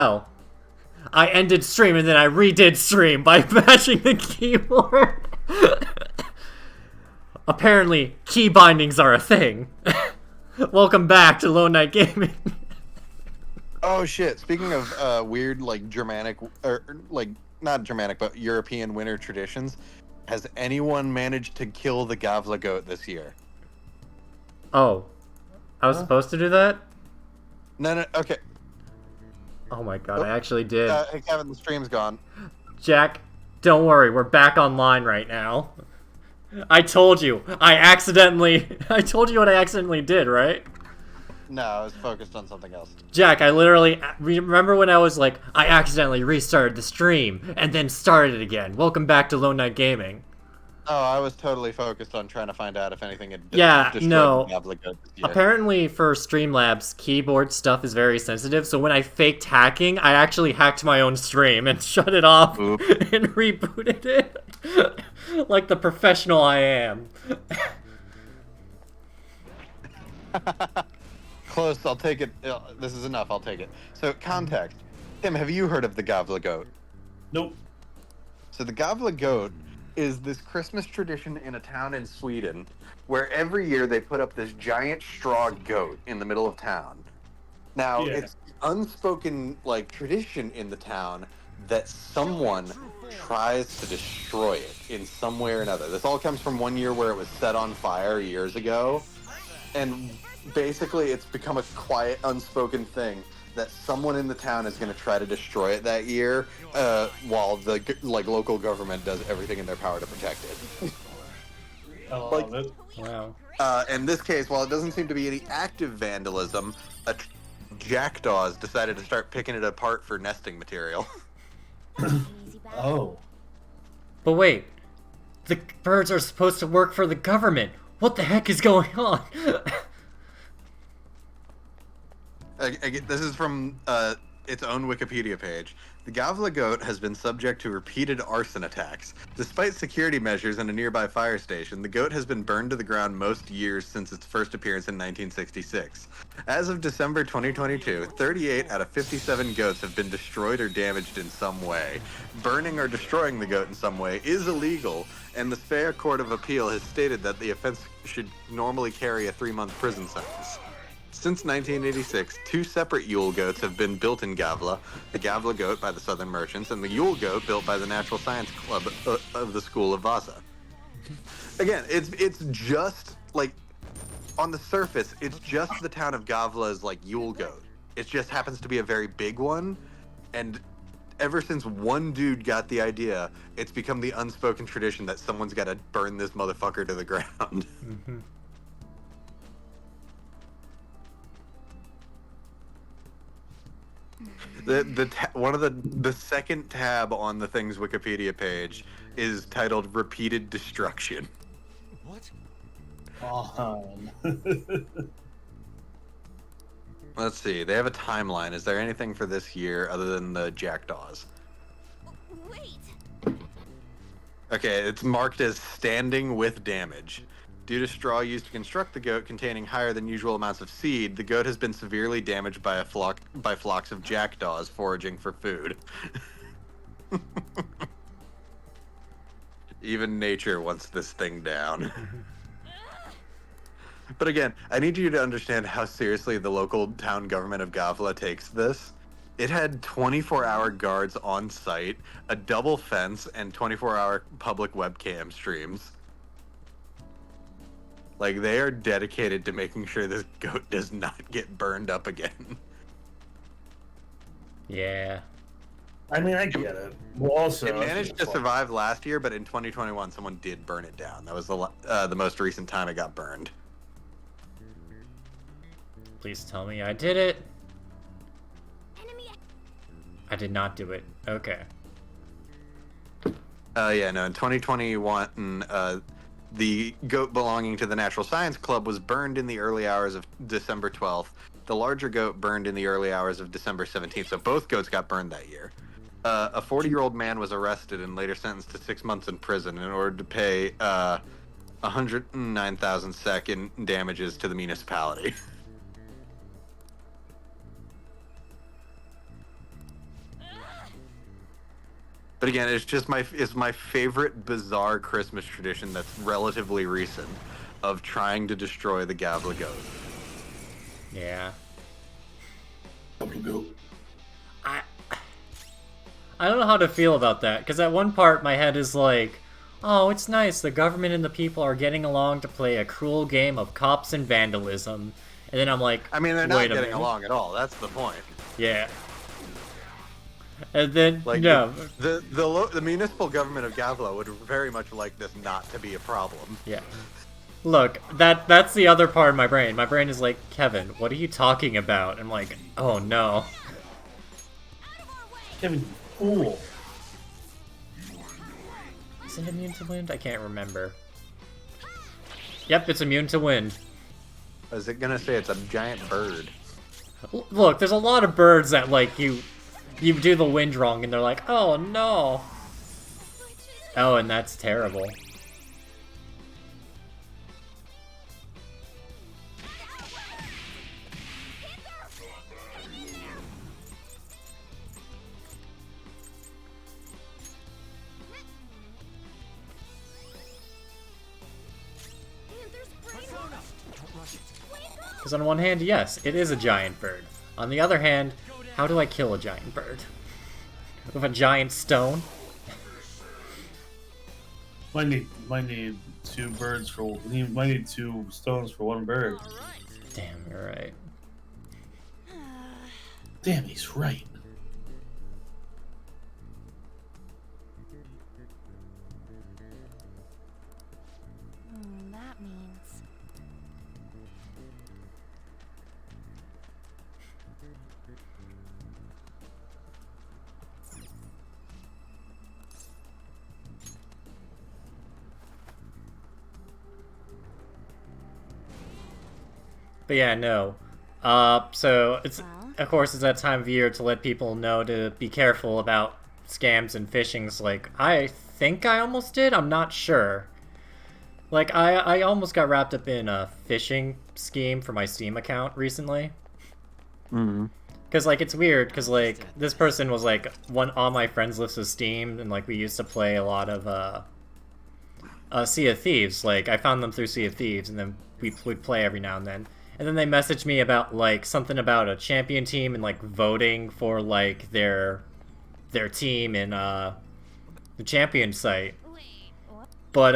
Oh, I ended stream and then I redid stream by matching the keyboard. Apparently, key bindings are a thing. Welcome back to Lone Knight Gaming. Oh shit! Speaking of weird, like Germanic, or like not Germanic, but European winter traditions, has anyone managed to kill the Gavla goat this year? Oh, I was supposed to do that? No, okay. Oh my god, Oh, I actually did. hey Kevin, the stream's gone. Jack, don't worry, we're back online right now. I told you, I told you what I accidentally did, right? No, I was focused on something else. Jack, I literally remember when I was like, I accidentally restarted the stream and then started it again. Welcome back to Lone Knight Gaming. Oh, I was totally focused on trying to find out if anything had destroyed no. the Gavla goat this year. Apparently, for Streamlabs, keyboard stuff is very sensitive. So when I faked hacking, I actually hacked my own stream and shut it off Oop. and rebooted it, like the professional I am. Close, I'll take it. This is enough, I'll take it. So, context. Tim, have you heard of the Gavla goat? Nope. So, the Gavla goat is this Christmas tradition in a town in Sweden where every year they put up this giant straw goat in the middle of town. Now, Yeah. it's unspoken, like, tradition in the town that someone tries to destroy it in some way or another. This all comes from one year where it was set on fire years ago. And basically, it's become a quiet, unspoken thing that someone in the town is going to try to destroy it that year, while the local government does everything in their power to protect it. I love it. Wow. In this case, while it doesn't seem to be any active vandalism, jackdaws decided to start picking it apart for nesting material. Oh. But wait, the birds are supposed to work for the government. What the heck is going on? This is from its own Wikipedia page. The Gavla goat has been subject to repeated arson attacks. Despite security measures in a nearby fire station, the goat has been burned to the ground most years since its first appearance in 1966. As of December 2022, 38 out of 57 goats have been destroyed or damaged in some way. Burning or destroying the goat in some way is illegal, and the Svea Court of Appeal has stated that the offense should normally carry a 3-month prison sentence. Since 1986, 2 separate Yule goats have been built in Gavla, the Gavla goat by the Southern Merchants and the Yule goat built by the Natural Science Club of the School of Vasa. Again, it's just, like, on the surface, it's just the town of Gavla's, like, Yule goat. It just happens to be a very big one, and ever since one dude got the idea, it's become the unspoken tradition that someone's got to burn this motherfucker to the ground. Mm-hmm. One of the second tab on the thing's Wikipedia page is titled "Repeated Destruction." What? Let's see. They have a timeline. Is there anything for this year other than the jackdaws? Wait. Okay, it's marked as standing with damage. Due to straw used to construct the goat containing higher than usual amounts of seed, the goat has been severely damaged by flocks of jackdaws foraging for food. Even nature wants this thing down. But again, I need you to understand how seriously the local town government of Gavla takes this. It had 24-hour guards on site, a double fence, and 24-hour public webcam streams. Like, they are dedicated to making sure this goat does not get burned up again. Yeah. I mean, I get it. Well, also, It managed to survive last year, but in 2021, someone did burn it down. That was the most recent time it got burned. Please tell me I did it. Enemy. I did not do it. Okay. Yeah, no, in 2021, the goat belonging to the Natural Science Club was burned in the early hours of December 12th. The larger goat burned in the early hours of December 17th, so both goats got burned that year. A 40-year-old man was arrested and later sentenced to 6 months in prison in order to pay 109,000 SEK in damages to the municipality. But again, it's my favorite bizarre Christmas tradition that's relatively recent of trying to destroy the Gavla goat. Yeah. Go. I don't know how to feel about that, because at one part my head is like, oh, it's nice, the government and the people are getting along to play a cruel game of cops and vandalism. And then I'm like, I mean, they're not wait a getting minute. along at all. That's the point. Yeah. And then, Like, no. the municipal government of Gavla would very much like this not to be a problem. Yeah. Look, that's the other part of my brain. My brain is like, Kevin, what are you talking about? I'm like, oh no. Kevin, you fool. Is it immune to wind? I can't remember. Yep, it's immune to wind. I was gonna say it's a giant bird. Look, there's a lot of birds that, like, you do the wind wrong and they're like, oh no. Oh, and that's terrible. Because on one hand, yes, it is a giant bird. On the other hand, how do I kill a giant bird? With a giant stone? Might need two birds for. You might need two stones for one bird. Damn, you're right. Damn, he's right. That means. But yeah, no. So it's, of course, it's that time of year to let people know to be careful about scams and phishings. Like, I think I almost did. I'm not sure. Like, I almost got wrapped up in a phishing scheme for my Steam account recently. Mm-hmm. Because, like, it's weird, because, like, this person was, like, on my friends list of Steam, and, like, we used to play a lot of, Sea of Thieves. Like, I found them through Sea of Thieves, and then we'd play every now and then. And then they messaged me about, like, something about a champion team and, like, voting for, like, their team in, the champion site. Wait, what? But,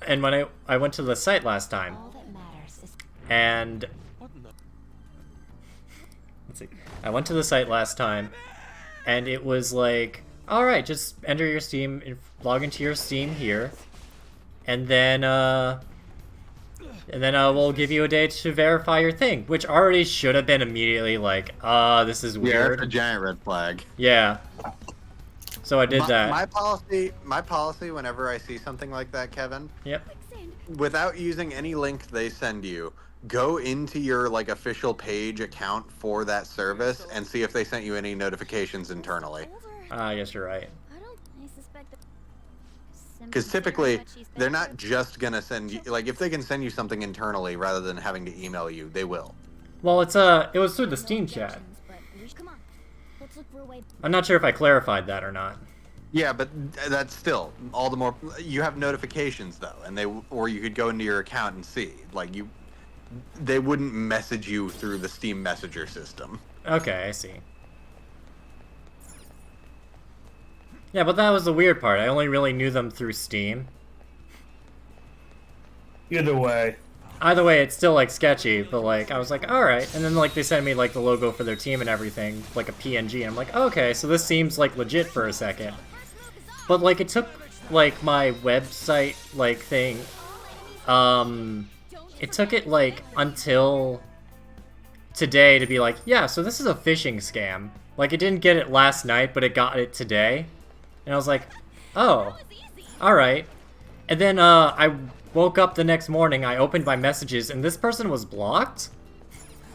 and when I went to the site last time, All that matters is. and... Let's see. I went to the site last time, and it was like, alright, just enter your Steam, log into your Steam here, and then we'll give you a day to verify your thing, which already should have been immediately like, this is Yeah, weird. that's a giant red flag. Yeah. So I did that. My policy whenever I see something like that, Kevin, Yep. without using any link they send you, go into your like official page account for that service and see if they sent you any notifications internally. I guess you're right. I suspect that. Because typically, they're not just gonna send you, like, if they can send you something internally rather than having to email you, they will. Well, it was through the Steam chat. Come on. Let's look for a way. I'm not sure if I clarified that or not. Yeah, but that's still all the more. You have notifications though, and or you could go into your account and see. Like they wouldn't message you through the Steam Messenger system. Okay, I see. Yeah, but that was the weird part. I only really knew them through Steam. Either way. Either way, it's still, like, sketchy, but, like, I was like, alright. And then, like, they sent me, like, the logo for their team and everything, like a PNG, and I'm like, okay, so this seems, like, legit for a second. But, like, it took, like, my website, like, thing, it took it, like, until today to be like, yeah, so this is a phishing scam. Like, it didn't get it last night, but it got it today. And I was like, oh, alright. And then, I woke up the next morning, I opened my messages, and this person was blocked?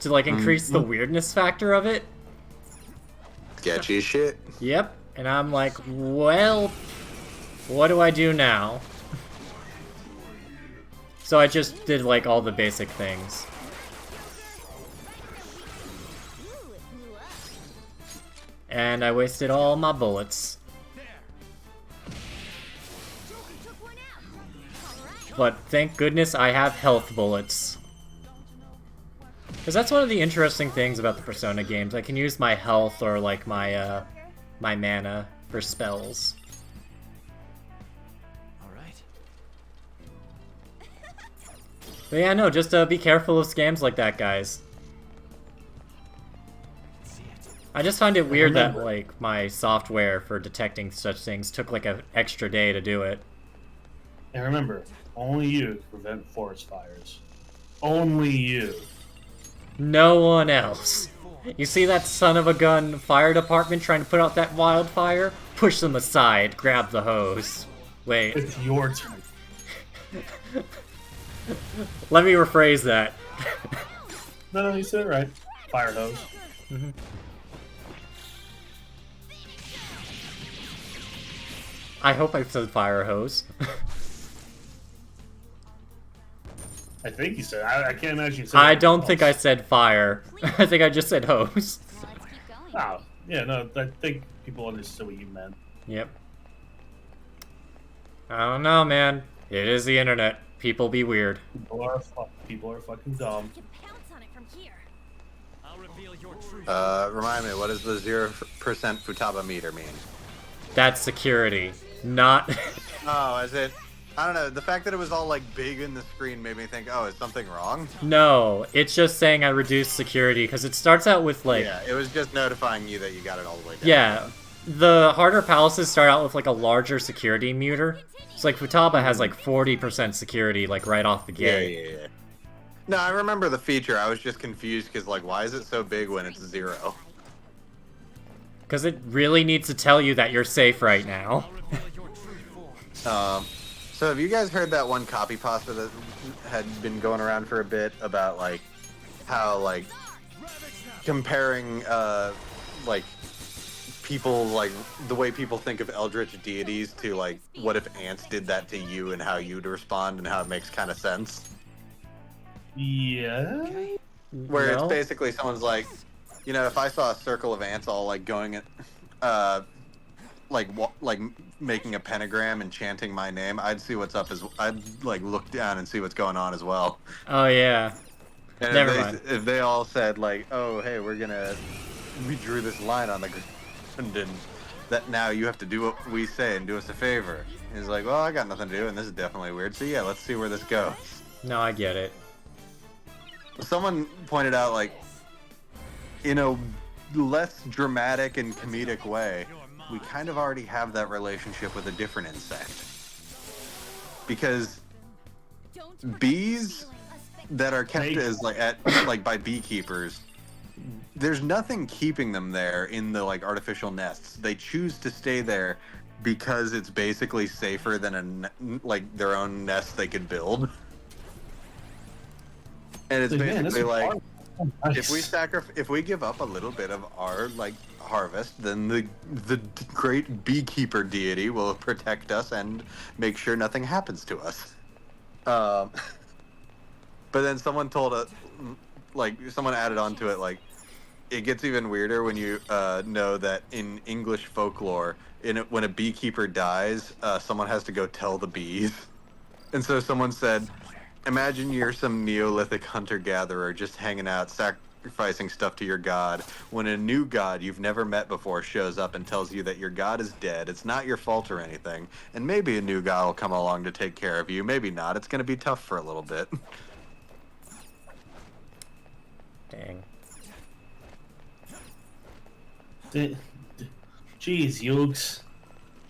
To, like, increase the weirdness factor of it? Sketchy shit. Yep. And I'm like, well, what do I do now? So I just did, like, all the basic things. And I wasted all my bullets. But thank goodness I have health bullets. Because that's one of the interesting things about the Persona games. I can use my health or like my my mana for spells. Alright. But yeah, no, just be careful of scams like that, guys. See it. I just find it weird that Remember. like my software for detecting such things took like an extra day to do it. And remember, only you can prevent forest fires. Only you. No one else. You see that son of a gun fire department trying to put out that wildfire? Push them aside, grab the hose. Wait, It's your turn. let me rephrase that. No, you said it right. Fire hose. I hope I said fire hose. I think you said. I can't imagine you said. I don't think I said fire. I think I just said hose. Now let's keep going. Oh, yeah, no. I think people understood what you meant. Yep. I don't know, man. It is the internet. People be weird. People are fucking dumb. We can pounce on it from here. I'll reveal your truth. Remind me, what does the 0% Futaba meter mean? That's security. Not... Oh, is it? I don't know. The fact that it was all like big in the screen made me think, oh, is something wrong? No, it's just saying I reduced security, because it starts out with, like... Yeah, it was just notifying you that you got it all the way down. Yeah, the harder palaces start out with, like, a larger security meter. It's like Futaba has, like, 40% security, like, right off the Yeah, gate. yeah, yeah. No, I remember the feature. I was just confused because, like, why is it so big when it's 0? Because it really needs to tell you that you're safe right now. I'll reveal your true form. So have you guys heard that one copy pasta that had been going around for a bit about, like, how, like, comparing, like, people, like, the way people think of eldritch deities to, like, what if ants did that to you and how you'd respond and how it makes kind of sense? Yeah. Where it's No? basically someone's like, you know, if I saw a circle of ants all, like, going at, like making a pentagram and chanting my name, I'd see what's up I'd, like, look down and see what's going on as well. Oh, yeah. And Never if mind. If they all said, like, oh, hey, we drew this line on the ground and that now you have to do what we say and do us a favor. And he's like, well, I got nothing to do and this is definitely weird. So yeah, let's see where this goes. No, I get it. Someone pointed out, like, in a less dramatic and comedic way, we kind of already have that relationship with a different insect. Because Don't forget bees stealing a spec- that are kept Snake. as like by beekeepers, there's nothing keeping them there in the like artificial nests. They choose to stay there because it's basically safer than like their own nest they could build. And it's Like, man, this basically is like, nice. if we give up a little bit of our like harvest, then the great beekeeper deity will protect us and make sure nothing happens to us. But then someone told us, like, someone added on to it, like, it gets even weirder when you know that in English folklore, when a beekeeper dies, someone has to go tell the bees. And so someone said, imagine you're some Neolithic hunter-gatherer just hanging out, sacrificing stuff to your god, when a new god you've never met before shows up and tells you that your god is dead, it's not your fault or anything, and maybe a new god will come along to take care of you, maybe not, it's going to be tough for a little bit. Dang. Jeez, Yokes.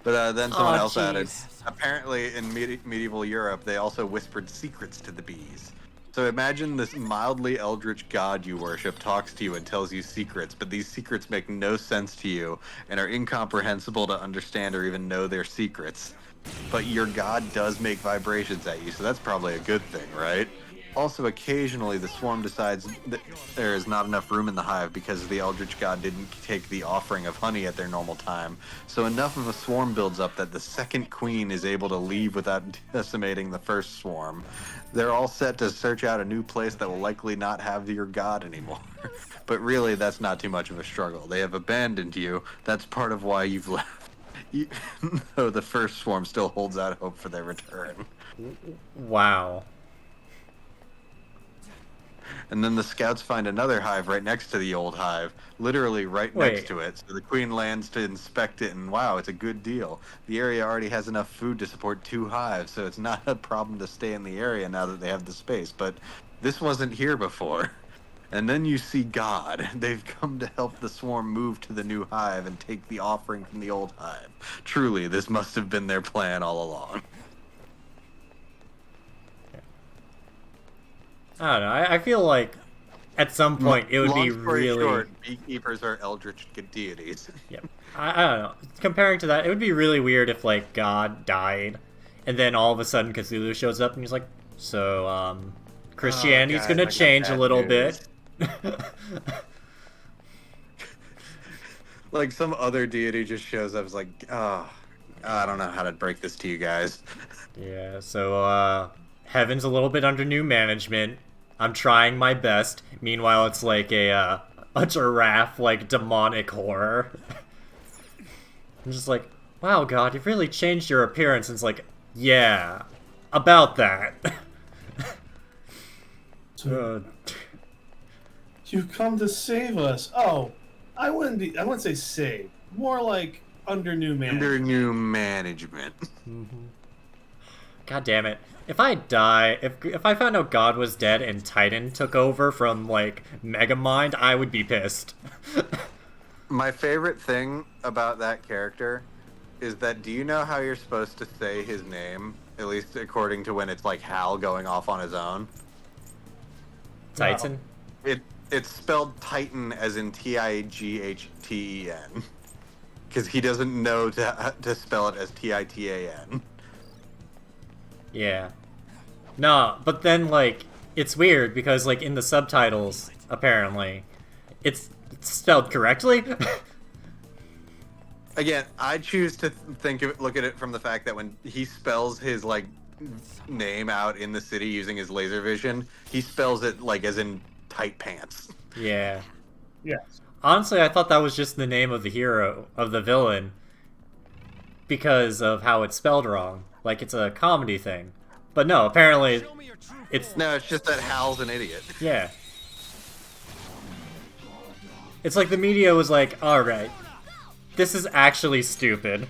But then someone Aw, else added, jeez. apparently in medieval Europe, they also whispered secrets to the bees. So imagine this mildly eldritch god you worship talks to you and tells you secrets, but these secrets make no sense to you and are incomprehensible to understand or even know they're secrets. But your god does make vibrations at you, so that's probably a good thing, right? Also, occasionally the swarm decides that there is not enough room in the hive because the eldritch god didn't take the offering of honey at their normal time. So enough of a swarm builds up that the second queen is able to leave without decimating the first swarm. They're all set to search out a new place that will likely not have your god anymore. But really, that's not too much of a struggle. They have abandoned you. That's part of why you've left. Though the first swarm still holds out hope for their return. Wow. And then the scouts find another hive right next to the old hive, literally right Wait. next to it. So the queen lands to inspect it, and wow, it's a good deal. The area already has enough food to support 2 hives, so it's not a problem to stay in the area now that they have the space. But this wasn't here before. And then you see God. They've come to help the swarm move to the new hive and take the offering from the old hive. Truly, this must have been their plan all along. I don't know. I feel like at some point it would Long be story really. short, beekeepers are eldritch deities. Yep. I don't know. Comparing to that, it would be really weird if like God died, and then all of a sudden Cthulhu shows up and he's like, "So, Christianity's guys, gonna I got change a bad little news." bit." Like some other deity just shows up, is like, oh, I don't know how to break this to you guys. Yeah. So, heaven's a little bit under new management. I'm trying my best. Meanwhile, it's like a giraffe, like demonic horror. I'm just like, wow, God, you've really changed your appearance. And it's like, yeah, about that. Uh, You come to save us. Oh, I wouldn't say save. More like under new management. Under new management. God damn it. If I die, if I found out God was dead and Titan took over from, like, Megamind, I would be pissed. My favorite thing about that character is that, do you know how you're supposed to say his name? At least according to when it's like Hal going off on his own. Titan? It's spelled Titan as in Tighten. Because he doesn't know to spell it as Titan. Yeah. No, but then, like, it's weird because, like, in the subtitles, apparently, it's spelled correctly. Again, I choose to look at it from the fact that when he spells his, like, name out in the city using his laser vision, he spells it, like, as in tight pants. Yeah. Yes. Honestly, I thought that was just the name of the hero, of the villain, because of how it's spelled wrong. Like, it's a comedy thing. But no, apparently, Show me your true it's... No, it's just that Hal's an idiot. Yeah. It's like the media was like, alright, this is actually stupid.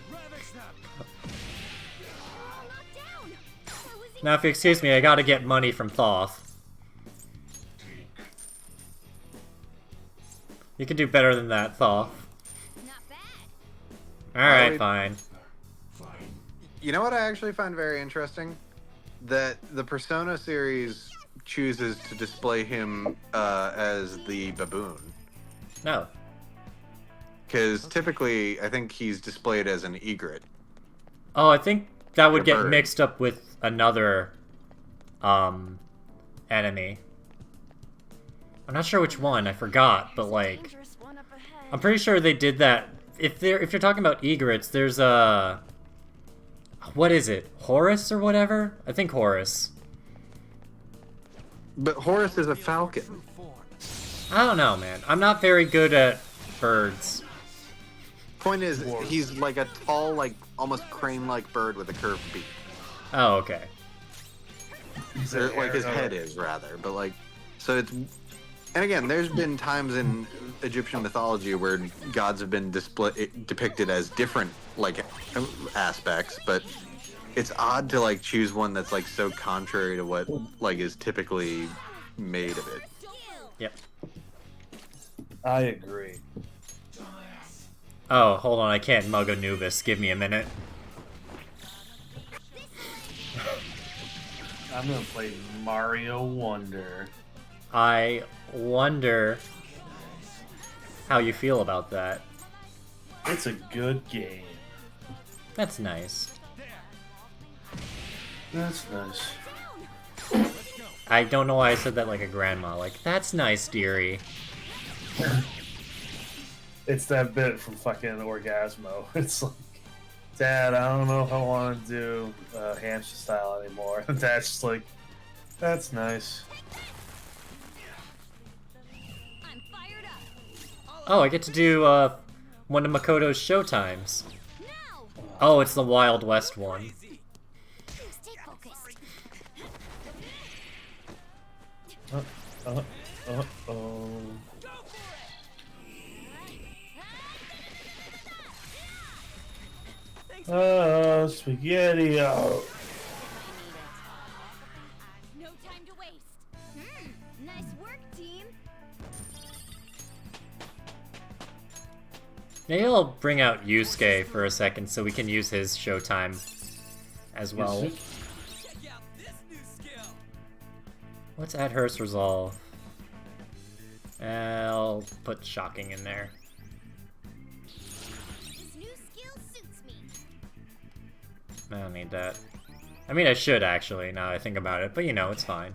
Now, if you excuse me, I gotta get money from Thoth. You can do better than that, Thoth. Not bad. Alright, Alright. fine. You know what I actually find very interesting? That the Persona series chooses to display him as the baboon. No. Because typically, I think he's displayed as an egret. Oh, I think that would A get bird. mixed up with another, enemy. I'm not sure which one, I forgot, but like... Dangerous one up ahead. I'm pretty sure they did that. If you're talking about egrets, there's a... What is it? Horus or whatever? I think Horus. But Horus is a falcon. I don't know, man. I'm not very good at birds. Point is, he's like a tall, like almost crane-like bird with a curved beak. Oh, okay. Or, like his head is rather, but like, so it's. And again, there's been times in Egyptian mythology where gods have been depicted as different like aspects, but it's odd to like choose one that's like so contrary to what like is typically made of it. Yep. I agree. Oh, hold on, I can't mug Anubis. Give me a minute. I'm gonna play Mario Wonder. I wonder how you feel about that. It's a good game. That's nice. That's nice. I don't know why I said that like a grandma. Like, that's nice, dearie. It's that bit from fucking Orgasmo. It's like, Dad, I don't know if I want to do hamster style anymore. And Dad's just like, that's nice. I'm fired up. Oh, I get to do one of Makoto's showtimes. Now. Oh, it's the Wild West one. Stay focused. Oh. Spaghetti. Oh. No time to waste. Nice work, team. Maybe I'll bring out Yusuke for a second so we can use his showtime as well. Yusuke? Check out this new skill. Let's add Hearst Resolve. I'll put Shocking in there. This new skill suits me. I don't need that. I mean, I should actually, now that I think about it, but you know, it's fine.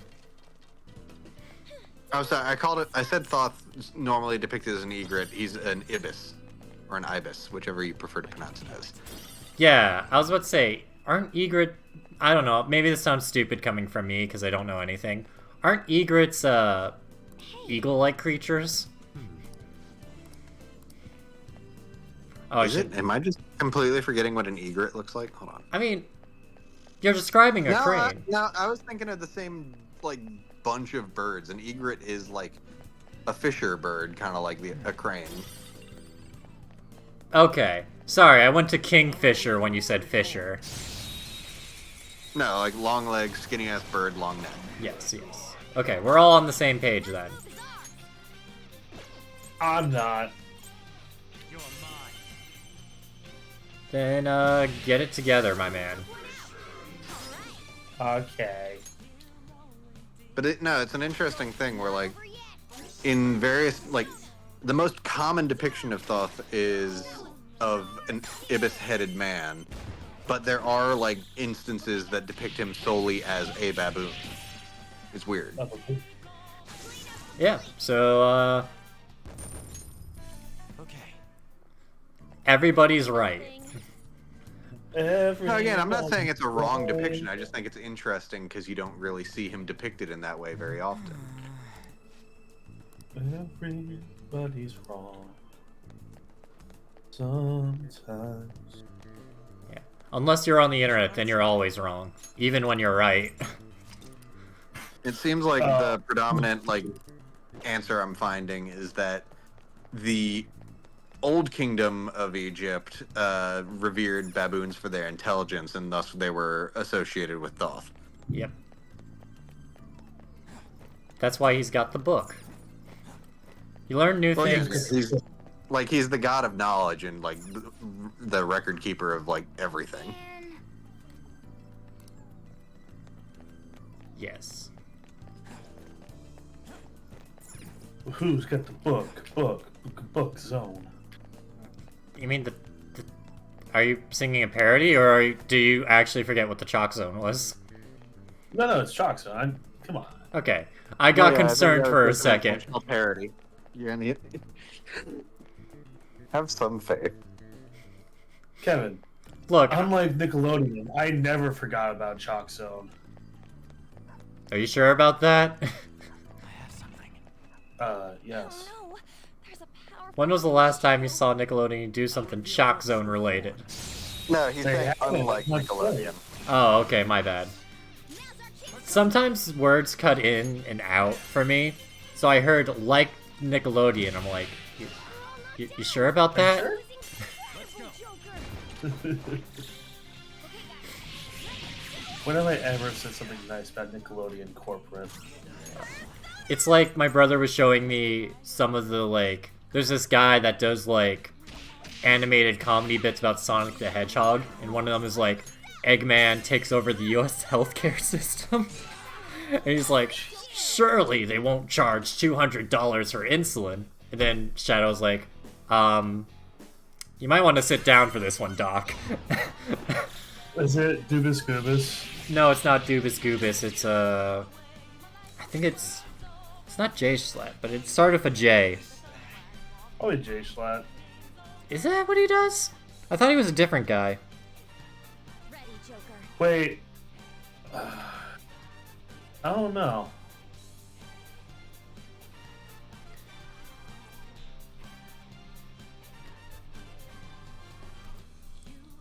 Oh, sorry. I said Thoth is normally depicted as an egret. He's an ibis. Or an ibis, whichever you prefer to pronounce it as. Yeah, I was about to say, aren't egret... I don't know, maybe this sounds stupid coming from me because I don't know anything. Aren't egrets, eagle-like creatures? Oh, Is it? Am I just completely forgetting what an egret looks like? Hold on. I mean, you're describing a crane. No, I was thinking of the same, like, bunch of birds. An egret is, like, a fisher bird, kind of like a crane. Okay. Sorry, I went to kingfisher when you said fisher. No, like, long legs, skinny-ass bird, long neck. Yes, yes. Okay, we're all on the same page then. Move is off. I'm not. You're mine. Then, get it together, my man. Okay. But it's an interesting thing where, like, Over yet. in various, like, the most common depiction of Thoth is of an ibis-headed man, but there are, like, instances that depict him solely as a baboon. It's weird. Yeah, so, Okay. everybody's right. No, again, I'm not saying it's a wrong depiction. I just think it's interesting because you don't really see him depicted in that way very often. Everybody's wrong. Sometimes. Yeah. Unless you're on the internet, then you're always wrong. Even when you're right. It seems like the predominant, like, answer I'm finding is that the Old Kingdom of Egypt revered baboons for their intelligence, and thus they were associated with Thoth. Yep. That's why he's got the book. You learn new Well, yeah, things. he's the god of knowledge and, like, the record keeper of, like, everything. And Yes. Who's got the book zone? You mean the are you singing a parody, or do you actually forget what the Chalk Zone was? No, it's Chalk Zone. Come on. Okay. I got concerned for a second. Parody. You're an idiot. Have some faith. Kevin, Look, unlike Nickelodeon, I never forgot about Chalk Zone. are you sure about that? I have something. Yes. oh no, there's a powerful. When was the last time you saw Nickelodeon do something Chalk Zone related? No, he's They saying have it. unlike That's Nickelodeon. Oh, okay, my bad. Now's our chance. Sometimes words cut in and out for me, so I heard like Nickelodeon. I'm like, you sure about that? Sure? Joker. When have I ever said something nice about Nickelodeon corporate? It's like my brother was showing me some of the, like, there's this guy that does, like, animated comedy bits about Sonic the Hedgehog, and one of them is, like, Eggman takes over the US healthcare system. And he's like, surely they won't charge $200 for insulin. And then Shadow's like, you might want to sit down for this one, Doc. Is it Dubus Goobus? No, it's not Dubus Goobus, it's, I think it's not J Slat, but it started with a J. Probably J Schlatt. Is that what he does? I thought he was a different guy. Ready, Joker. Wait. I don't know.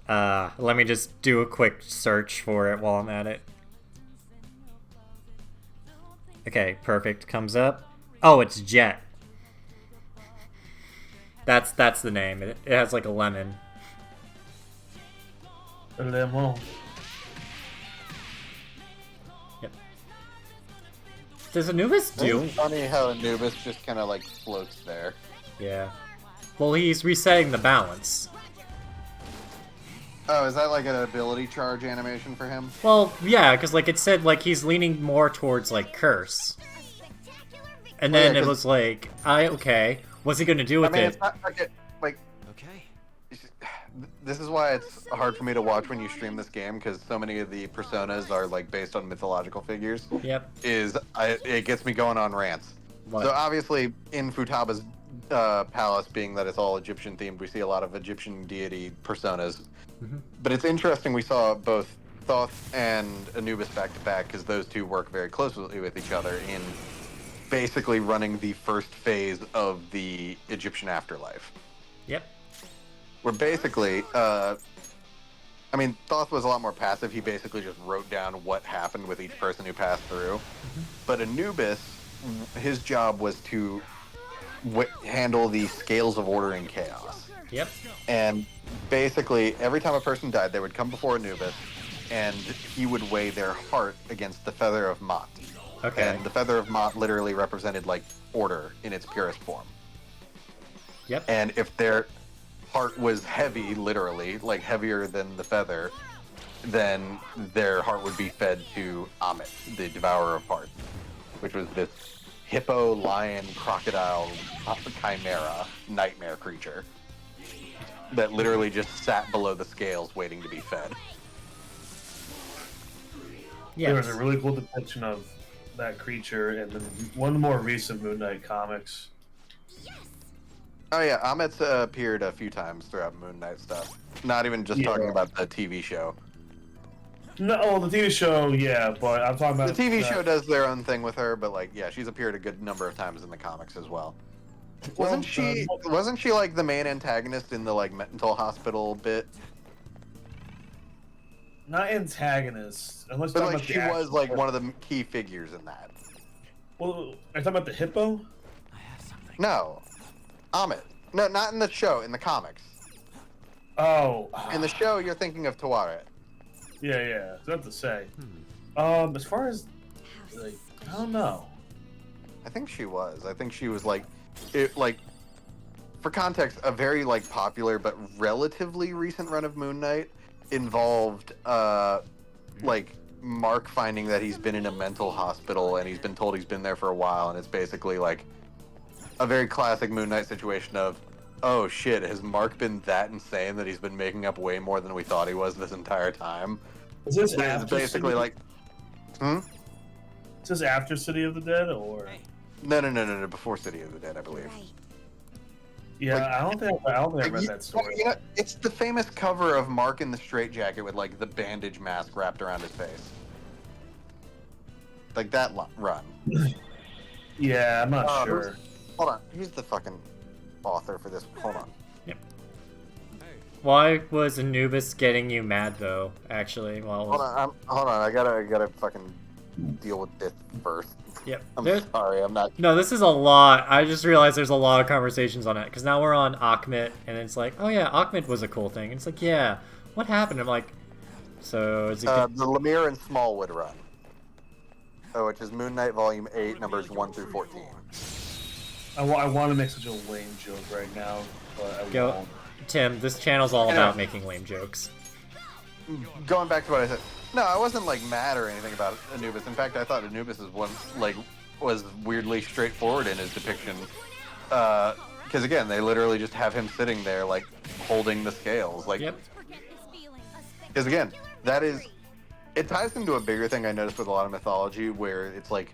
Let me just do a quick search for it while I'm at it. Okay, perfect. Comes up. Oh, it's Jet. That's the name. It has like a lemon. Lemon. Yep. Does Anubis do? It's funny how Anubis just kind of like floats there. Yeah. Well, he's resetting the balance. Oh, is that like an ability charge animation for him? Well, yeah, because like it said like he's leaning more towards like curse, and Well, then yeah, it 'cause- was like, okay, what's he gonna do I with mean, it? it's not like Okay. this is why it's hard for me to watch when you stream this game because so many of the personas are like based on mythological figures. Yep. It gets me going on rants. What? So obviously in Futaba's palace, being that it's all Egyptian themed, we see a lot of Egyptian deity personas. Mhm. But it's interesting we saw both Thoth and Anubis back to back because those two work very closely with each other in basically running the first phase of the Egyptian afterlife. Yep. Where basically, I mean, Thoth was a lot more passive. He basically just wrote down what happened with each person who passed through. But Anubis, his job was to handle the scales of order and chaos. Yep. And basically, every time a person died, they would come before Anubis, and he would weigh their heart against the feather of Mot. Okay. And the feather of Mot literally represented like order in its purest form. Yep. And if their heart was heavy, literally, like heavier than the feather, then their heart would be fed to Amit, the devourer of hearts, which was this hippo, lion, crocodile, chimera, nightmare creature that literally just sat below the scales waiting to be fed. Yeah. There was a really cool depiction of that creature in one of the more recent Moon Knight comics. Oh yeah, Amit's appeared a few times throughout Moon Knight stuff. Not even just talking Yeah. about the TV show. No, well, the TV show, yeah, but I'm talking The about TV show does their own thing with her, but like, yeah, she's appeared a good number of times in the comics as well. Wasn't she? Wasn't she like the main antagonist in the like mental hospital bit? Not antagonist, unless But you're like, talking she about the was actual- like one of the key figures in that. Well, are you talking about the hippo? I have something. No, Amit. No, not in the show. In the comics. Oh, In the show, you're thinking of Tawaret. yeah. It's not to say. As far as like, I don't know. I think she was. I think she was like, it like, for context, a very like popular but relatively recent run of Moon Knight involved like Mark finding that he's been in a mental hospital and he's been told he's been there for a while, and it's basically like a very classic Moon Knight situation of, oh shit, has Mark been that insane that he's been making up way more than we thought he was this entire time? Is this It's after basically City, like, hmm? is this after City of the Dead or? No, before City of the Dead, I believe. Yeah, Like- I don't think I read You- that story. You know, it's the famous cover of Mark in the straitjacket with like the bandage mask wrapped around his face. Like that run. Yeah, I'm not Oh, sure. Hold on, who's the fucking author for this? Hold on. Why was Anubis getting you mad though? Actually, Hold on, hold on. I gotta fucking deal with this first. Yep. I'm There- sorry, I'm not. No, this is a lot. I just realized there's a lot of conversations on it because now we're on Akhmet, and it's like, oh yeah, Akhmet was a cool thing. And it's like, yeah, what happened? I'm like, so is it? The Lemire and Smallwood run. Oh, which is Moon Knight Volume 8, numbers 1 through 14. I want to make such a lame joke right now, but I Go. won't. Tim, this channel's all Yeah. about making lame jokes. Going back to what I said, no, I wasn't like mad or anything about Anubis. In fact, I thought Anubis is one like was weirdly straightforward in his depiction. Because again, they literally just have him sitting there like holding the scales, like. Yep. Forget this feeling. Because again, that is, it ties into a bigger thing I noticed with a lot of mythology, where it's like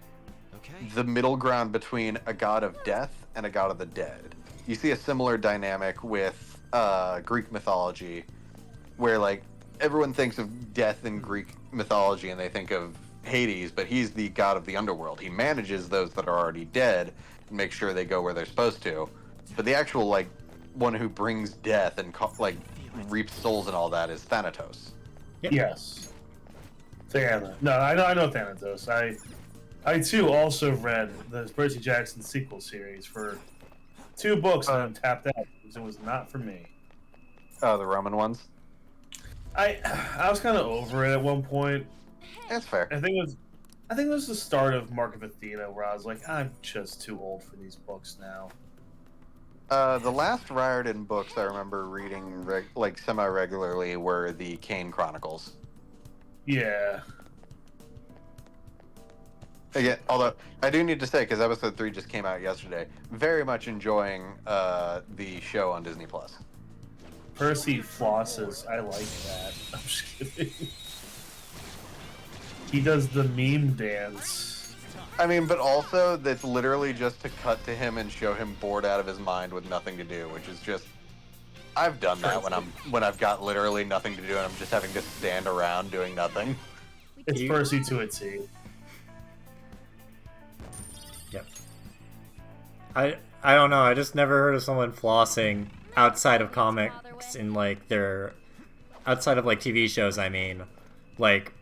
Okay. the middle ground between a god of death and a god of the dead. You see a similar dynamic with Greek mythology, where like everyone thinks of death in Greek mythology and they think of Hades, but he's the god of the underworld. He manages those that are already dead and makes sure they go where they're supposed to. But the actual like one who brings death and like reaps souls and all that is Thanatos. Yep. Yes. Thanatos. No, I know Thanatos. I too also read the Percy Jackson sequel series for 2 books and I'm tapped out because it was not for me. Oh, the Roman ones. I was kind of over it at one point. That's fair. I think it was the start of Mark of Athena where I was like, I'm just too old for these books now. The last Riordan books I remember reading like semi-regularly were the Kane Chronicles. Yeah. Again, although I do need to say, because episode 3 just came out yesterday, very much enjoying the show on Disney Plus. Percy flosses. I like that. I'm just kidding. He does the meme dance. I mean, but also that's literally just to cut to him and show him bored out of his mind with nothing to do, which is just I've done that when I've got literally nothing to do and I'm just having to stand around doing nothing. It's Percy to a T. Yep. I don't know. I just never heard of someone flossing outside of comics in like their outside of like TV shows. I mean, like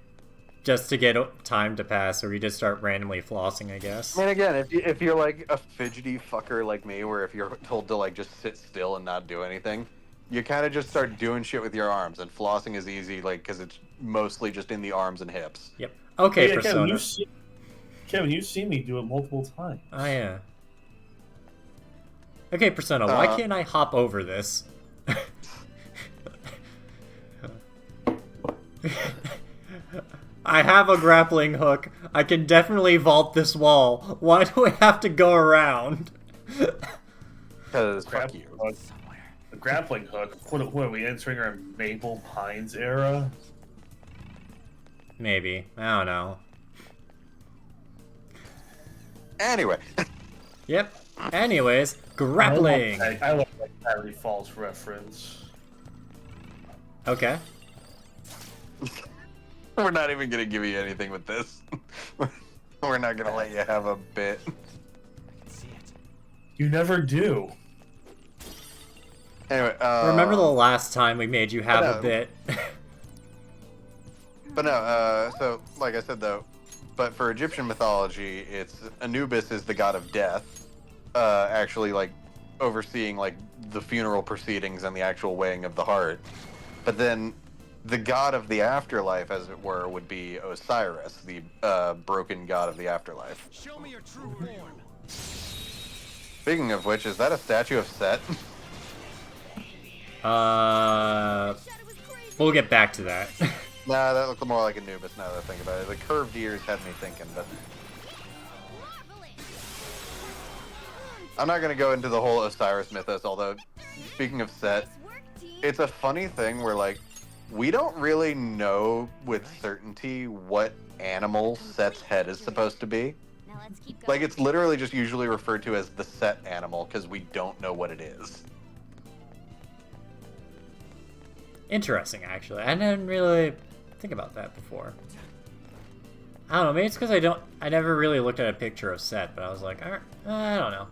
just to get time to pass, or you just start randomly flossing. I guess. I mean, again, if you're like a fidgety fucker like me, where if you're told to like just sit still and not do anything, you kind of just start doing shit with your arms, and flossing is easy, like because it's mostly just in the arms and hips. Yep. Okay, Yeah, Persona. Kevin, you've seen me do it multiple times. Oh yeah. Okay, Persona. Why can't I hop over this? I have a grappling hook. I can definitely vault this wall. Why do I have to go around? Because fuck you. The grappling hook. What are we entering our Maple Pines era? Maybe. I don't know. Anyway, Yep. Anyways, grappling. I love that Gravity Falls reference. Okay. we're not even gonna give you anything with this. We're not gonna let you have a bit. See it. You never do. Anyway, Remember the last time we made you have a bit? But no, so like I said though, but for Egyptian mythology, it's Anubis is the god of death, actually like overseeing like the funeral proceedings and the actual weighing of the heart. But then the god of the afterlife, as it were, would be Osiris, the broken god of the afterlife. Show me your true form. Speaking of which, is that a statue of Set? We'll get back to that. Nah, that looked more like Anubis now that I think about it. The curved ears had me thinking, but I'm not going to go into the whole Osiris mythos, although, speaking of Set, it's a funny thing where, like, we don't really know with certainty what animal Set's head is supposed to be. Now let's keep going. Like, it's literally just usually referred to as the Set animal, because we don't know what it is. Interesting, actually. I didn't really think about that before. I don't know. Maybe it's because I never really looked at a picture of Set, but I was like, alright, I don't know.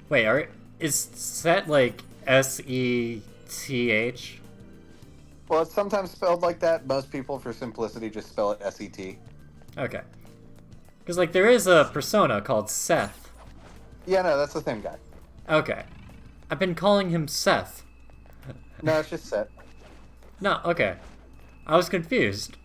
Wait, is Set like S-E-T-H? Well, it's sometimes spelled like that. Most people, for simplicity, just spell it S-E-T. Okay. Because, like, there is a persona called Seth. Yeah, no, that's the same guy. Okay. I've been calling him Seth. No, it's just Set. No, okay. I was confused.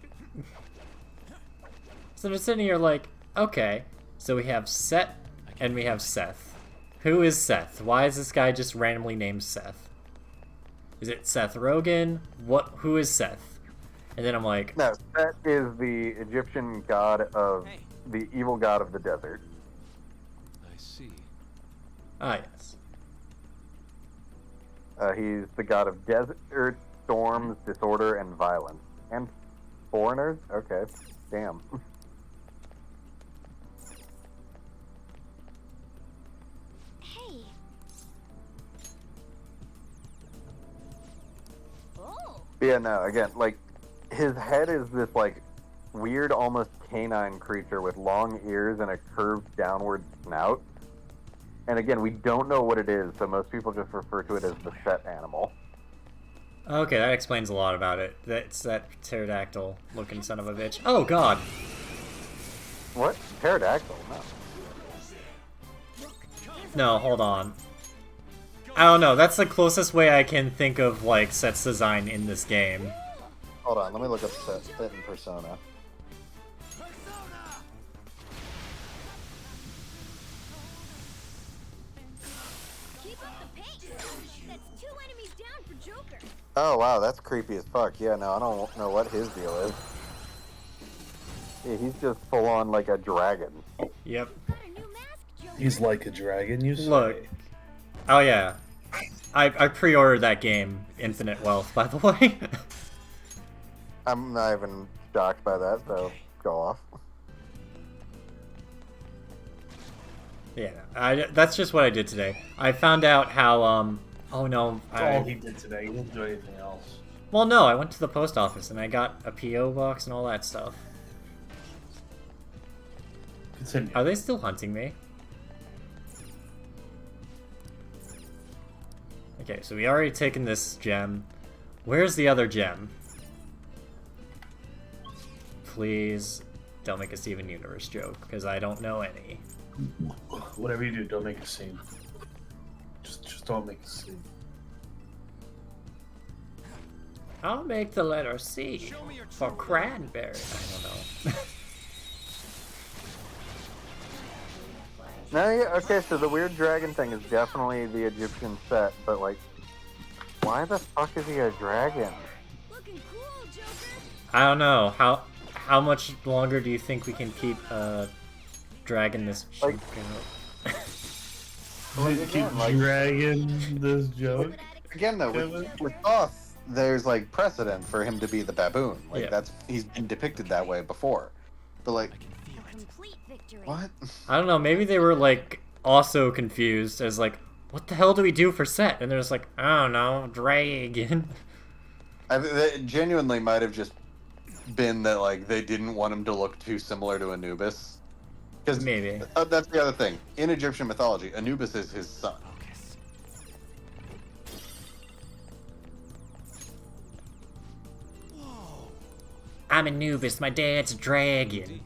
So I'm sitting here like, okay, so we have Set and we have Seth. Who is Seth? Why is this guy just randomly named Seth? Is it Seth Rogen? Who is Seth? And then I'm like, No, Set is the Egyptian god of the evil god of the desert. I see. ah, yes. He's the god of desert, storms, disorder, and violence. And foreigners? Okay. Damn. Hey. Oh. Yeah, no, again, like, his head is this, like, weird, almost canine creature with long ears and a curved downward snout. And again, we don't know what it is, so most people just refer to it as the set animal. Okay, that explains a lot about it. That's that pterodactyl looking son of a bitch. Oh god! What? Pterodactyl? No. No, hold on. I don't know, that's the closest way I can think of, like, Set's design in this game. Hold on, let me look up Set in Persona. Keep up the pace. That's 2 enemies down for Joker. Oh wow, that's creepy as fuck. Yeah, no, I don't know what his deal is. Yeah, he's just full on like a dragon. Yep. Got a new mask, Joker. He's like a dragon, you say? Look. Oh yeah. I pre-ordered that game, Infinite Wealth, by the way. I'm not even shocked by that, so go off. Yeah, that's just what I did today. I found out how, oh no, That's all he did today. He didn't do anything else. well no, I went to the post office and I got a P.O. box and all that stuff. Continue. Are they still hunting me? Okay, so we already taken this gem. Where's the other gem? Please don't make a Steven Universe joke, because I don't know any. Whatever you do, don't make a scene. Just don't make a scene. I'll make the letter C Show me your for true cranberry. I don't know. No, yeah, okay, so the weird dragon thing is definitely the Egyptian Set, but like, why the fuck is he a dragon? Looking cool, Joker. I don't know. How much longer do you think we can keep dragging this Like- joke out? Like, Keep again, like, dragging this joke. again though, with Thoth, there's like precedent for him to be the baboon. Like Yeah. he's been depicted that way before. But like, Complete victory. what? I don't know. Maybe they were like also confused as like, what the hell do we do for Set? And they're just like, I don't know, dragon. It genuinely might have just been that like they didn't want him to look too similar to Anubis. Because Maybe. that's the other thing. In Egyptian mythology, Anubis is his son. Focus. Whoa. I'm Anubis. My dad's a dragon.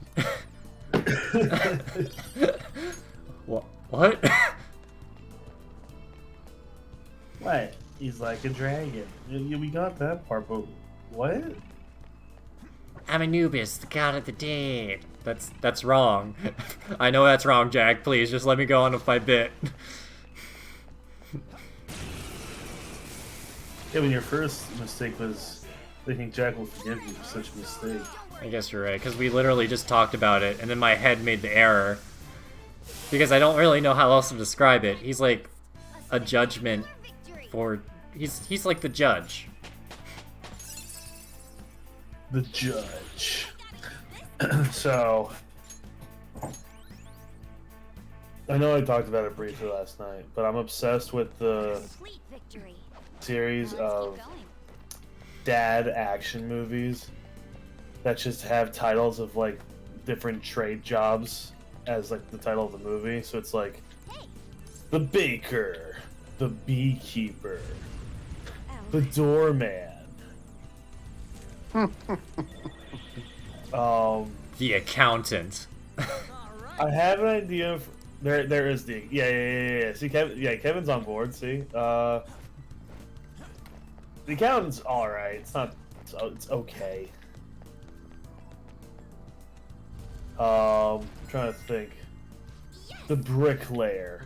What? What? What? He's like a dragon. Yeah, we got that part, but what? I'm Anubis, the god of the dead. That's wrong. I know that's wrong, Jack. Please, just let me go on with my bit. Yeah, when your first mistake was thinking Jack will forgive you for such a mistake. I guess you're right, because we literally just talked about it, and then my head made the error. Because I don't really know how else to describe it. He's like a judgment Victory. for... He's like the judge. The judge. So, I know I talked about it briefly last night, but I'm obsessed with the Complete victory. series Let's of keep going. dad action movies that just have titles of like different trade jobs as like the title of the movie. So it's like the baker, the beekeeper, the doorman. The accountant. I have an idea. There is the yeah. See, Kevin's on board. See, the accountant's all right. It's not. It's okay. Trying to think. The bricklayer.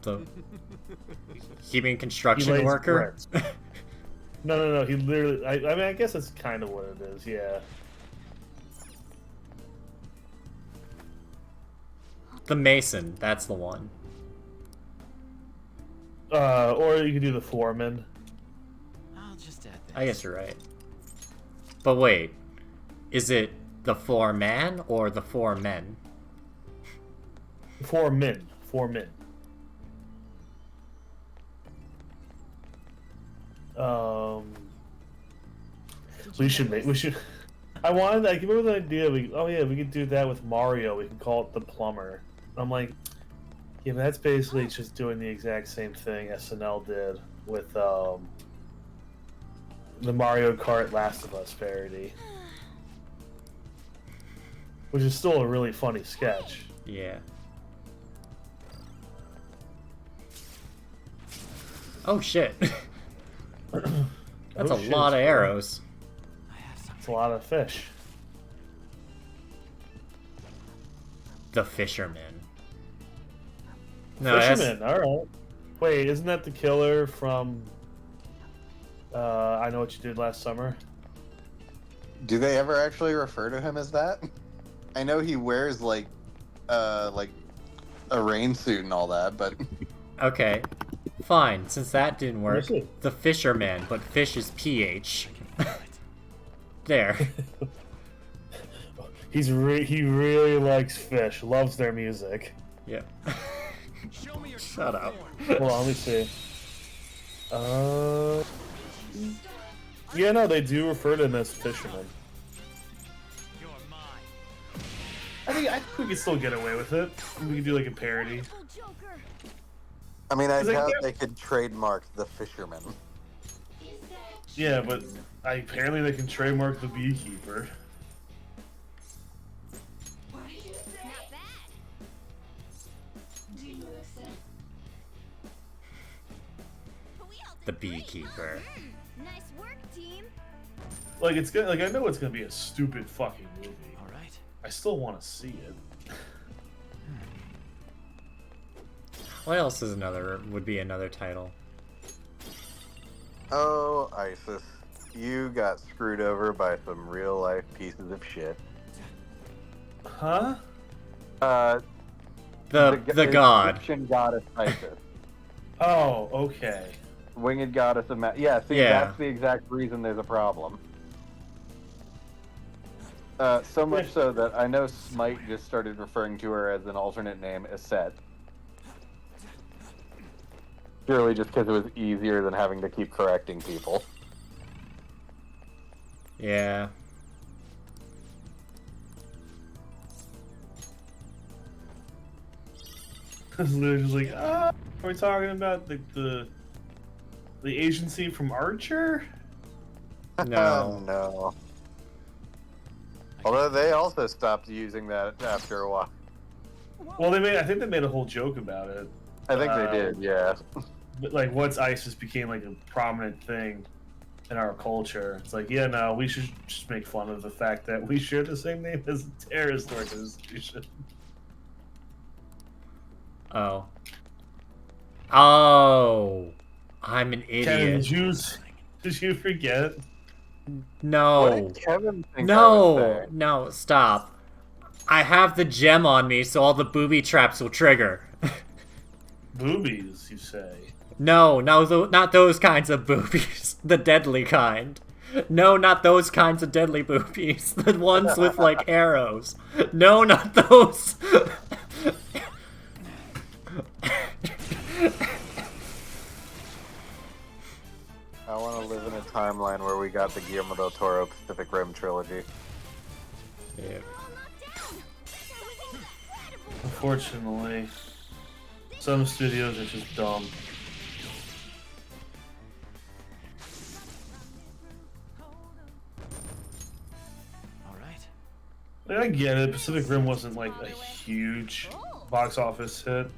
The... He mean He construction lays worker? bricks. No. He literally. I mean, I guess that's kind of what it is. Yeah. The mason, that's the one. Or you could do the foreman. I'll just add this. I guess you're right. But wait, is it the foreman or the foremen? Foreman. We should. I came up with an idea. We could do that with Mario. We can call it the plumber. I'm like, Yeah, but that's basically just doing the exact same thing SNL did with the Mario Kart Last of Us parody, which is still a really funny sketch. Yeah. Oh shit. That's Oh, a shit, lot of it's arrows. I have It's a something. lot of fish. The fisherman. No, that's- Fisherman, alright. Wait, isn't that the killer from I Know What You Did Last Summer? Do they ever actually refer to him as that? I know he wears like a rain suit and all that, but Okay. Fine, since that didn't work, Yes, sir. the fisherman, but fish is PH. There. He really likes Fish, loves their music. Yep. Show me your Shut up. Hold on, let me see. Yeah, no, they do refer to him as Fisherman. You're mine. I think we could still get away with it. We could do like a parody. Wonderful Joker. I mean, I Is it doubt good? they could trademark the fisherman. Yeah, but apparently they can trademark the Beekeeper. Not bad. We all did The great. beekeeper. Nice work, team. Like it's good. Like I know it's gonna be a stupid fucking movie. All right. I still want to see it. What else is would be another title? Oh, ISIS. You got screwed over by some real life pieces of shit. Huh? The god. Egyptian goddess ISIS. Oh, okay. Winged goddess of yeah, see, Yeah. that's the exact reason there's a problem. So much so that I know Smite just started referring to her as an alternate name, Aset. Purely just because it was easier than having to keep correcting people. Yeah. It's literally just like, are we talking about the agency from Archer? No. No. Although they also stopped using that after a while. Well, I think they made a whole joke about it. I think they did, yeah. But like, once ISIS became like a prominent thing in our culture, it's like, yeah, no, we should just make fun of the fact that we share the same name as a terrorist organization. Oh. Oh. I'm an Kevin, idiot. did you forget? What No. did Kevin think I would No. say? No, stop. I have the gem on me, so all the booby traps will trigger. Boobies, you say? No, not those kinds of boobies. The deadly kind. No, not those kinds of deadly boobies. The ones with, like, arrows. No, not those. I want to live in a timeline where we got the Guillermo del Toro Pacific Rim trilogy. Yeah. We're all knocked down. That was incredible. Unfortunately, some studios are just dumb. All right. Like, I get it. Pacific Rim wasn't like a huge box office hit.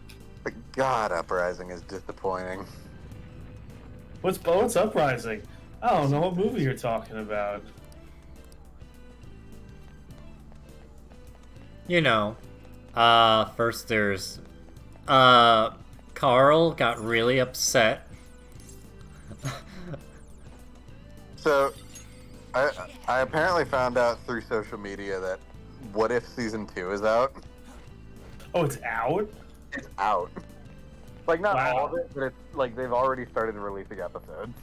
But God, Uprising is disappointing. What's Uprising? I don't know what movie you're talking about. You know, first there's, Carl got really upset. So, I apparently found out through social media that What If Season 2 is out. Oh, it's out? It's out. Like, not Wow. all of it, but it's like they've already started releasing episodes.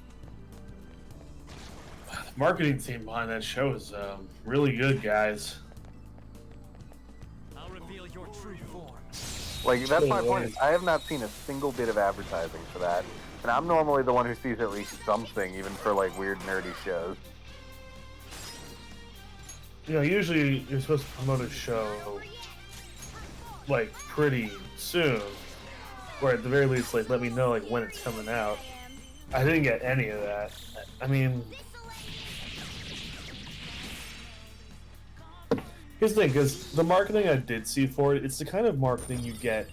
The marketing team behind that show is really good, guys. I'll reveal your true form. Like, that's my Really point. is. I have not seen a single bit of advertising for that. And I'm normally the one who sees at least something, even for, like, weird, nerdy shows. You know, usually you're supposed to promote a show like pretty soon. or at the very least, like let me know like when it's coming out. I didn't get any of that. I mean, here's the thing, because the marketing I did see for it, it's the kind of marketing you get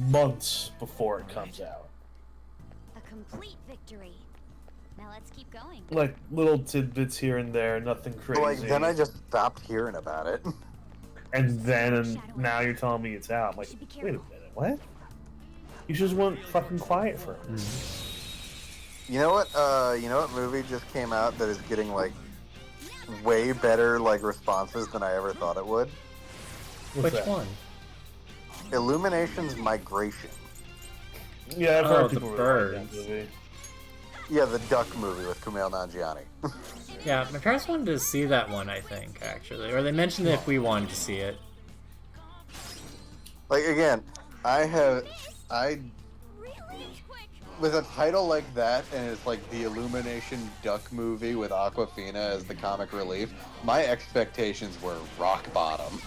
months before it comes out. A complete victory. Now let's keep going. Like little tidbits here and there, nothing crazy. Like then I just stopped hearing about it. And now you're telling me it's out. I'm like, wait a minute, what? You just went fucking quiet for it. You know what? You know what movie just came out that is getting like way better like responses than I ever thought it would? What's Which that? one? Illumination's Migration. Yeah, I've Oh, heard the people really like birds. that movie. Yeah, the Duck movie with Kumail Nanjiani. Yeah, my parents wanted to see that one, I think, actually. Or they mentioned if we wanted to see it. Like again, I Really quick. with a title like that, and it's like the Illumination Duck movie with Aquafina as the comic relief, my expectations were rock bottom.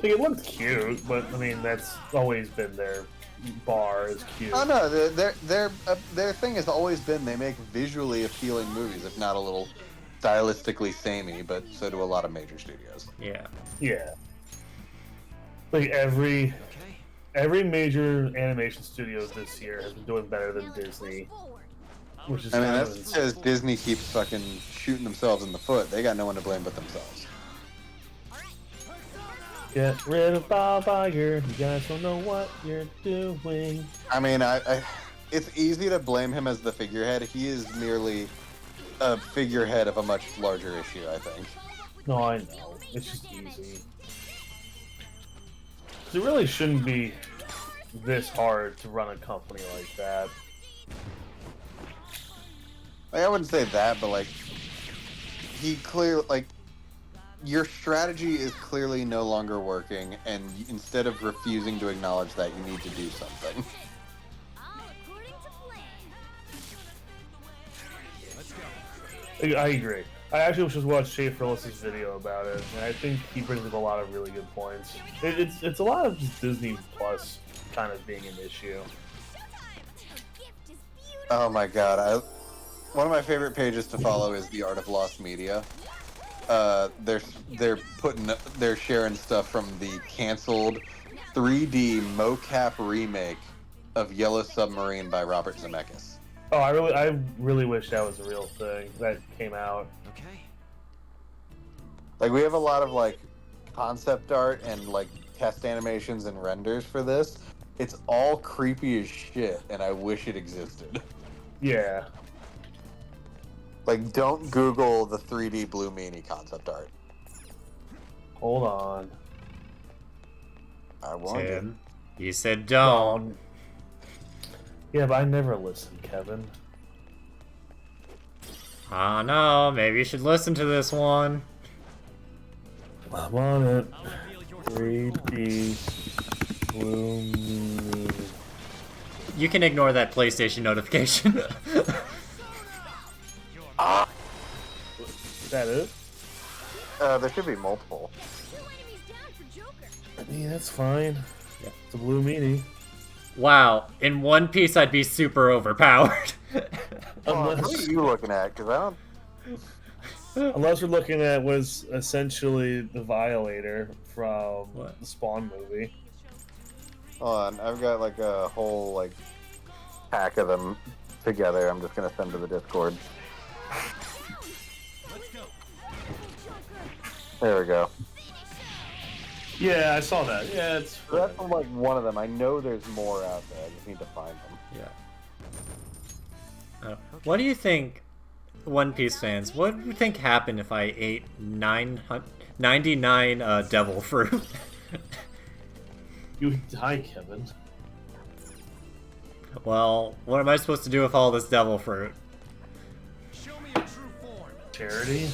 Like, it looked cute, but I mean that's always been their bar is cute. Oh no, their thing has always been they make visually appealing movies, if not a little stylistically samey, but so do a lot of major studios. Yeah. Yeah. Like every major animation studio this year has been doing better than Disney, which is I mean, kind of that's insane. because Disney keeps fucking shooting themselves in the foot. They got no one to blame but themselves. Get rid of Bob Iger. You guys don't know what you're doing. I mean, it's easy to blame him as the figurehead. He is merely a figurehead of a much larger issue, I think. No, I know. It's just easy. It really shouldn't be this hard to run a company like that. Like, I wouldn't say that, but like, your strategy is clearly no longer working, and instead of refusing to acknowledge that, you need to do something. All according to plan. I agree. I actually just watched Shea Frillis's video about it, and I think he brings up a lot of really good points. It's a lot of just Disney Plus kind of being an issue. Gift is beautiful. Oh my god, one of my favorite pages to follow is the Art of Lost Media. They're sharing stuff from the canceled 3D mocap remake of Yellow Submarine by Robert Zemeckis. Oh, I really wish that was a real thing that came out. Okay. Like, we have a lot of like concept art and like test animations and renders for this. It's all creepy as shit, and I wish it existed. Yeah. Like, don't Google the 3D Blue Meanie concept art. Hold on. I warned you. Tim, you said don't. Yeah, but I never listen, Kevin. Oh no, maybe you should listen to this one. I'm on it. I'll reveal your true form. 3D Blue Meanie. You can ignore that PlayStation notification. Is that it? There should be multiple. 2 enemies down for Joker. I mean, that's fine. Yeah. It's a Blue Meanie. Wow, in One Piece I'd be super overpowered. What are you looking at? Because I don't. Unless we're looking at was essentially the Violator from What? the Spawn movie. Hold on, I've got like a whole like pack of them together. I'm just gonna send to the Discord. Let's go. There we go. Yeah, I saw that. Yeah, it's So that's like one of them. I know there's more out there. I just need to find them. Yeah. What do you think, One Piece fans, what do you think happened if I ate 99 devil fruit? you die, Kevin. Well, what am I supposed to do with all this devil fruit? Show me your true form. Charity?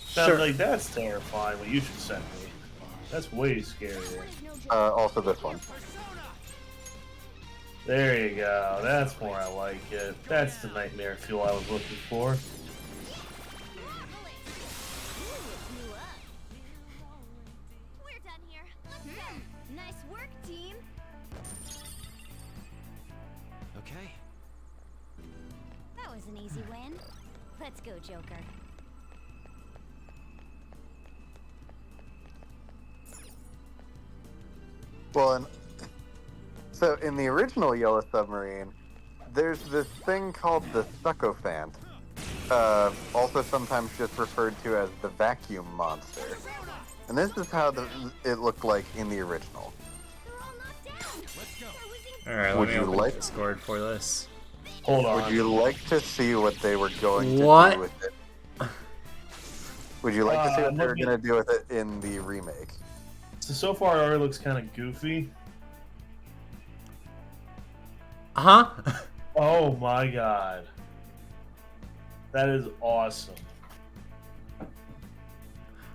Sure. Like, that's terrifying. What you should send me. That's way scarier. Also this one. There you go. That's more I like it. That's the nightmare fuel I was looking for. We're done here. Let's go. Nice work, team. was an easy win. Let's go, Joker. Well, so in the original Yellow Submarine, there's this thing called the Succophant, also sometimes just referred to as the Vacuum Monster. And this is how it looked like in the original. They're all knocked down. Let's go. Alright, let Would me you open like- Discord for this. Hold on. Would you like to see what they were going to What? do with it? Would you like to see what I'm they were looking- going to do with it in the remake? So far, it already looks kind of goofy. Huh? Oh my god. That is awesome.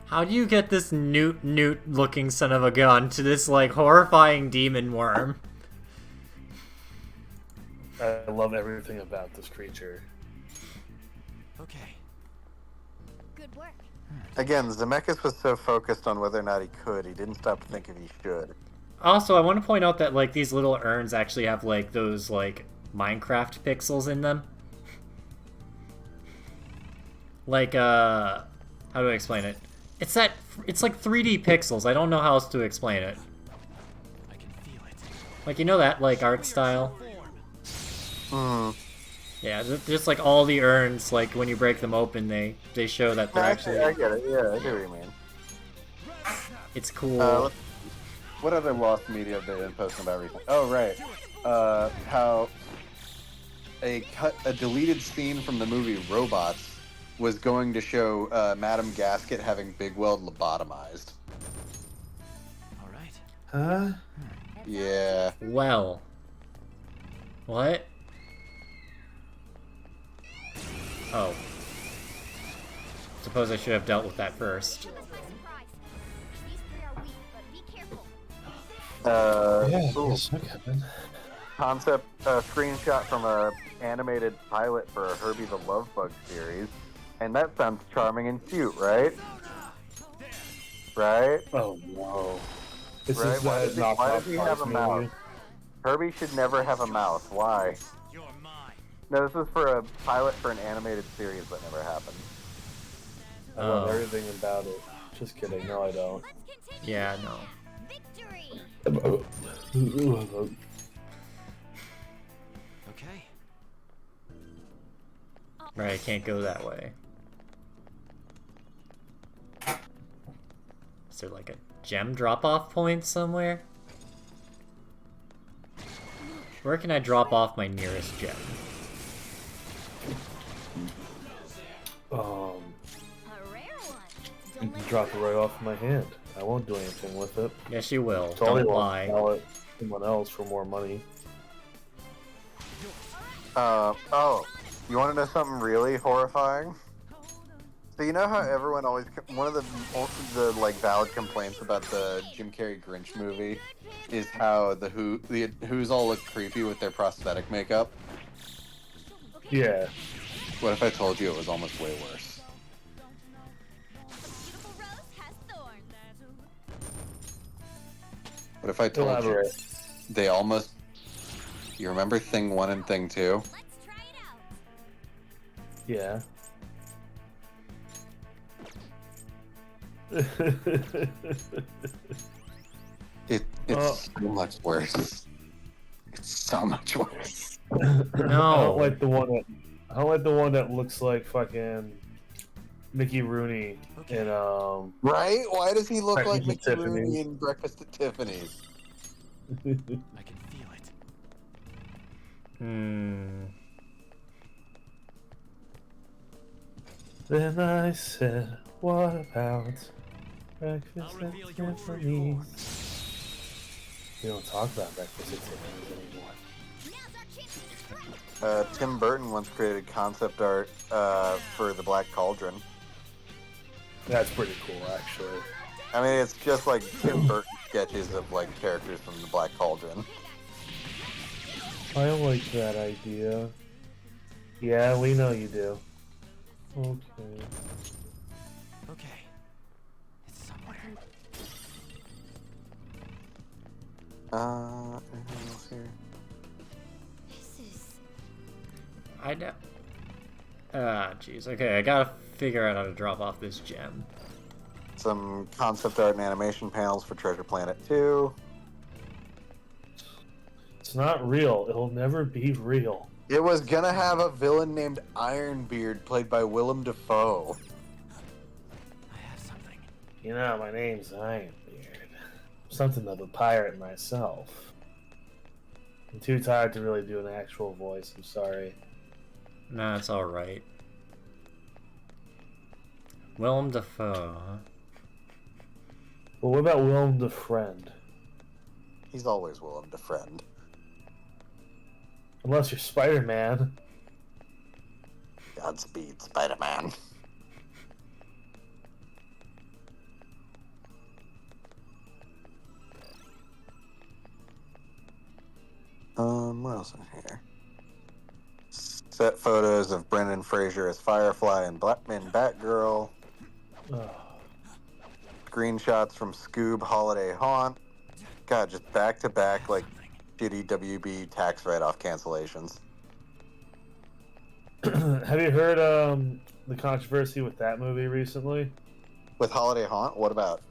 How do you get this newt looking son of a gun to this like horrifying demon worm? I love everything about this creature. Okay. Good work. Again, Zemeckis was so focused on whether or not he could, he didn't stop to think if he should. Also, I want to point out that like these little urns actually have like those like Minecraft pixels in them. Like how do I explain it? It's like 3D pixels. I don't know how else to explain it. I can feel it. Like you know that like art style? Hmm. Yeah, just like all the urns, like when you break them open, they show that they're actually. I get it. Yeah, I get what you mean. It's cool. What other lost media have they been posting about recently? Oh, right. How a deleted scene from the movie Robots was going to show Madame Gasket having Big Weld lobotomized. All right. Huh? Yeah. Well. What? Oh. Suppose I should have dealt with that first. Took us by surprise. These three are weak, but be careful. Ooh, okay. concept screenshot from a animated pilot for a Herbie the Love Bug series, and that sounds charming and cute, right? Right? Oh no. This Right, is why that does he- knock why off does he have Cars a mouth? movie. Herbie should never have a mouth. Why? You're mine. No, this was for a pilot for an animated series that never happened. I love Oh. everything about it. Just kidding. No, I don't. Let's continue. Yeah, no. Victory. Okay. Right, I can't go that way. Is there like a gem drop-off point somewhere? Where can I drop off my nearest gem? Um, A rare one. you Don't can let drop it right off my hand. I won't do anything with it. Yes, you will. It's only Don't one lie. sell it to someone else for more money. Oh, you want to know something really horrifying? So you know how everyone always one of the like valid complaints about the Jim Carrey Grinch movie is how the Who's all look creepy with their prosthetic makeup. Yeah. What if I told you it was almost way worse? a beautiful rose has thorns. What if I told you Elaborate. they almost? You remember Thing 1 and Thing 2? Let's try it out. Yeah. It's Oh. so much worse. It's so much worse. I don't like the one that I don't like the one that looks like fucking Mickey Rooney in Right? Why does he look like Breakfast Mickey at Rooney Tiffany's. in Breakfast at Tiffany's? I can feel it. Then I said, what about Breakfast I'll at reveal your true Tiffany's? We don't talk about Breakfast at Tiffany's anymore. Now's our chance to strike. Tim Burton once created concept art for the Black Cauldron. That's pretty cool, actually. I mean, it's just like Tim Burton sketches of like characters from the Black Cauldron. I like that idea. Yeah, we know you do. Okay. Okay. It's somewhere. Anything else here? This is I know. Ah, jeez. Okay, I gotta figure out how to drop off this gem. Some concept art and animation panels for Treasure Planet 2. It's not real. It'll never be real. It was gonna have a villain named Ironbeard, played by Willem Dafoe. I have something. You know, my name's Ironbeard. Something of a pirate myself. I'm too tired to really do an actual voice. I'm sorry. Nah, it's alright. Willem Dafoe, huh? But what about Willem the Friend? He's always Willem Dafoe. Unless you're Spider-Man. Godspeed, Spider-Man. What else is here? Set photos of Brendan Fraser as Firefly and Batgirl. Ugh. Screenshots from Scoob Holiday Haunt. God, just back-to-back, like, shitty WB tax write-off cancellations. Have you heard the controversy with that movie recently? With Holiday Haunt, what about?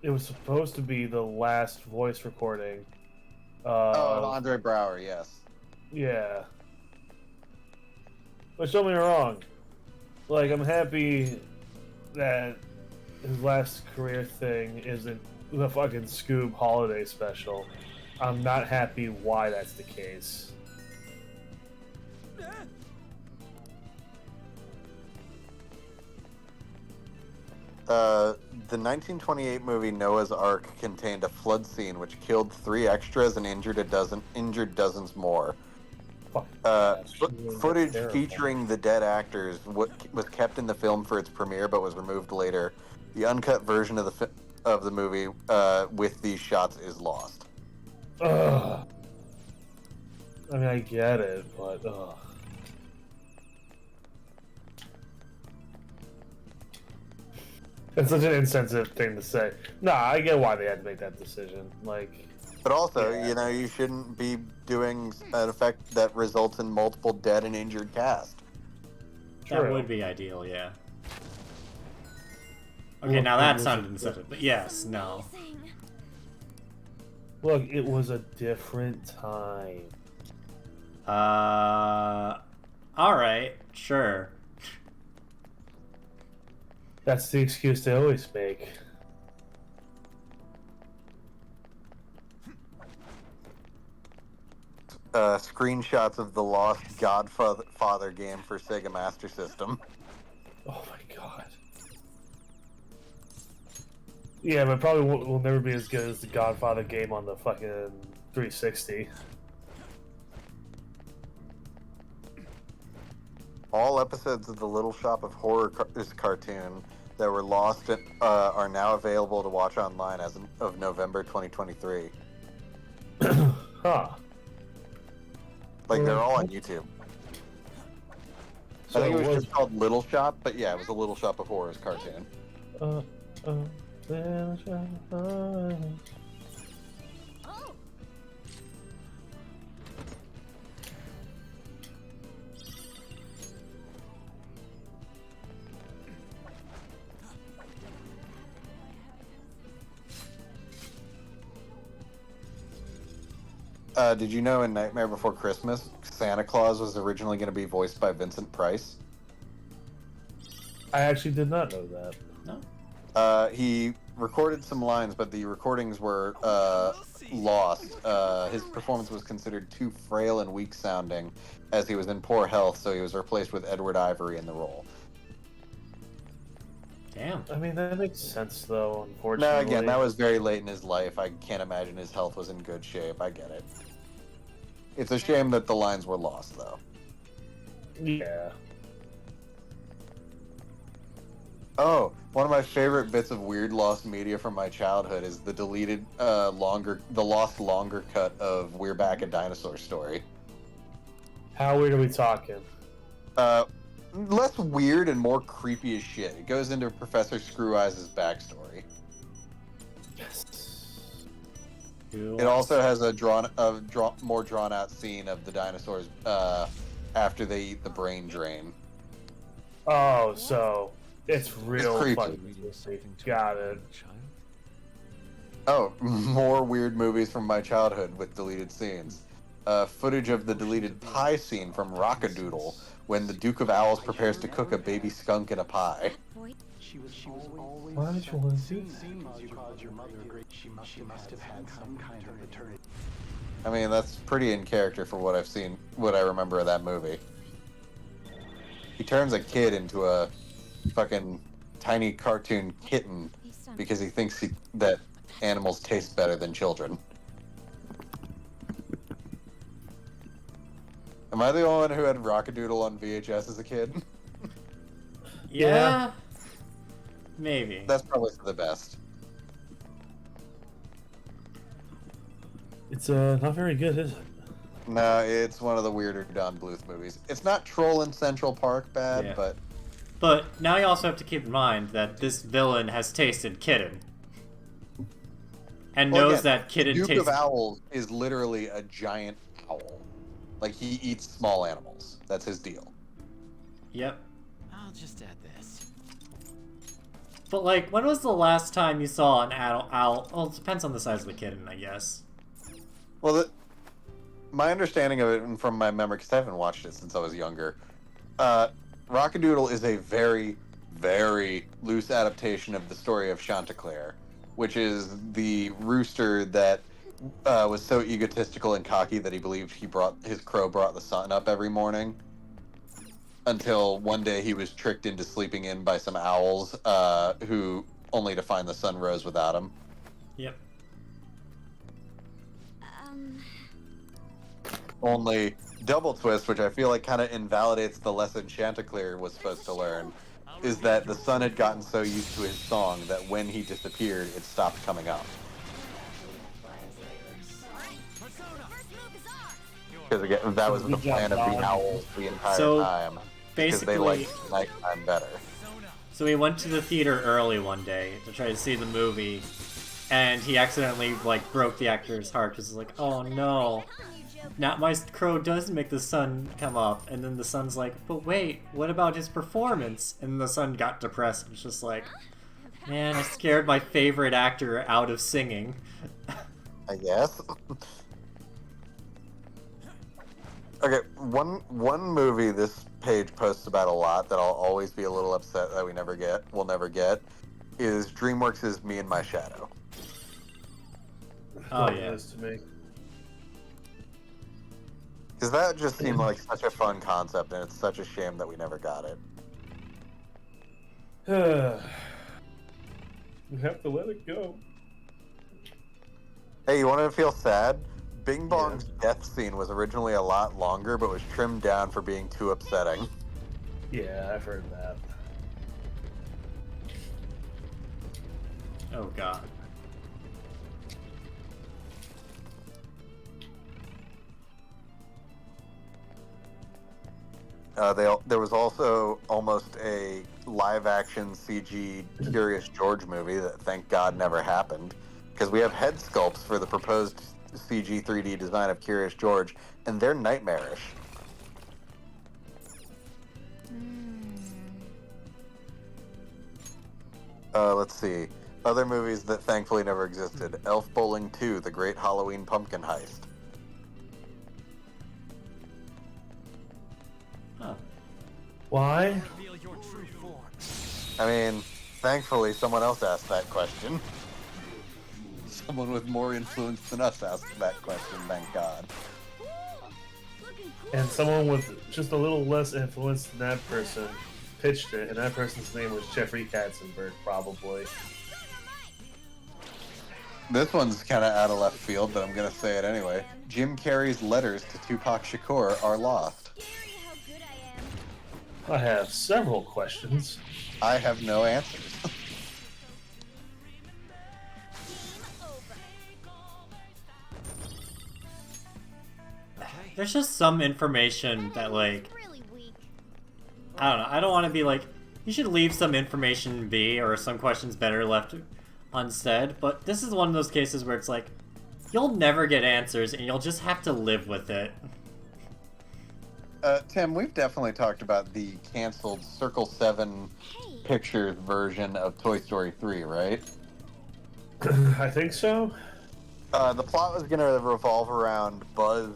It was supposed to be the last voice recording. Andre Brower, yes. Yeah. Which, don't get me wrong. Like, I'm happy that his last career thing isn't the fucking Scoob holiday special. I'm not happy why that's the case. The 1928 movie Noah's Ark contained a flood scene which killed 3 extras and injured dozens more. Fuck. Footage Terrible. featuring the dead actors was kept in the film for its premiere, but was removed later. The uncut version of the movie with these shots is lost. Ugh. I mean, I get it, but ugh. It's such an insensitive thing to say. Nah, I get why they had to make that decision. Like, But also, Yeah. you know, you shouldn't be doing an effect that results in multiple dead and injured cast. That True. would be ideal, yeah. Okay, Look, now it that was sounded a- insensitive, but yes, no. Amazing. look, it was a different time. Alright, sure. That's the excuse they always make. Screenshots of the lost Godfather game for Sega Master System. Oh my god. Yeah, but probably will never be as good as the Godfather game on the fucking 360. All episodes of the Little Shop of Horrors cartoon that were lost are now available to watch online as of November 2023. Huh. Like, they're all on YouTube. I think it was was- just called Little Shop, but yeah, it was a Little Shop of Horrors cartoon. uh, uh, Oh, Did you know in Nightmare Before Christmas, Santa Claus was originally going to be voiced by Vincent Price? I actually did not know that. No? He recorded some lines, but the recordings were lost. His performance was considered too frail and weak sounding, as he was in poor health, so he was replaced with Edward Ivory in the role. Damn. I mean, that makes sense, though, No, unfortunately. again, that was very late in his life. I can't imagine his health was in good shape. I get it. It's a shame that the lines were lost, though. Yeah. Oh, one of my favorite bits of weird lost media from my childhood is the deleted, the lost longer cut of We're Back, a Dinosaur Story. How weird are we talking? Less weird and more creepy as shit. It goes into Professor Screw Eyes' backstory. Yes. Who It also has a more drawn out scene of the dinosaurs after they eat the brain drain. Oh, so it's real creepy. fucking creepy. Got it. Oh, more weird movies from my childhood with deleted scenes. Footage of the deleted pie scene from Rockadoodle when the Duke of Owls prepares to cook a baby skunk in a pie. Boy, She was always Why would you want to do you caused your mother great. She must have had some kind of maternity. I mean, that's pretty in character for what I've seen, what I remember of that movie. He turns a kid into a fucking tiny cartoon kitten hey son. because he thinks that animals taste better than children. Am I the only one who had Rockadoodle on VHS as a kid? Yeah. Maybe. That's probably for the best. It's not very good, is it? No, it's one of the weirder Don Bluth movies. It's not Troll in Central Park bad, Yeah. but But now you also have to keep in mind that this villain has tasted kitten. And Well, knows again, that kitten Duke tastes... of Owls is literally a giant owl. Like, he eats small animals. That's his deal. Yep. I'll just add this. But, like, when was the last time you saw an owl? Well, it depends on the size of the kitten, I guess. Well, my understanding of it, and from my memory, because I haven't watched it since I was younger, Rockadoodle is a very, very loose adaptation of the story of Chanticleer, which is the rooster that was so egotistical and cocky that he believed his crow brought the sun up every morning. Until one day he was tricked into sleeping in by some owls, who only to find the sun rose without him. Yep. Only double twist, which I feel like kind of invalidates the lesson Chanticleer was supposed to learn, is that the sun had gotten so used to his song that when he disappeared, it stopped coming up. First move is ours. Because again, that was the Good job, plan of the Don. owls the entire So, time. Because they basically- liked nighttime better. So we went to the theater early one day to try to see the movie, and he accidentally, like, broke the actor's heart because he's like, oh no, On you, Joe. now my crow does make the sun come up, and then the sun's like, but wait, what about his performance? And the sun got depressed and was just like, man, I scared my favorite actor out of singing. I guess. Okay, one movie this page posts about a lot that I'll always be a little upset that we'll never get, is DreamWorks' Me and My Shadow. Oh What it yeah. is to me. Because that just seemed like such a fun concept, and it's such a shame that we never got it. We have to let it go. Hey, you want to feel sad? Bing Bong's death scene was originally a lot longer, but was trimmed down for being too upsetting. Yeah, I've heard that. Oh god. There was also almost a live-action CG Curious George movie that, thank God, never happened. Because we have head sculpts for the proposed CG 3D design of Curious George, and they're nightmarish. Let's see. Other movies that thankfully never existed. Elf Bowling 2, The Great Halloween Pumpkin Heist. Huh. Why? Reveal your true form. I mean, thankfully someone else asked that question. Someone with more influence than us asked that question, thank God. Ooh, looking cool. And someone with just a little less influence than that person pitched it, and that person's name was Jeffrey Katzenberg, probably. This one's kind of out of left field, but I'm going to say it anyway. Jim Carrey's letters to Tupac Shakur are lost. Scary how good I am. I have several questions. I have no answers. Game over. There's just some information that, like, Really weak. I don't know. I don't want to be like, you should leave some information be, or some questions better left unsaid. But this is one of those cases where it's like, you'll never get answers, and you'll just have to live with it. Tim, we've definitely talked about the canceled Circle 7 Hey, Pictures version of Toy Story 3, right? I think so. The plot was going to revolve around Buzz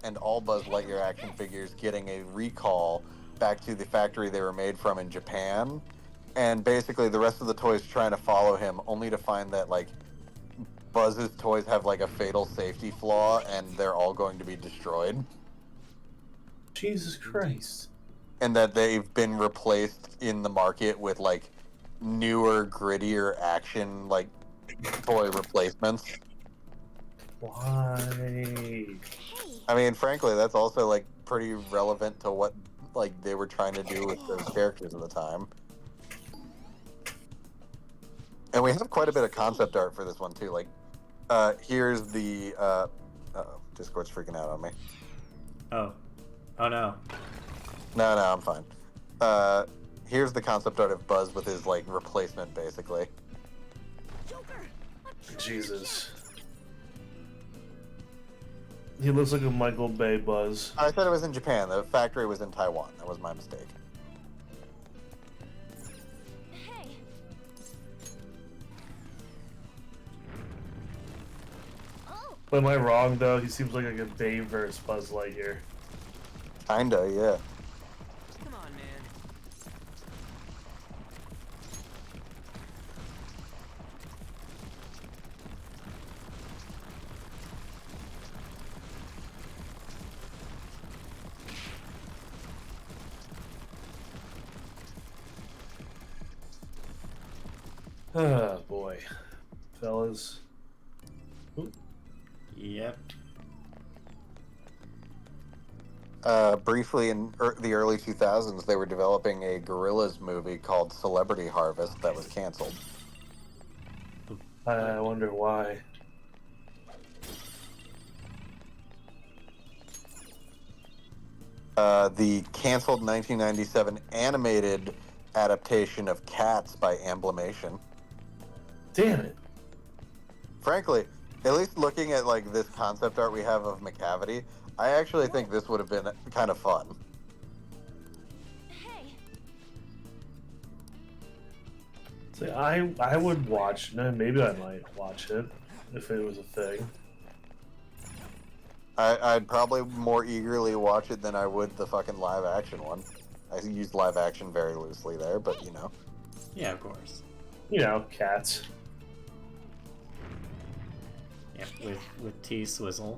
and all Buzz Lightyear action figures getting a recall back to the factory they were made from in Japan. And basically, the rest of the toys trying to follow him, only to find that, like, Buzz's toys have, like, a fatal safety flaw, and they're all going to be destroyed. Jesus Christ. And that they've been replaced in the market with, like, newer, grittier action, like, toy replacements. Why? hey. I mean, frankly, that's also, like, pretty relevant to what, like, they were trying to do with those characters at the time. And we have quite a bit of concept art for this one, too. Like, here's the, uh-oh, Discord's freaking out on me. Oh. Oh no. No, I'm fine. Here's the concept art of Buzz with his, like, replacement, basically. Joker, I'm Jesus. He looks like a Michael Bay Buzz. I said it was in Japan. The factory was in Taiwan. That was my mistake. Hey, oh, But am I wrong, though? He seems like a Bayverse Buzz Lightyear. Kinda, yeah. Come on, man. Ah, boy. Fellas. Yep. Briefly in the early 2000s, they were developing a Gorillaz movie called Celebrity Harvest that was canceled. I wonder why. The canceled 1997 animated adaptation of Cats by Amblimation. Damn it. Frankly, at least looking at like this concept art we have of McCavity, I actually think this would have been kind of fun. hey. See, I would watch. No, maybe I might watch it if it was a thing. I'd probably more eagerly watch it than I would the fucking live action one. I used live action very loosely there, but you know. Yeah, of course. You know, cats. Yep, with T Swizzle.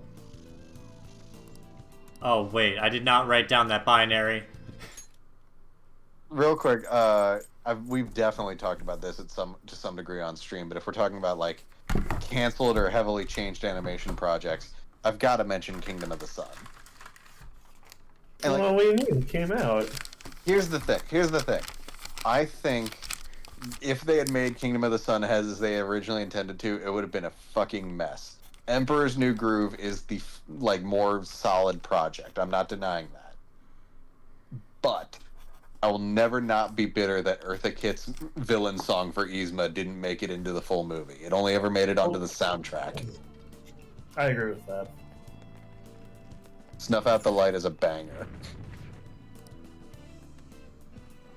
Oh wait, I did not write down that binary. Real quick, we've definitely talked about this to some degree on stream, but if we're talking about like canceled or heavily changed animation projects, I've got to mention Kingdom of the Sun. And like, Well, what do you mean? It came out. here's the thing. I think if they had made Kingdom of the Sun as they originally intended to, it would have been a fucking mess. Emperor's New Groove is the like more solid project. I'm not denying that. But I will never not be bitter that Eartha Kitt's villain song for Yzma didn't make it into the full movie. It only ever made it onto the soundtrack. I agree with that. Snuff Out the Light is a banger.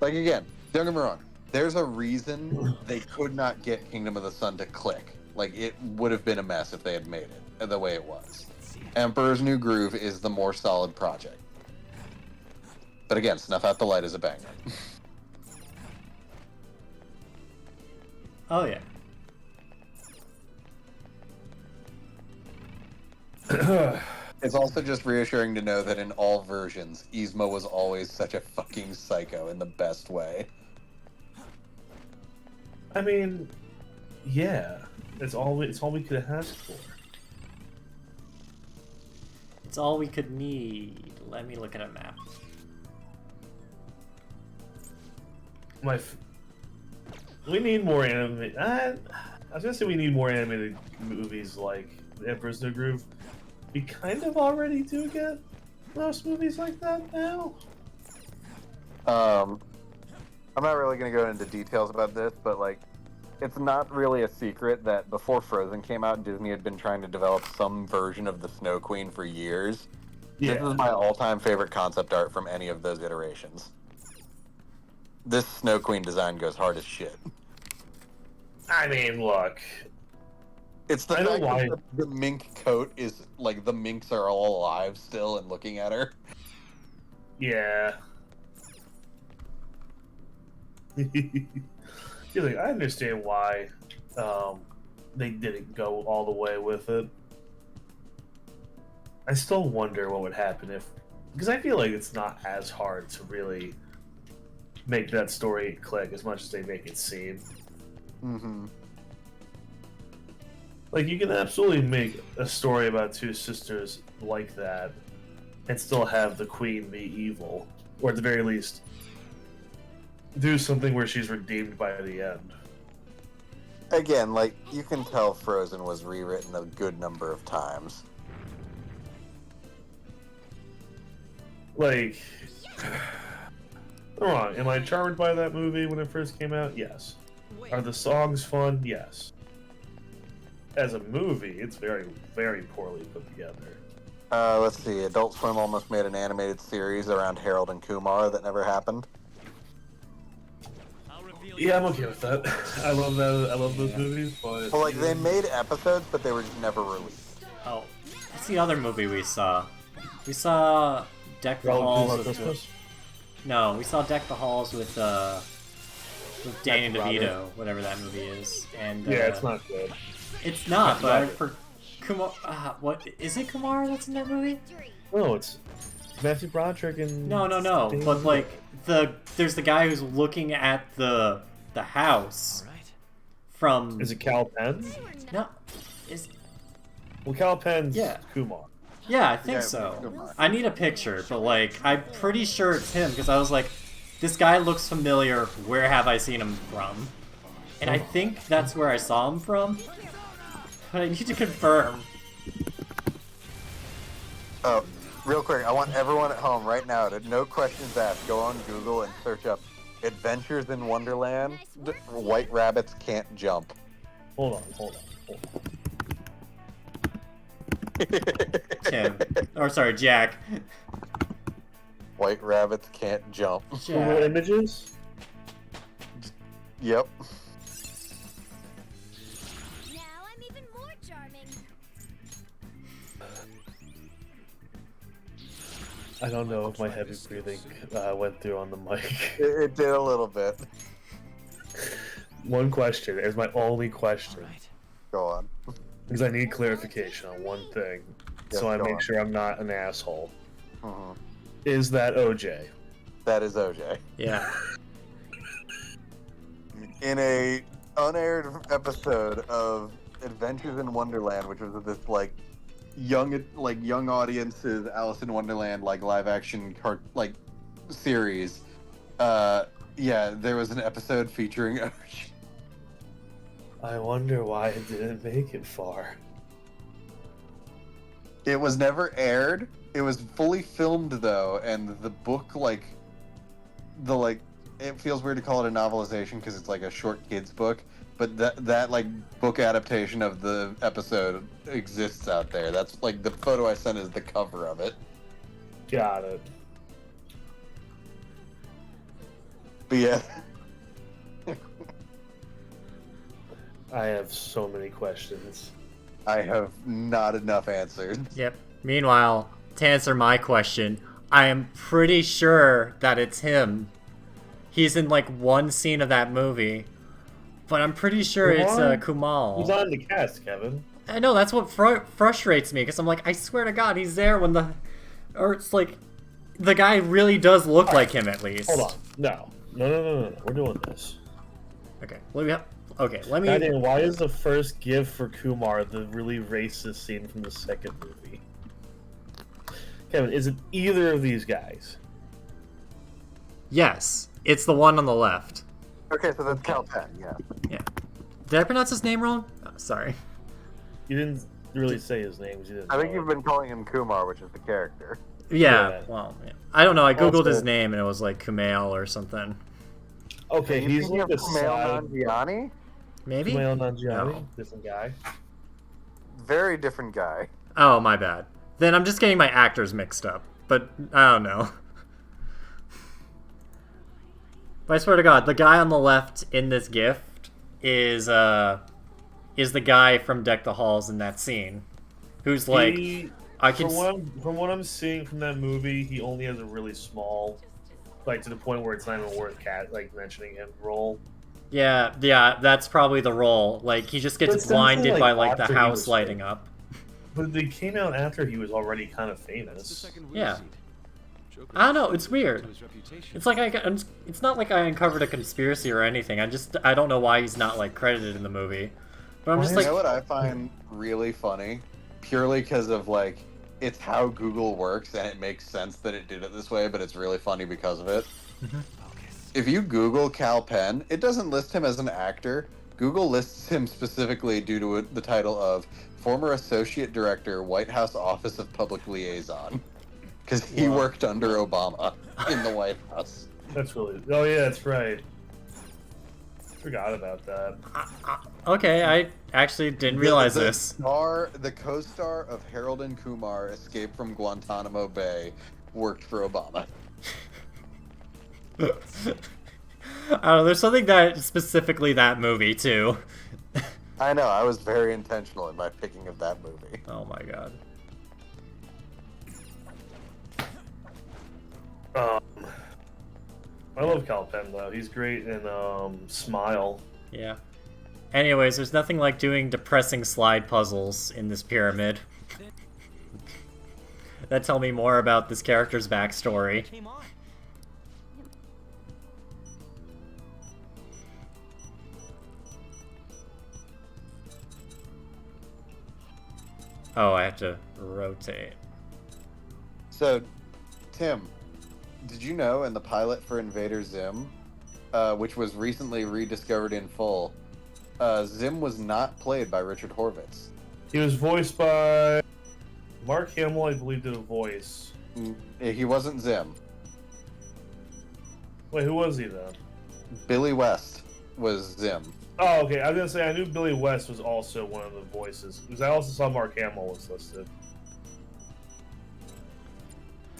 Like, again, don't get me wrong. There's a reason they could not get Kingdom of the Sun to click. Like, it would have been a mess if they had made it the way it was. Emperor's New Groove is the more solid project. But again, Snuff Out the Light is a banger. Oh yeah. It's also just reassuring to know that in all versions, Yzma was always such a fucking psycho in the best way. I mean, yeah. It's all we could have asked for. It's all we could need. Let me look at a map. We need more anime. I was gonna say we need more animated movies like Emperor's New Groove. We kind of already do get most movies like that now. I'm not really going to go into details about this, but like, it's not really a secret that before Frozen came out, Disney had been trying to develop some version of the Snow Queen for years. This Yeah. is my all-time favorite concept art from any of those iterations. This Snow Queen design goes hard as shit. I mean, look. It's the I know fact why. that the mink coat is like the minks are all alive still and looking at her. Yeah. You're like, I understand why they didn't go all the way with it. I still wonder what would happen if, because I feel like it's not as hard to really make that story click as much as they make it seem. Mm-hmm. Like, you can absolutely make a story about two sisters like that and still have the queen be evil, or at the very least do something where she's redeemed by the end. Again, like, you can tell Frozen was rewritten a good number of times. Like, don't wrong. Am I charmed by that movie when it first came out? Yes. Are the songs fun? Yes. As a movie, it's very, very poorly put together. Let's see. Adult Swim almost made an animated series around Harold and Kumar that never happened. Yeah, I'm okay with that. I love that. I love those movies, but Well, like, they made episodes, but they were never released. Oh, that's the other movie we saw. We saw Deck the Halls Relatives with... of Christmas. No, we saw Deck the Halls with Danny That's DeVito, whatever that movie is. And Yeah, it's not good. It's not, Not but good. for Kumar... what? Is it Kumar that's in that movie? No, it's Matthew Broderick and No. But, like, there's the guy who's looking at the house from... Is it Cal Penn? No. Is... Well, Cal Penn's Yeah. Kumar. Yeah, I think Yeah, so. Kumar. I need a picture, but, like, I'm pretty sure it's him, because I was like, this guy looks familiar, where have I seen him from? And I think that's where I saw him from, but I need to confirm. Oh, real quick, I want everyone at home right now to, no questions asked, go on Google and search up Adventures in Wonderland. White rabbits can't jump. Hold on. Tim. Or, sorry, Jack. White rabbits can't jump. Google Jack. Images. Yep. Now I'm even more charming. I don't know if my heavy breathing went through on the mic. It did a little bit. One question is my only question, Go on. because I need clarification on one thing, so Yes, I go make on. sure I'm not an asshole. Mhm. Is that OJ? That is OJ. Yeah. In a unaired episode of Adventures in Wonderland, which was this like young audiences Alice in Wonderland like live action series. Yeah, there was an episode featuring OJ. I wonder why it didn't make it far. It was never aired. It was fully filmed though, and the book it feels weird to call it a novelization because it's like a short kids book, but that like book adaptation of the episode exists out there. That's like the photo I sent is the cover of it. Got it. But yeah, I have so many questions. I have not enough answers. Yep. Meanwhile, to answer my question, I am pretty sure that it's him. He's in like one scene of that movie, but I'm pretty sure it's Kumar? He's Kumal. on the cast, Kevin. I know, that's what frustrates me, because I'm like, I swear to God, he's there when or it's like, the guy really does look like him at least. Hold on. No. We're doing this. Okay, let me. Goddamn, why is the first gift for Kumar the really racist scene from the second movie? Kevin, is it either of these guys? Yes, it's the one on the left. Okay, so that's Cal Penn, yeah. Yeah. Did I pronounce his name wrong? Oh, sorry. You didn't really say his name. 'Cause you didn't I think know you've it. been calling him Kumar, which is the character. Yeah, Yeah. well, yeah. I don't know. I googled Also- his name and it was like Kumail or something. Okay, Are you he's thinking like of a Kumail side. Nanjiani? Maybe? Kumail Nanjiani, No. different guy. Very different guy. Oh, my bad. then I'm just getting my actors mixed up. But I don't know. But I swear to God, the guy on the left in this gift is the guy from Deck the Halls in that scene, who's like, from what I'm seeing from that movie, he only has a really small, like to the point where it's not even worth mentioning him role. Yeah, that's probably the role. Like, he just gets blinded by like the house lighting up. But they came out after he was already kind of famous. Yeah. I don't know. It's weird. It's like it's not like I uncovered a conspiracy or anything. I don't know why he's not like credited in the movie. But I'm just like, you know what I find really funny, purely because of like it's how Google works and it makes sense that it did it this way, but it's really funny because of it. If you Google Kal Penn, it doesn't list him as an actor. Google lists him specifically due to the title of former associate director, White House Office of Public Liaison. Because he worked under Obama in the White House. That's really... Oh, yeah, that's right. Forgot about that. Okay, I actually didn't realize this. The co-star of Harold and Kumar Escape from Guantanamo Bay worked for Obama. I don't know, there's something that specifically that movie, too. I know, I was very intentional in my picking of that movie. Oh my god. I love Kal Penn, though. He's great in Smile. Yeah. Anyways, there's nothing like doing depressing slide puzzles in this pyramid. That tell me more about this character's backstory. Came on. Oh, I have to rotate. So, Tim, did you know in the pilot for Invader Zim, which was recently rediscovered in full, Zim was not played by Richard Horvitz. He was voiced by Mark Hamill, I believe, did a voice. He wasn't Zim. Wait, who was he then? Billy West was Zim. Oh, okay. I was gonna say I knew Billy West was also one of the voices because I also saw Mark Hamill was listed.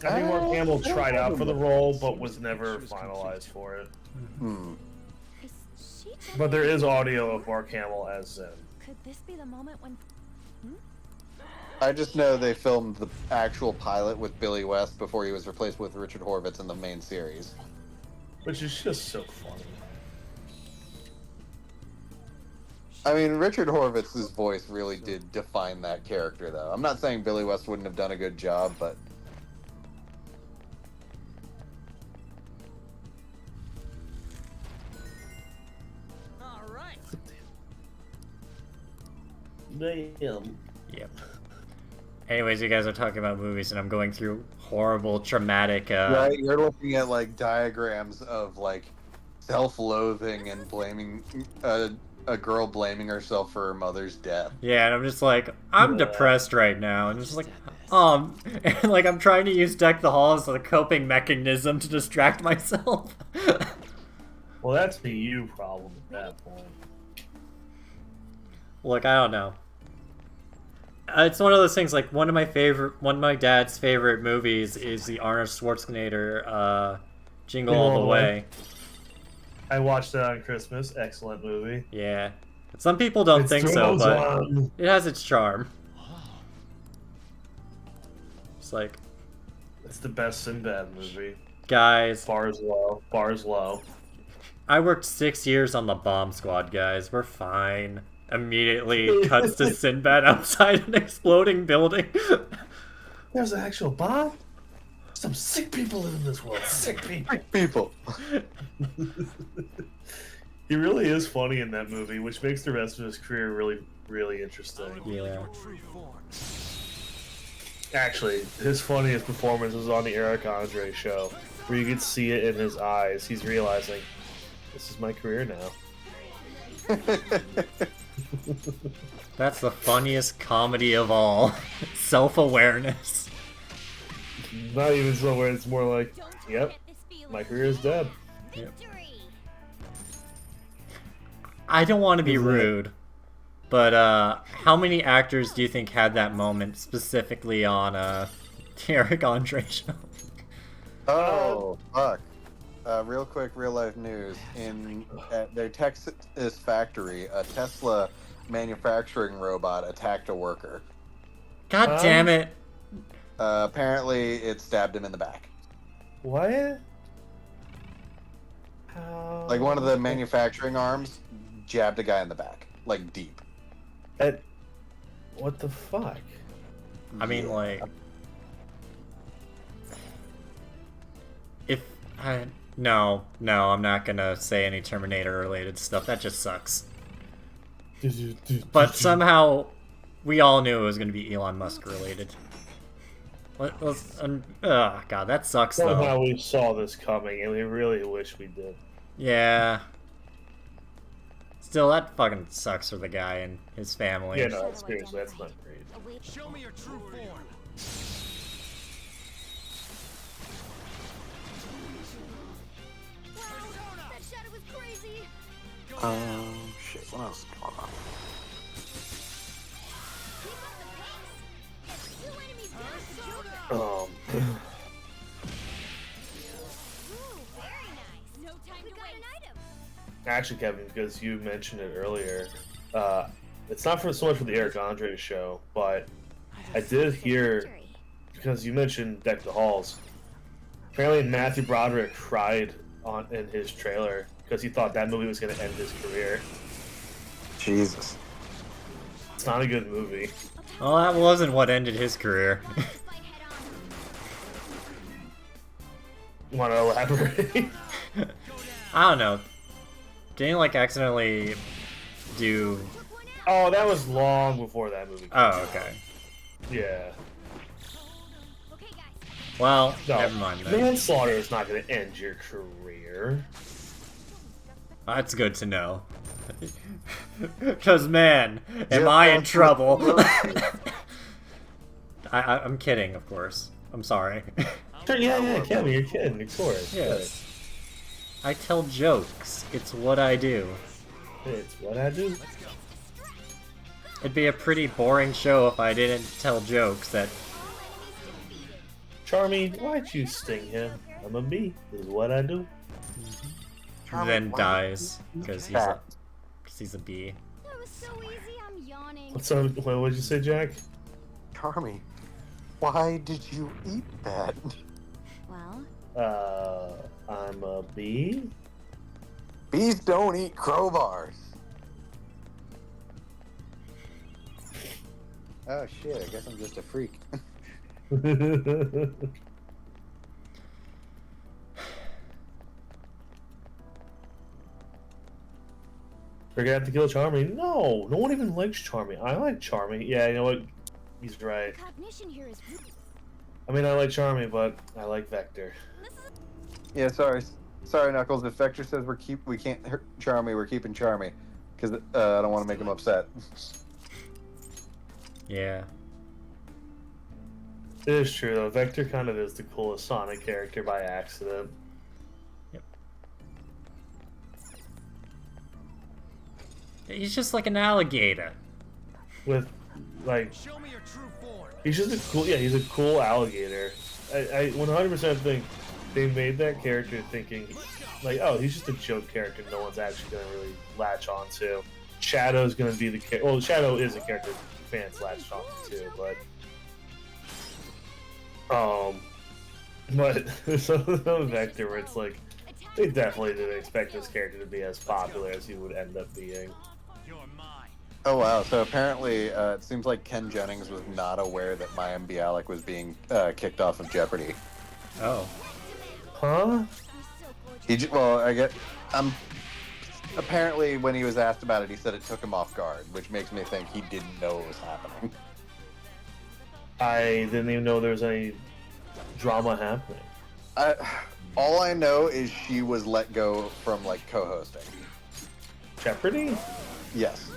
I think Mark Hamill tried out for the role, but was never finalized for it. Is she But there is audio of Mark Hamill as Zim. Could this be the moment when... I just know they filmed the actual pilot with Billy West before he was replaced with Richard Horvitz in the main series. Which is just so funny. I mean, Richard Horvitz's voice really did define that character, though. I'm not saying Billy West wouldn't have done a good job, but... All right. Damn. Yep. Anyways, you guys are talking about movies, and I'm going through horrible, traumatic. Right, you're looking at like diagrams of like self-loathing and blaming a girl blaming herself for her mother's death. Yeah, and I'm just like, I'm depressed right now, and just like, and like I'm trying to use Deck the Hall as a coping mechanism to distract myself. Well, that's the you problem at that point. Look, I don't know. It's one of those things. Like one of my dad's favorite movies is the Arnold Schwarzenegger Jingle All the Way. I watched that on Christmas. Excellent movie. Yeah, some people don't think so, but on. it has its charm. It's like, It's the best Sinbad movie. guys, Bars low. Bars low. I worked 6 years on the Bomb Squad, guys. We're fine. Immediately cuts to Sinbad outside an exploding building. There's an actual bomb? Some sick people live in this world. Sick people. People. He really is funny in that movie, which makes the rest of his career really, really interesting. Yeah. Actually, his funniest performance was on the Eric Andre show, where you could see it in his eyes. He's realizing, this is my career now. That's the funniest comedy of all. Self-awareness. Not even so where it's more like, Don't yep, forget this feeling. my career is dead. Yep. Victory. I don't want to be Is it? rude, But how many actors do you think had that moment specifically on the Eric Andre show? Oh, fuck. Real quick, real life news. At their Texas factory, a Tesla manufacturing robot attacked a worker. God damn it! Apparently, it stabbed him in the back. What? How? Like one of the manufacturing arms jabbed a guy in the back, like deep. What the fuck? I mean, Yeah. like, if no, I'm not gonna say any Terminator-related stuff. That just sucks. But somehow, we all knew it was gonna be Elon Musk-related. God, that sucks though. Somehow we saw this coming, and we really wish we did. Yeah. Still, that fucking sucks for the guy and his family. Yeah, no, seriously, that's not great. Show me your true form. Wow, that shadow was crazy. Shit, what else is going on? Keep up the pace. That's 2 enemies down. Joker. Ooh, very nice. No time to got an item. Actually, Kevin, because you mentioned it earlier, it's not for so much for the Eric Andre show, but I did hear, because you mentioned Deck the Halls, apparently Matthew Broderick cried in his trailer because he thought that movie was going to end his career. Jesus. It's not a good movie. Well, that wasn't what ended his career. Fight head on. You want to elaborate? I don't know. Didn't he, like, accidentally do... Oh, that was long before that movie. Oh, okay. Yeah. Okay, guys. Well, No, never mind then. manslaughter is not going to end your career. That's good to know. Because, man, am Yeah, I in that's trouble? what- I'm kidding, of course. I'm sorry. Sure, yeah, Kevin, you're kidding, of course. Yes. I tell jokes. It's what I do. But it's what I do. It'd be a pretty boring show if I didn't tell jokes that... Charmy, why'd you sting him? I'm a bee. This is what I do. then dies. Because he's a bee. That was so easy. I'm yawning. What's up? What would you say, Jack? Charmy, why did you eat that? Well, I'm a bee. Bees don't eat crowbars. Oh shit, I guess I'm just a freak. Forgot to kill Charmy. No, no one even likes Charmy. I like Charmy. Yeah, you know what? He's right. cognition here is. I mean, I like Charmy, but I like Vector. Yeah, sorry, Knuckles. If Vector says we can't hurt Charmy, we're keeping Charmy, because I don't want to make him upset. Yeah. It is true, though. Vector kind of is the coolest Sonic character by accident. He's just like an alligator. With, like, Show me your true form. he's just a cool, yeah, he's a cool alligator. I 100% think they made that character thinking, like, oh, he's just a joke character no one's actually going to really latch on to. Shadow's going to be the character, well, Shadow is a character fans latched on to too, but some Vector where it's like, they definitely didn't expect this character to be as popular as he would end up being. You're mine. Oh wow! So apparently, it seems like Ken Jennings was not aware that Mayim Bialik was being kicked off of Jeopardy. Oh. Huh? Apparently, when he was asked about it, he said it took him off guard, which makes me think he didn't know it was happening. I didn't even know there was any drama happening. All I know is she was let go from like co-hosting. Jeopardy? Yes,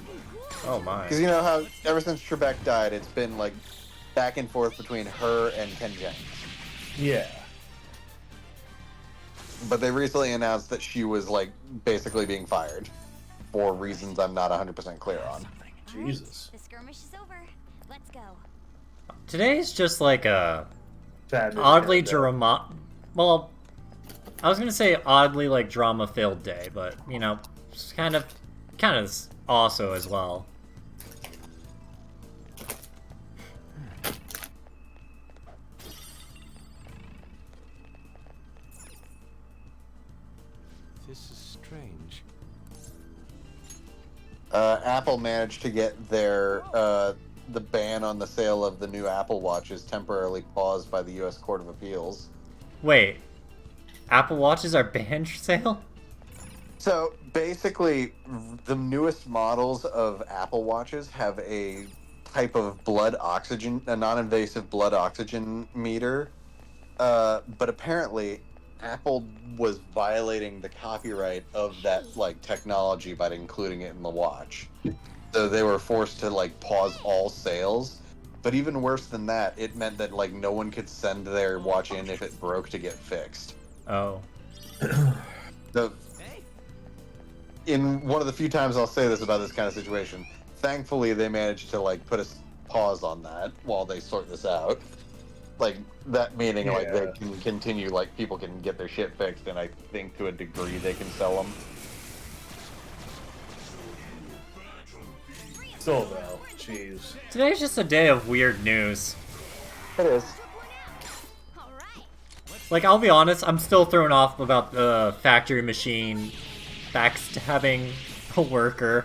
Oh my. because you know how ever since Trebek died, it's been like back and forth between her and Ken Jennings. Yeah. But they recently announced that she was like basically being fired for reasons I'm not 100% clear on. Alright, Jesus. the skirmish is over. Let's go. Today's just like a Sad news oddly kind of day. drama. Well, I was gonna say oddly like drama-filled day, but you know, it's kind of also as well. This is strange. Apple managed to get their the ban on the sale of the new Apple Watches temporarily paused by the U.S. Court of Appeals. Wait, Apple Watches are banned for sale? So basically, the newest models of Apple Watches have a type of blood oxygen, a non-invasive blood oxygen meter. But apparently, Apple was violating the copyright of that like technology by including it in the watch. So they were forced to like pause all sales. But even worse than that, it meant that like no one could send their watch in if it broke to get fixed. Oh. The in one of the few times I'll say this about this kind of situation, thankfully they managed to like put a pause on that while they sort this out. Like that meaning like they Yeah. can continue, like people can get their shit fixed, and I think to a degree they can sell them. Still though, jeez. Today's just a day of weird news. It is. Alright. Like, I'll be honest, I'm still thrown off about the factory machine backstabbing a worker.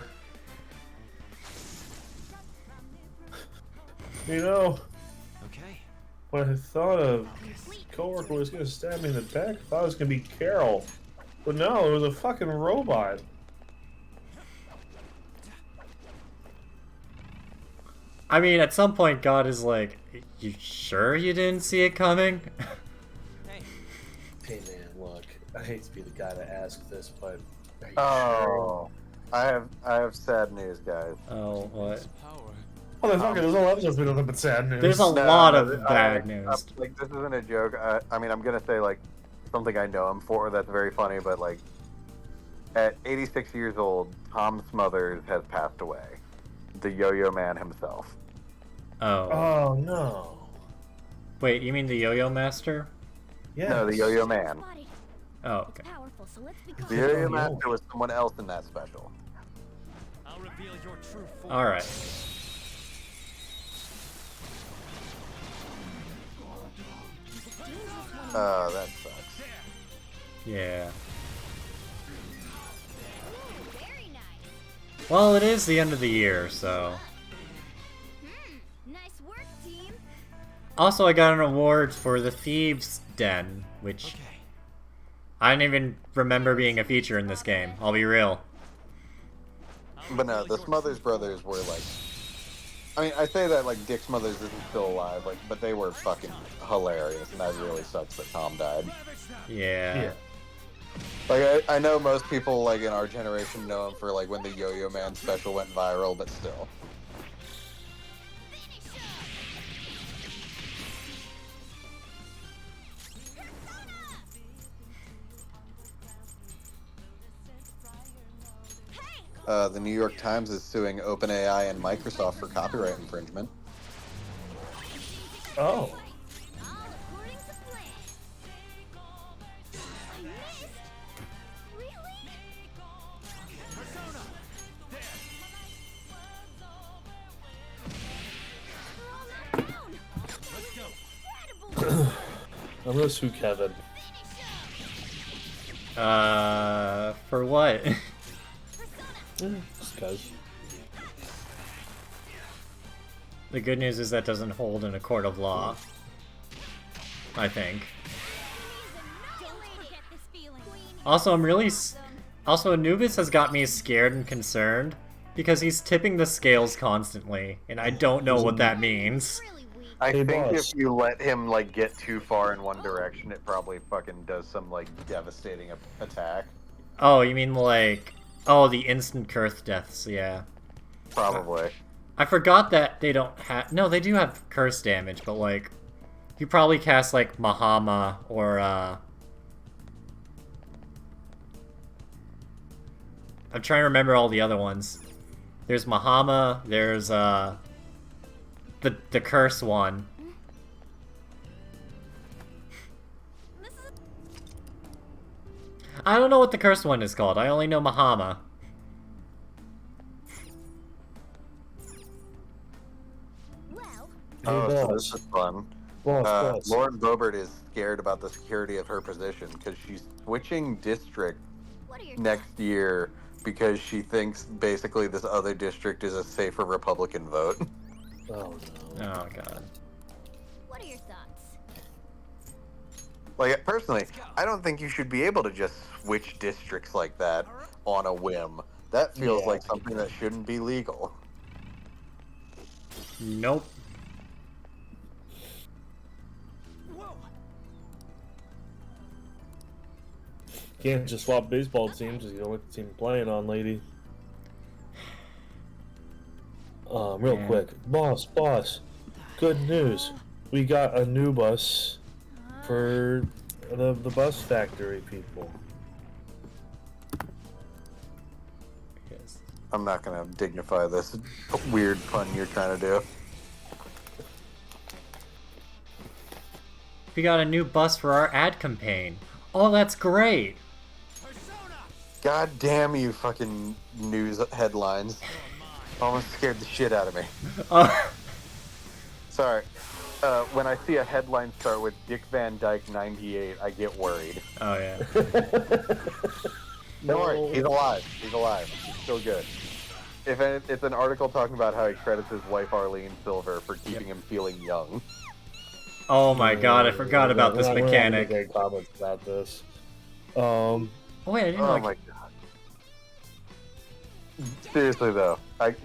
You know, Okay. when I thought of coworker was gonna stab me in the back, I thought it was gonna be Carol. But no, it was a fucking robot. I mean, at some point, God is like, you sure you didn't see it coming? Hey. Hey man, look, I hate to be the guy to ask this, but are you Oh, I have sad news, guys. Oh, what? This power. sure? Motherfucker, there's a lot of episodes we don't have but sad news. There's a No, lot no, of bad news. Like this isn't a joke. I mean, I'm gonna say like something I know him for that's very funny, but like at 86 years old, Tom Smothers has passed away. The Yo-Yo Man himself. Oh. Oh no. Wait, you mean the Yo-Yo Master? Yeah. No, the Yo-Yo Man. Spotted. Oh, It's okay. powerful, so let's be The cautious. Yo-Yo Yo-Yo. Master was someone else in that special. I'll reveal your true form. Alright. That sucks. Yeah. Ooh, very nice. Well, it is the end of the year, so... Nice work, team. Also, I got an award for the Thieves' Den, which Okay. I didn't even remember being a feature in this game. I'll be real. But no, the Smothers brothers were like. I mean, I say that like Dick Smothers isn't still alive, like, but they were fucking hilarious, and that really sucks that Tom died. Yeah. Yeah. Like, I know most people like in our generation know him for like when the Yo-Yo Man special went viral, but still. The New York Times is suing OpenAI and Microsoft for copyright infringement. Oh. All according to plan. I missed? Really? Persona. We're all knocked down. Let's go. Incredible. I'm gonna sue Kevin. For what? Just cause. The good news is that doesn't hold in a court of law. I think. Don't forget this feeling. Also, I'm really... Also, Anubis has got me scared and concerned because he's tipping the scales constantly, and I don't know what that means. Really weak. I Hey, think boss. if you let him like get too far in one direction, it probably fucking does some like devastating attack. Oh, you mean like... Oh, the instant curse deaths, yeah. Probably. I forgot that they don't have... No, they do have curse damage, but like... You probably cast like Mahama or I'm trying to remember all the other ones. There's Mahama. There's the curse one. This is I don't know what the cursed one is called. I only know Mahama. well. Oh, Hey, so boss. this is fun. Boss. Lauren Boebert is scared about the security of her position because she's switching district What are your next year because she thinks basically this other district is a safer Republican vote. Oh no. Oh god. What are your thoughts? Like, personally, I don't think you should be able to just switch districts like that on a whim. That feels Yeah. like something that shouldn't be legal. Nope. Can't just swap baseball teams because you don't like the team you're playing on, lady. Real Yeah. quick. Boss. Good news. We got a new bus for the bus factory people. Yes. I'm not gonna dignify this weird pun you're trying to do. We got a new bus for our ad campaign. Oh, that's great. God damn you fucking news headlines. Almost scared the shit out of me. Oh, Sorry. When I see a headline start with Dick Van Dyke 98, I get worried. oh yeah. Don't worry, he's alive. He's alive. He's still good. If it's an article talking about how he credits his wife Arlene Silver for keeping him feeling young. Oh my god, I forgot about this We're not mechanic. gonna make comments about this. Oh wait, I didn't Oh like. my god. Seriously though,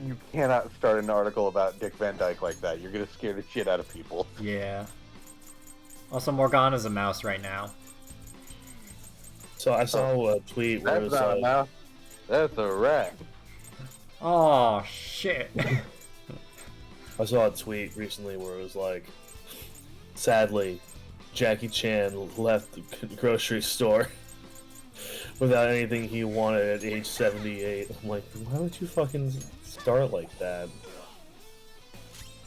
you cannot start an article about Dick Van Dyke like that. You're gonna scare the shit out of people. Yeah. Also, Morgana's a mouse right now. So I saw a tweet where it That's was not a like, mouse. That's a rat. Oh shit. I saw a tweet recently where it was like, sadly, Jackie Chan left the grocery store without anything he wanted at age 78. I'm like, why would you fucking start like that?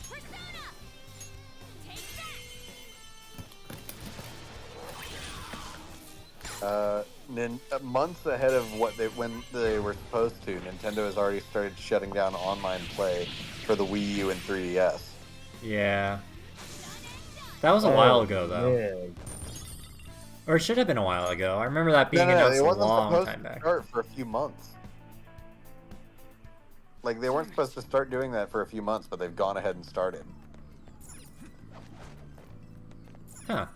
Persona! Take that! Months ahead of when they were supposed to, Nintendo has already started shutting down online play for the Wii U and 3DS. Yeah. That was a while ago though. Man. Or it should have been a while ago. I remember that being No, announced it a wasn't long supposed time to back. start for a few months. Like, they weren't supposed to start doing that for a few months, but they've gone ahead and started. Huh.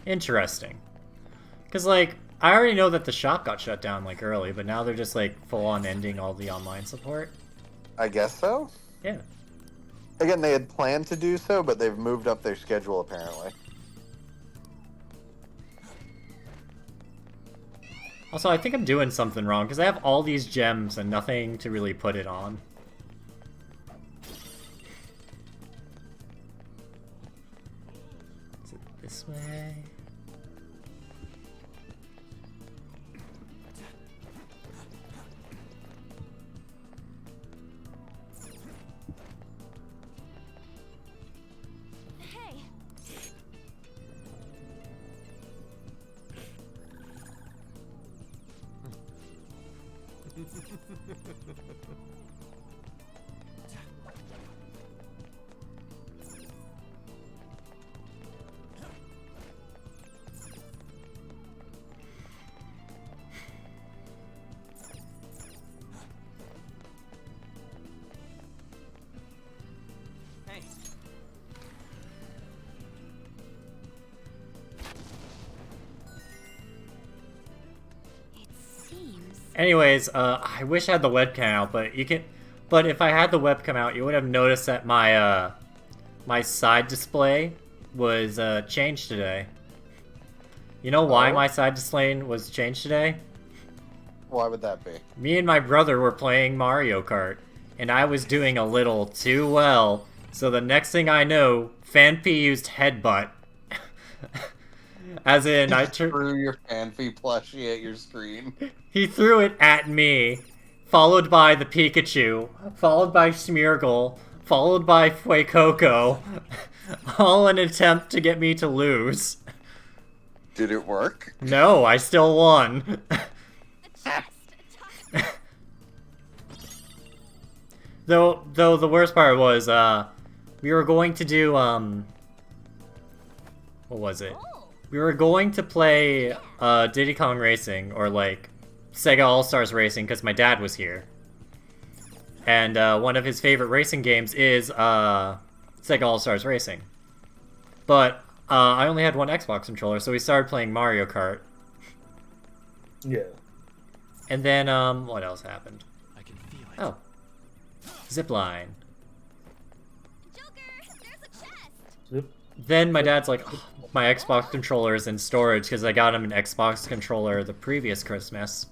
Interesting. Because, like, I already know that the shop got shut down, like, early, but now they're just, like, full-on ending all the online support. I guess so? Yeah. Again, they had planned to do so, but they've moved up their schedule, apparently. Also, I think I'm doing something wrong, because I have all these gems and nothing to really put it on. Is it this way? Hey! Hey, It seems... Anyways, I wish I had the webcam out, but you can... But if I had the webcam out, you would have noticed that my, my side display was, changed today. You know why Oh? my side display was changed today? Why would that be? Me and my brother were playing Mario Kart, and I was doing a little too well, so the next thing I know, Fanpy used headbutt. As in, I turned... Threw your Fanpy plushie at your screen. He threw it at me, followed by the Pikachu, followed by Smeargle, followed by Fuecoco, all in an attempt to get me to lose. Did it work? No, I still won. A chest. A top. Though the worst part was, we were going to do, what was it? Oh. We were going to play, Diddy Kong Racing, or, like, Sega All-Stars Racing, because my dad was here. And, one of his favorite racing games is, Sega All-Stars Racing. But, I only had one Xbox controller, so we started playing Mario Kart. Yeah. And then, what else happened? I can feel it. Oh. Zipline. Joker, there's a chest. Zip. Then my dad's like, oh, my Xbox controller is in storage because I got him an Xbox controller the previous Christmas.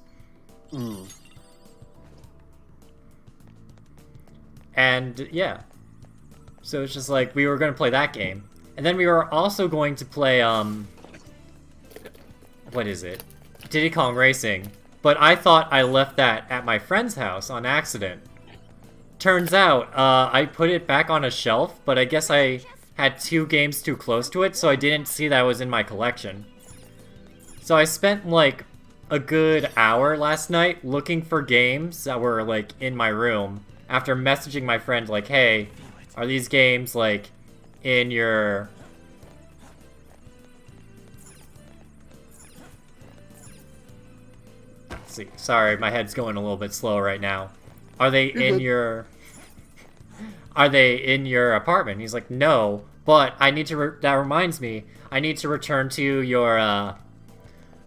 And yeah. So it's just like, we were going to play that game. And then we were also going to play, what is it? Diddy Kong Racing. But I thought I left that at my friend's house on accident. Turns out, I put it back on a shelf, but I guess I had 2 games too close to it, so I didn't see that it was in my collection. So I spent, like, a good hour last night looking for games that were, like, in my room, after messaging my friend, like, hey, are these games, like, in your... Let's see, sorry, my head's going a little bit slow right now. Are they in your... Are they in your apartment? He's like, no, but I need to... that reminds me, I need to return to your,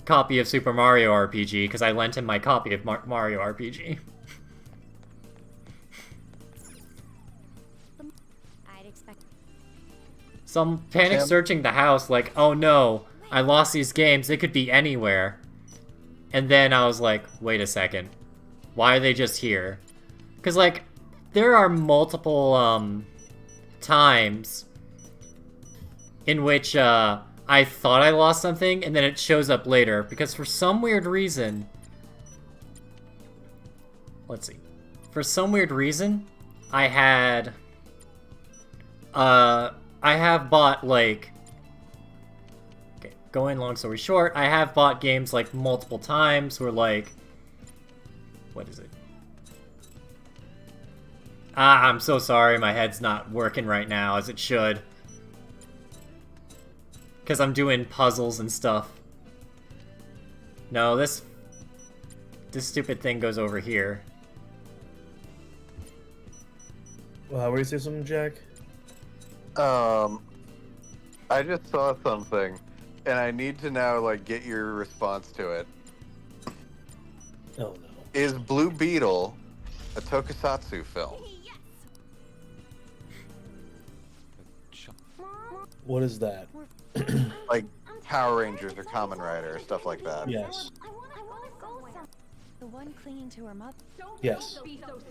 copy of Super Mario RPG, because I lent him my copy of Mario RPG. I'd expect. So I'm panic searching the house, like, oh no, I lost these games, they could be anywhere. And then I was like, wait a second, why are they just here? Because, like, there are multiple, times in which, I thought I lost something, and then it shows up later, because for some weird reason... Let's see. For some weird reason, I had... I have bought, like... Okay, going long story short, I have bought games, like, multiple times, where, like... What is it? Ah, I'm so sorry, my head's not working right now, as it should. Because I'm doing puzzles and stuff. No, this stupid thing goes over here. Were you saying something, Jack? I just saw something, and I need to now, like, get your response to it. Oh, no. Is Blue Beetle a tokusatsu film? Ch- What is that? Like Power Rangers or Kamen Rider or stuff like that? Yes. I want to go somewhere. The one clinging to her mother. Yes.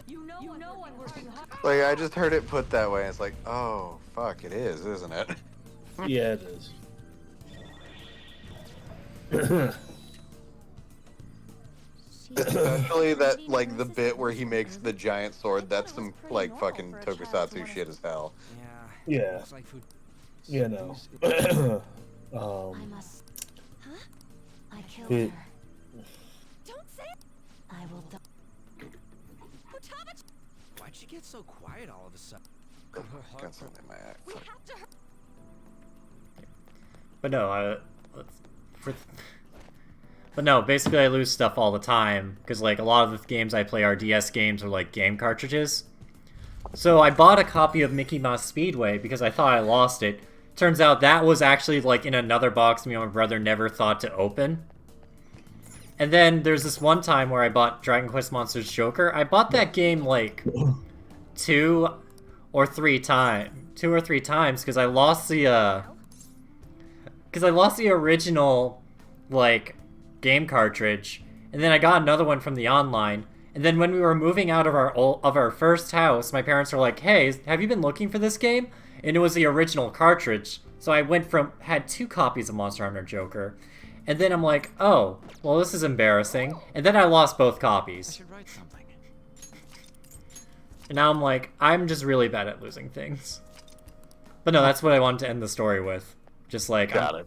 You know I'm working hard. Like, I just heard it put that way, and it's like, oh, fuck, it is, isn't it? Yeah, it is. Especially that, like, the bit where he makes the giant sword, that's some, like, fucking tokusatsu shit as hell. Yeah. Yeah. Looks like food. Yeah, no. I must. Huh? I killed It- her. Don't say it. I will die. Futaba, Why'd she get so quiet all of a sudden? Got something in my eye. we have to. But no, but no, basically I lose stuff all the time, because, like, a lot of the games I play are DS games or, like, game cartridges. So I bought a copy of Mickey Mouse Speedway because I thought I lost it. Turns out that was actually, like, in another box me and my brother never thought to open. And then there's this one time where I bought Dragon Quest Monsters Joker. I bought that game, like, two or three times because I lost the, original, like, game cartridge, and then I got another one from the online. And then when we were moving out of our first house, my parents were like, "Hey, have you been looking for this game?" And it was the original cartridge. So I had 2 copies of Monster Hunter Joker, and then I'm like, "Oh, well, this is embarrassing." And then I lost both I copies. should write something. And now I'm like, I'm just really bad at losing things. But no, that's what I wanted to end the story with. Just like, Got it.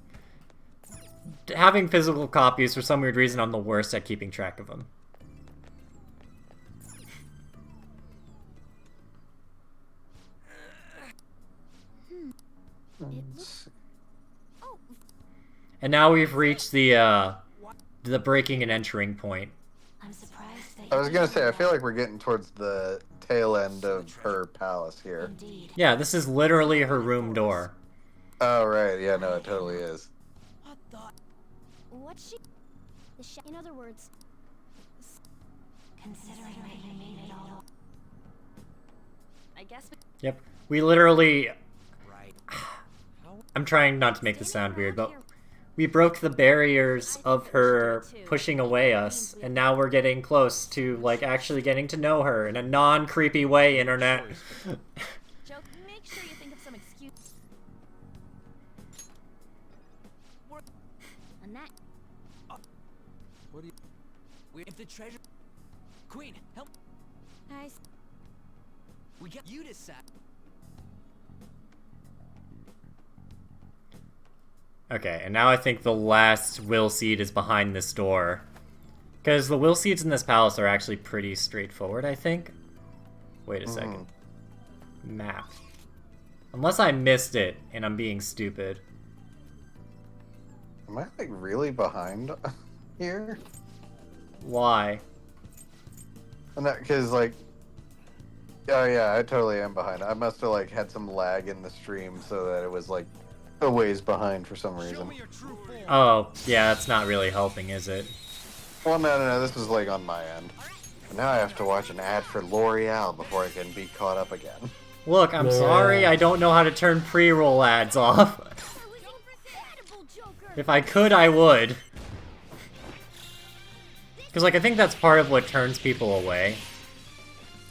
having physical copies, for some weird reason, I'm the worst at keeping track of them. And now we've reached the breaking and entering point. I'm surprised that I was gonna say, I feel like we're getting towards the tail end of her palace here. indeed. Yeah, this is literally her room door. Oh, right. Yeah, no, it totally is. What's she? In other words, considering what you made it all. I guess. Yep. We literally... Right. I'm trying not to make this sound weird, but we broke the barriers of her pushing away us, and now we're getting close to, like, actually getting to know her in a non-creepy way, internet. Joke. Make sure you think of some excuse. And that. What do you? If the treasure. Queen, help! We got you to set. Okay, and now I think the last will seed is behind this door. Because the will seeds in this palace are actually pretty straightforward, I think. Wait a second. Map. Unless I missed it, and I'm being stupid. Am I, like, really behind here? Why? Because, like... Oh, yeah, I totally am behind. I must have, like, had some lag in the stream so that it was, like, a ways behind for some reason. Oh, yeah, that's not really helping, is it? Well, no, this was, like, on my end. Now I have to watch an ad for L'Oreal before I can be caught up again. Look, I'm sorry, I don't know how to turn pre-roll ads off. If I could, I would. Because, like, I think that's part of what turns people away.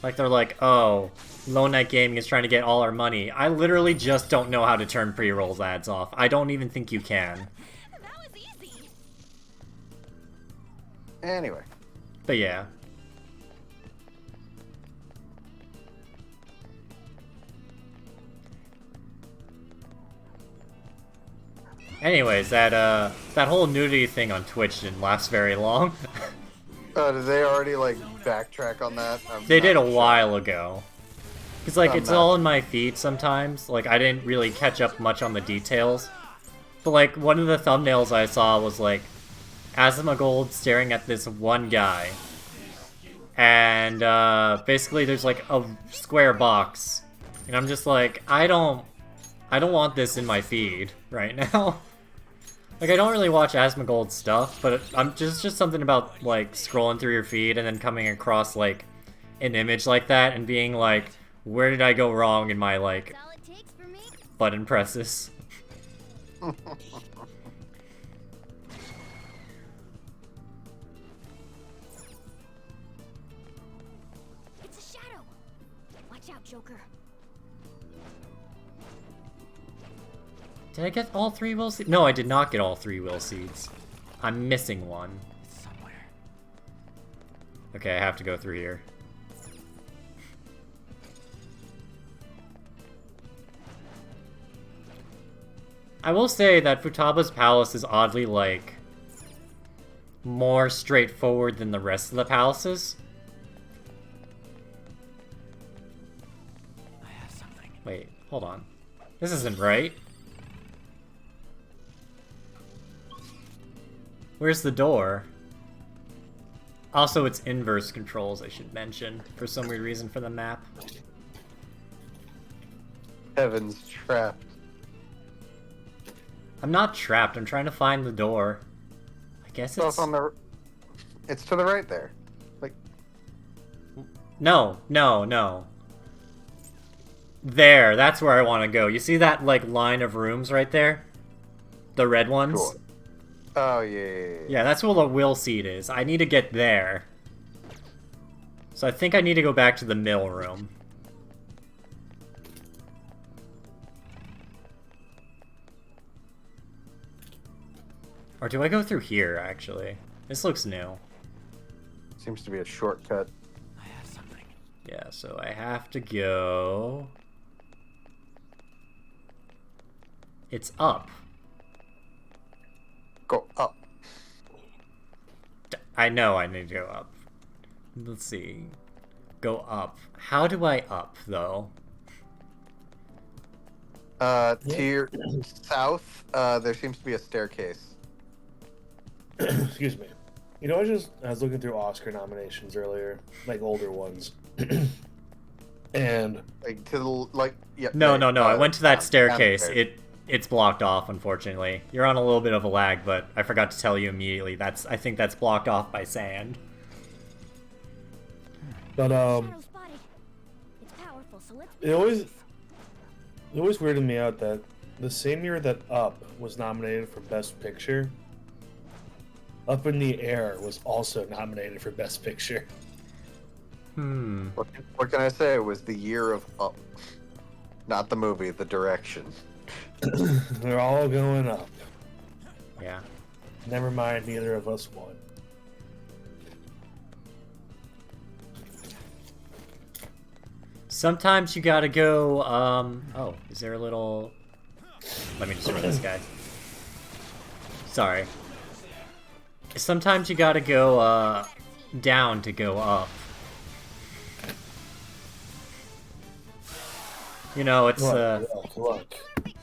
Like, they're like, oh, Lone Knight Gaming is trying to get all our money. I literally just don't know how to turn pre-rolls ads off. I don't even think you can. That was easy. Anyway. But yeah. Anyways, that whole nudity thing on Twitch didn't last very long. Did they already, like, backtrack on that? They did a while ago. Because, like, I'm it's not- all in my feed sometimes. Like, I didn't really catch up much on the details. But, like, one of the thumbnails I saw was, like, Asmongold staring at this one guy. And, basically there's, like, a square box. And I'm just like, I don't want this in my feed right now. Like, I don't really watch Asmongold stuff, but I'm just something about, like, scrolling through your feed and then coming across, like, an image like that and being like, where did I go wrong in my, like, That's all it takes for me. button presses? It's a shadow. Watch out, Joker. Did I get all 3 will seeds? No, I did not get all 3 will seeds. I'm missing one. It's somewhere. Okay, I have to go through here. I will say that Futaba's palace is oddly, like, more straightforward than the rest of the palaces. I have something. Wait, hold on. This isn't right. Where's the door? Also, it's inverse controls, I should mention, for some weird reason for the map. Heaven's trapped. I'm not trapped, I'm trying to find the door. I guess So it's... it's on the... It's to the right there. Like, No. There, that's where I want to go. You see that, like, line of rooms right there? The red ones? cool. Oh, yeah. Yeah, that's where the will seed is. I need to get there. So I think I need to go back to the mill room. Or do I go through here, actually? This looks new. Seems to be a shortcut. I have something. Yeah, so I have to go... It's up. Go up. I know I need to go up. Let's see. Go up. How do I up, though? To your south, there seems to be a staircase. Excuse me. You know, I was looking through Oscar nominations earlier, like older ones, and Like to the like. Yeah. No, right, I went to that down- staircase. downstairs. It's blocked off, unfortunately. You're on a little bit of a lag, but I forgot to tell you immediately. I think that's blocked off by sand. but Shadow spotted. It's powerful, so let's be it always cautious. it always weirded me out that the same year that Up was nominated for Best Picture, Up in the Air was also nominated for Best Picture. What can I say? It was the year of Up, not the movie, the direction. They're all going up. Yeah. Never mind, neither of us won. Sometimes you gotta go, oh, is there a little... Let me just run this guy. Sorry. Sometimes you gotta go, down to go up. You know, it's, Look.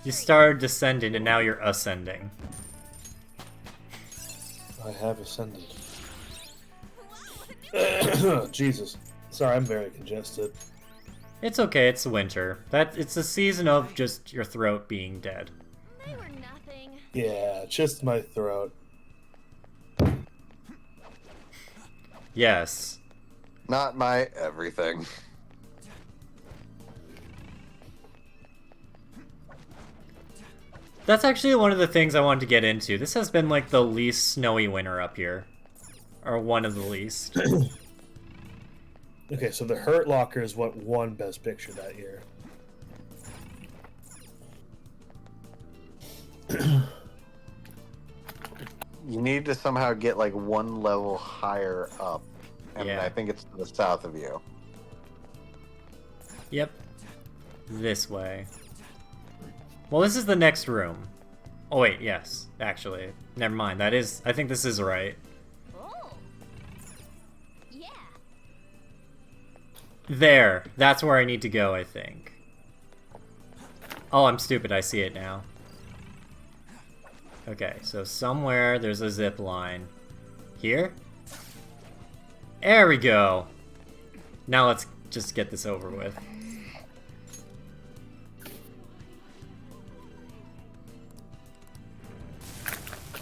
you started descending and now you're ascending. I have ascended. Jesus. Sorry, I'm very congested. It's okay, it's winter. It's a season of just your throat being dead. They were nothing. Yeah, just my throat. Yes. Not my everything. That's actually one of the things I wanted to get into. This has been like the least snowy winter up here. Or one of the least. Okay, so the Hurt Locker is what won Best Picture that year. You need to somehow get like one level higher up, and Yeah. I think it's to the south of you. Yep. This way. Well, this is the next room. Oh wait, yes. Actually, never mind. I think this is right. Oh. Yeah. There. That's where I need to go, I think. Oh, I'm stupid. I see it now. Okay, so somewhere there's a zip line. Here? There we go. Now let's just get this over with.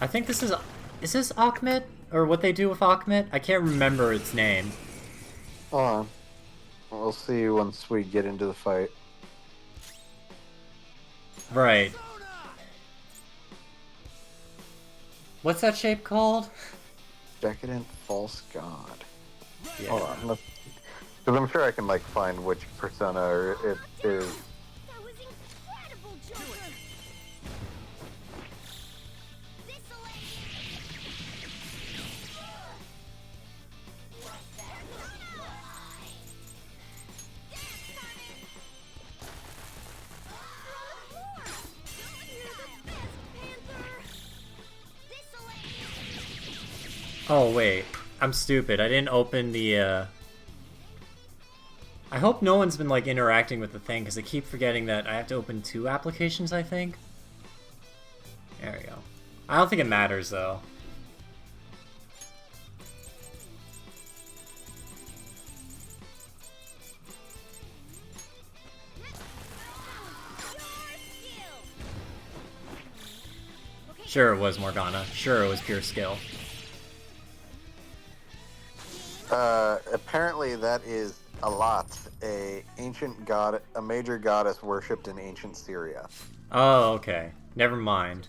I think this is this Akhmet? Or what they do with Akhmet? I can't remember its name. Hold on. We'll see once we get into the fight. Right. What's that shape called? Decadent False God. Yeah. Hold on. Because I'm sure I can like find which persona it is. That was incredible, Joker. Oh wait, I'm stupid. I didn't open the I hope no one's been like interacting with the thing because I keep forgetting that I have to open 2 applications, I think. There we go. I don't think it matters though. Sure it was Morgana. Sure it was pure skill. Apparently that is Alat, a major goddess worshipped in ancient Syria. Oh, okay. Never mind.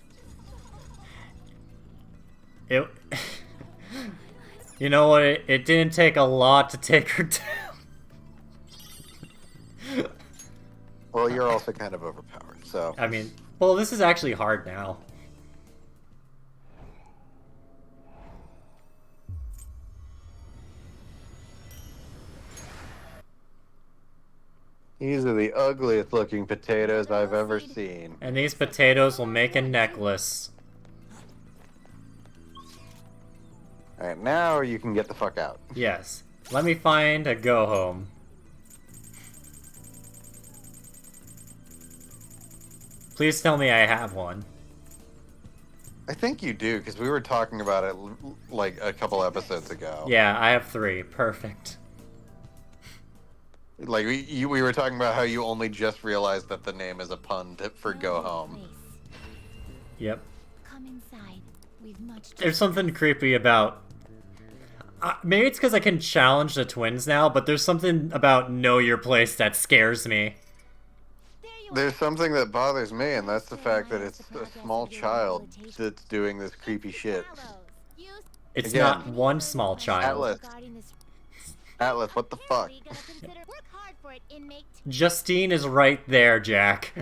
It... You know what? It didn't take a lot to take her down. Well, you're also kind of overpowered, so... I mean, well, this is actually hard now. These are the ugliest looking potatoes I've ever seen. And these potatoes will make a necklace. Alright, now you can get the fuck out. Yes. Let me find a go home. Please tell me I have one. I think you do, because we were talking about it like a couple episodes ago. Yeah, I have 3. Perfect. Like, we were talking about how you only just realized that the name is a pun for Go Home. Yep. Come inside. We've much to There's something creepy about... maybe it's because I can challenge the twins now, but there's something about Know Your Place that scares me. There you are. There's something that bothers me, and that's the fact that it's a small child that's doing this creepy shit. You It's Again. not one small child. Atlas. regarding this. Atlas, what the fuck? Carefully gonna consider- Work hard for it, inmate. Justine is right there, Jack.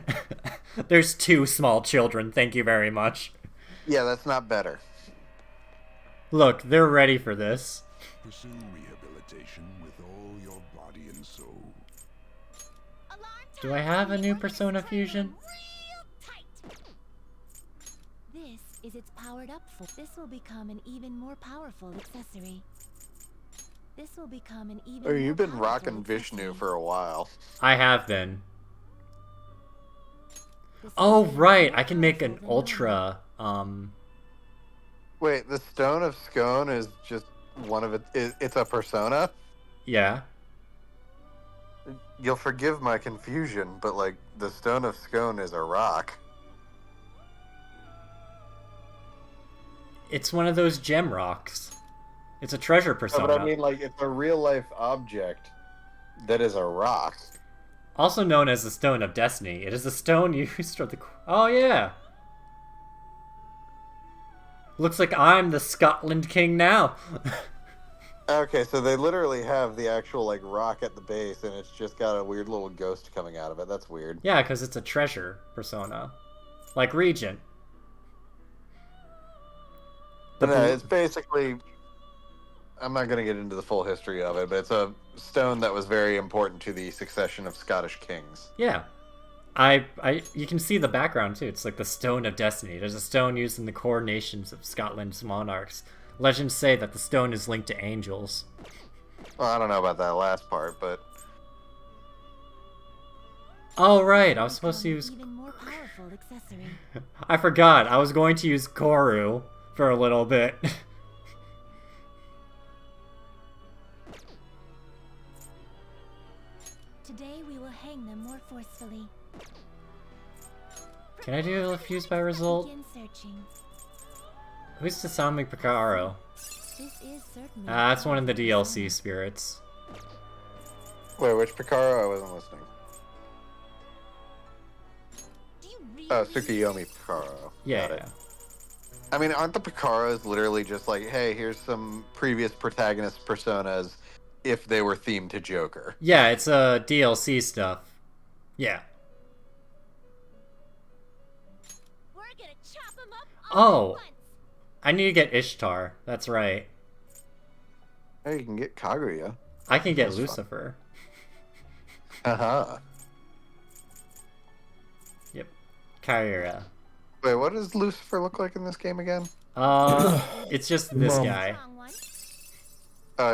There's 2 small children, thank you very much. Yeah, that's not better. Look, they're ready for this. Pursue rehabilitation with all your body and soul. Alarm Do time. I have a new We're gonna Persona scramble Fusion? real tight. This is its powered up for. This will become an even more powerful accessory. This will become an even Oh, more you've been powerful rocking Vishnu accessory. for a while. I have been. This Oh, will be right, more I can make an powerful than normal. ultra, Wait, the Stone of Scone is just one of it. It's a persona? yeah. You'll forgive my confusion, but like, the Stone of Scone is a rock. It's one of those gem rocks. It's a treasure No, persona. but I mean, like, it's a real life object that is a rock. Also known as the Stone of Destiny. It is a stone used for the... Oh, yeah! Looks like I'm the Scotland King now. Okay, so they literally have the actual, like, rock at the base, and it's just got a weird little ghost coming out of it. That's weird. Yeah, because it's a treasure persona. Like Regent. The No, blue- it's basically... I'm not going to get into the full history of it, but it's a stone that was very important to the succession of Scottish kings. Yeah. You can see the background too. It's like the Stone of Destiny. There's a stone used in the coronations of Scotland's monarchs. Legends say that the stone is linked to angels. Well, I don't know about that last part, but... Oh, right. I was supposed to Become use... an even more powerful accessory. I forgot. I was going to use Koru for a little bit. Today we will hang them more forcefully. Can I do a fuse by result? Begin searching. Who's Tasami Picaro? This is certainly. That's one of the DLC spirits. Wait, which Picaro? I wasn't listening. Do you really Oh, Tsukuyomi Picaro. Yeah, Got it. yeah. I mean, aren't the Picaros literally just like, hey, here's some previous protagonist personas if they were themed to Joker? Yeah, it's DLC stuff. Yeah. We're gonna chop 'em up Oh. all at once. I need to get Ishtar. That's right. Hey, you can get Kaguya. I can get That's fine. Lucifer. Uh-huh. Yep. Kyra. Wait, what does Lucifer look like in this game again? It's just this Mom. guy. Wrong one.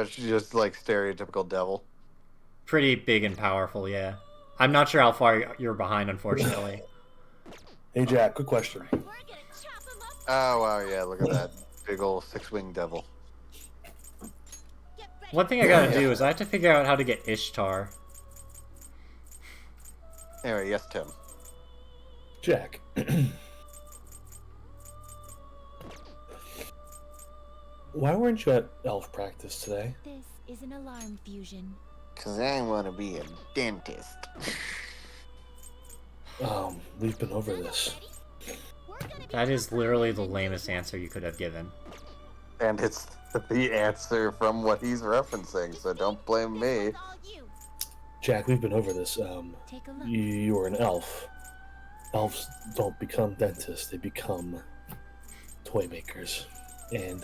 It's just like stereotypical devil. Pretty big and powerful, yeah. I'm not sure how far you're behind, unfortunately. Hey Jack, quick question. We're gonna chop 'em up. Oh, wow, yeah, look at that big old six-winged devil. Get ready. One thing I gotta do is I have to figure out how to get Ishtar. Anyway, yes, Tim. Jack. Why weren't you at elf practice today? This is an alarm fusion. Because I want to be a dentist. We've been over this. We're gonna be That is literally the lamest answer you could have given. And it's the answer from what he's referencing, so don't blame me. This one's all you. Jack, we've been over this. Take a look. You were an elf. Elves don't become dentists, they become toy makers. And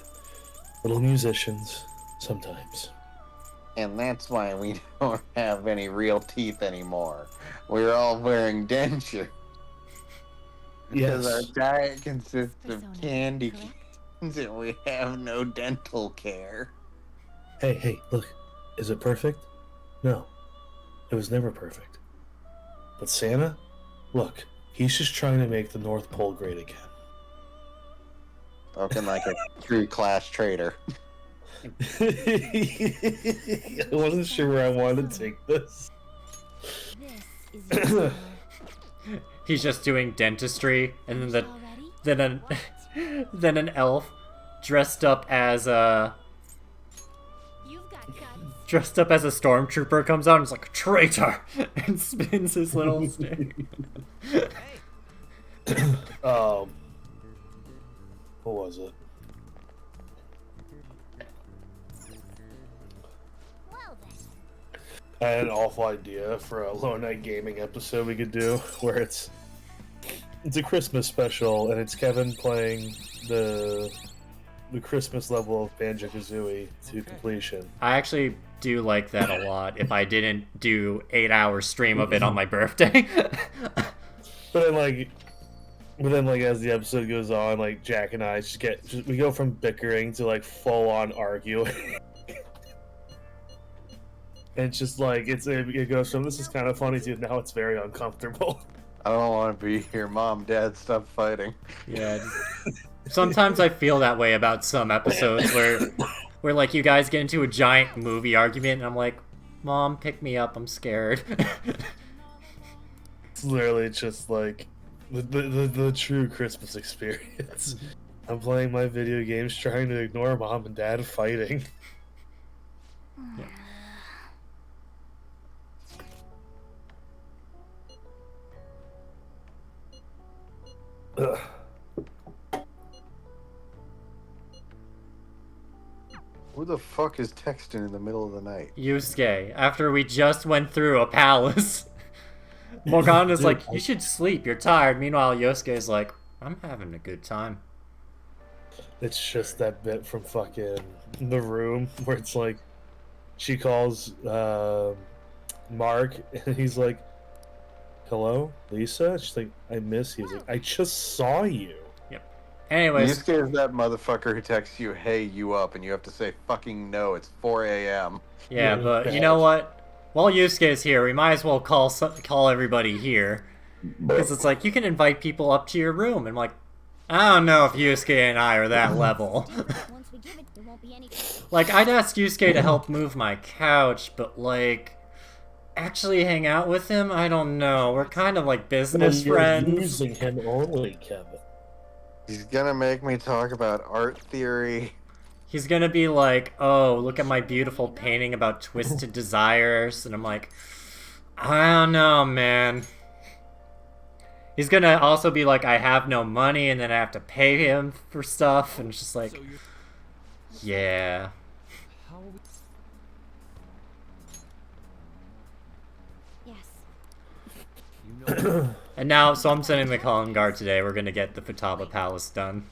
little musicians sometimes. And that's why we don't have any real teeth anymore. We're all wearing dentures. Because our diet consists of Persona, candy correct? canes and we have no dental care. Hey, look. Is it perfect? No. It was never perfect. But Santa? Look, he's just trying to make the North Pole great again. Spoken like a true class traitor. I wasn't sure where I wanted to take this. This is your power. He's just doing dentistry, and then Already? then an then an elf dressed up as a You've got guts. stormtrooper comes out and is like traitor and spins his little stick. What was it? Well then. I had an awful idea for a Low Night Gaming episode we could do, where it's a Christmas special, and it's Kevin playing the Christmas level of Banjo-Kazooie to completion. I actually do like that a lot. If I didn't do 8-hour stream of it on my birthday. But then, as the episode goes on, like, Jack and I we go from bickering to, like, full-on arguing. And it's just, like, it goes from, this is kind of funny, to now it's very uncomfortable. I don't want to be here. Mom, Dad, stop fighting. Yeah. Sometimes I feel that way about some episodes where like you guys get into a giant movie argument and I'm like, Mom, pick me up, I'm scared. It's literally just, like, the true Christmas experience. I'm playing my video games, trying to ignore Mom and Dad fighting. Ugh. Who the fuck is texting in the middle of the night? Yusuke, after we just went through a palace. Morgana's like, you should sleep, you're tired. Meanwhile, Yosuke's like, I'm having a good time. It's just that bit from fucking The Room where it's like, she calls Mark and he's like, hello, Lisa? She's like, I miss you. He's like, I just saw you. Anyways, Yusuke is that motherfucker who texts you, hey, you up, and you have to say fucking no, it's 4 a.m. yeah, but you know what? While Yusuke is here, we might as well call everybody here. Because it's like, you can invite people up to your room. And I'm like, I don't know if Yusuke and I are that level. Once we give it, there won't be any. Like, I'd ask Yusuke to help move my couch, but like, actually hang out with him? I don't know. We're kind of like business You're friends. using him only, Kevin. He's gonna make me talk about art theory. He's gonna be like, oh, look at my beautiful painting about twisted desires. And I'm like, I don't know, man. He's gonna also be like, I have no money, and then I have to pay him for stuff. And it's just like, So you're... yeah. How are we... Yes. You know... And now, so I'm sending the calling guard today. We're gonna get the Futaba Palace done.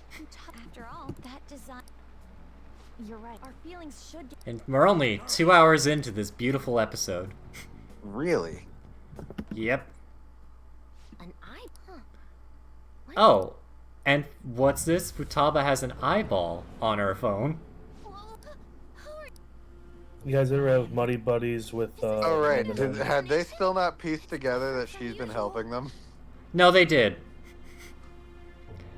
After all, that design. You're right. Our feelings should. And we're only 2 hours into this beautiful episode. Really? Yep. An eye. Huh. What? Oh, and what's this? Futaba has an eyeball on her phone. Whoa. Who are You guys ever have Muddy Buddies with, Oh, right. Eminem? Had they still not pieced together that she's been helping them? No, they did.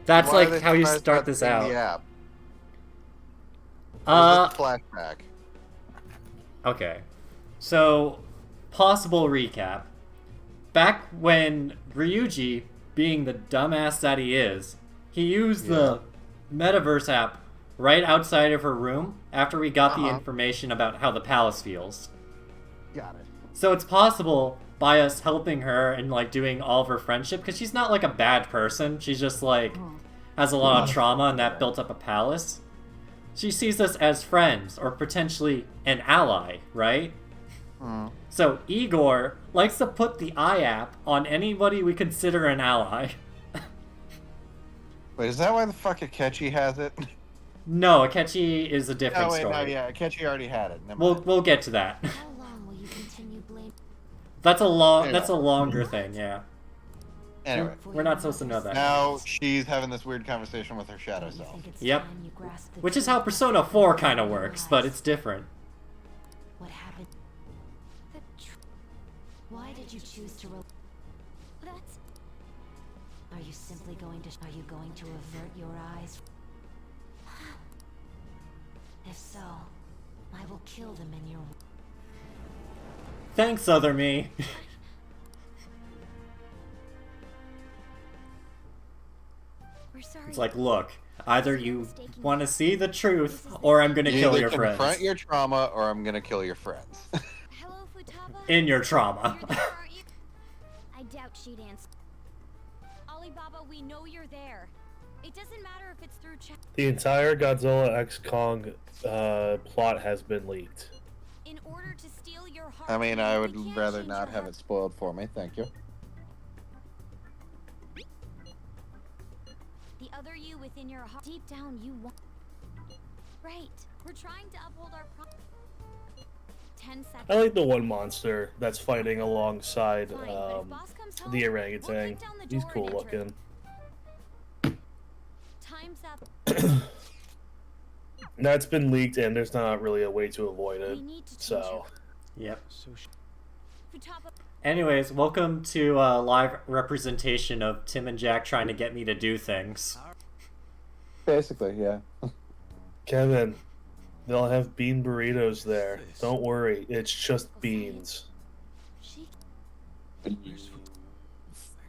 That's Why are like they how you surprised start about this seeing out. The app? Or is this flashback. Okay. So, possible recap. Back when Ryuji, being the dumbass that he is, he used the Metaverse app right outside of her room after we got the information about how the palace feels. Got it. So it's possible by us helping her and like doing all of her friendship, because she's not like a bad person. She's just like has a lot of trauma and that built up a palace. She sees us as friends or potentially an ally, right? So Igor likes to put the eye app on anybody we consider an ally. Wait, is that why the fuck Akechi has it? No, Akechi is a different Oh wait, story. no, yeah, Akechi already had it. Never We'll mind. we'll get to that. How long will you continue blaming? That's a long. Anyway. That's a longer thing. Yeah. Anyway, We're not supposed to know that. now she's having this weird conversation with her shadow self. Yep. Time you grasp the Which is how truth. Persona 4 kind of works, but it's different. What happened? Why did you choose to That's... Are you simply going to... Are you going to avert your eyes? If so, I will kill them in your... Thanks, other me. We're sorry. It's like, look, either you want to see the truth, or I'm gonna kill Either your confront friends. your trauma, or I'm gonna kill your friends. Hello, Futaba? In your trauma. You're there, aren't you? I doubt she'd answer. Alibaba, we know you're there. It doesn't matter if it's through chat. The entire Godzilla X Kong plot has been leaked. In order to steal your heart. I mean, I would we can't rather change not your have heart. it spoiled for me. Thank you. The other you within your heart. Deep down, you want. Right. We're trying to uphold our. 10 seconds. I like the one monster that's fighting alongside Fine, but if boss comes home, the we'll orangutan. kick down the He's door cool and enter. looking. Time's up. That's been leaked, and there's not really a way to avoid We it. need to change So, Yep. Futaba. Anyways, welcome to live representation of Tim and Jack trying to get me to do things. Basically, yeah. Kevin, they'll have bean burritos there. Don't worry, it's just beans. She. Where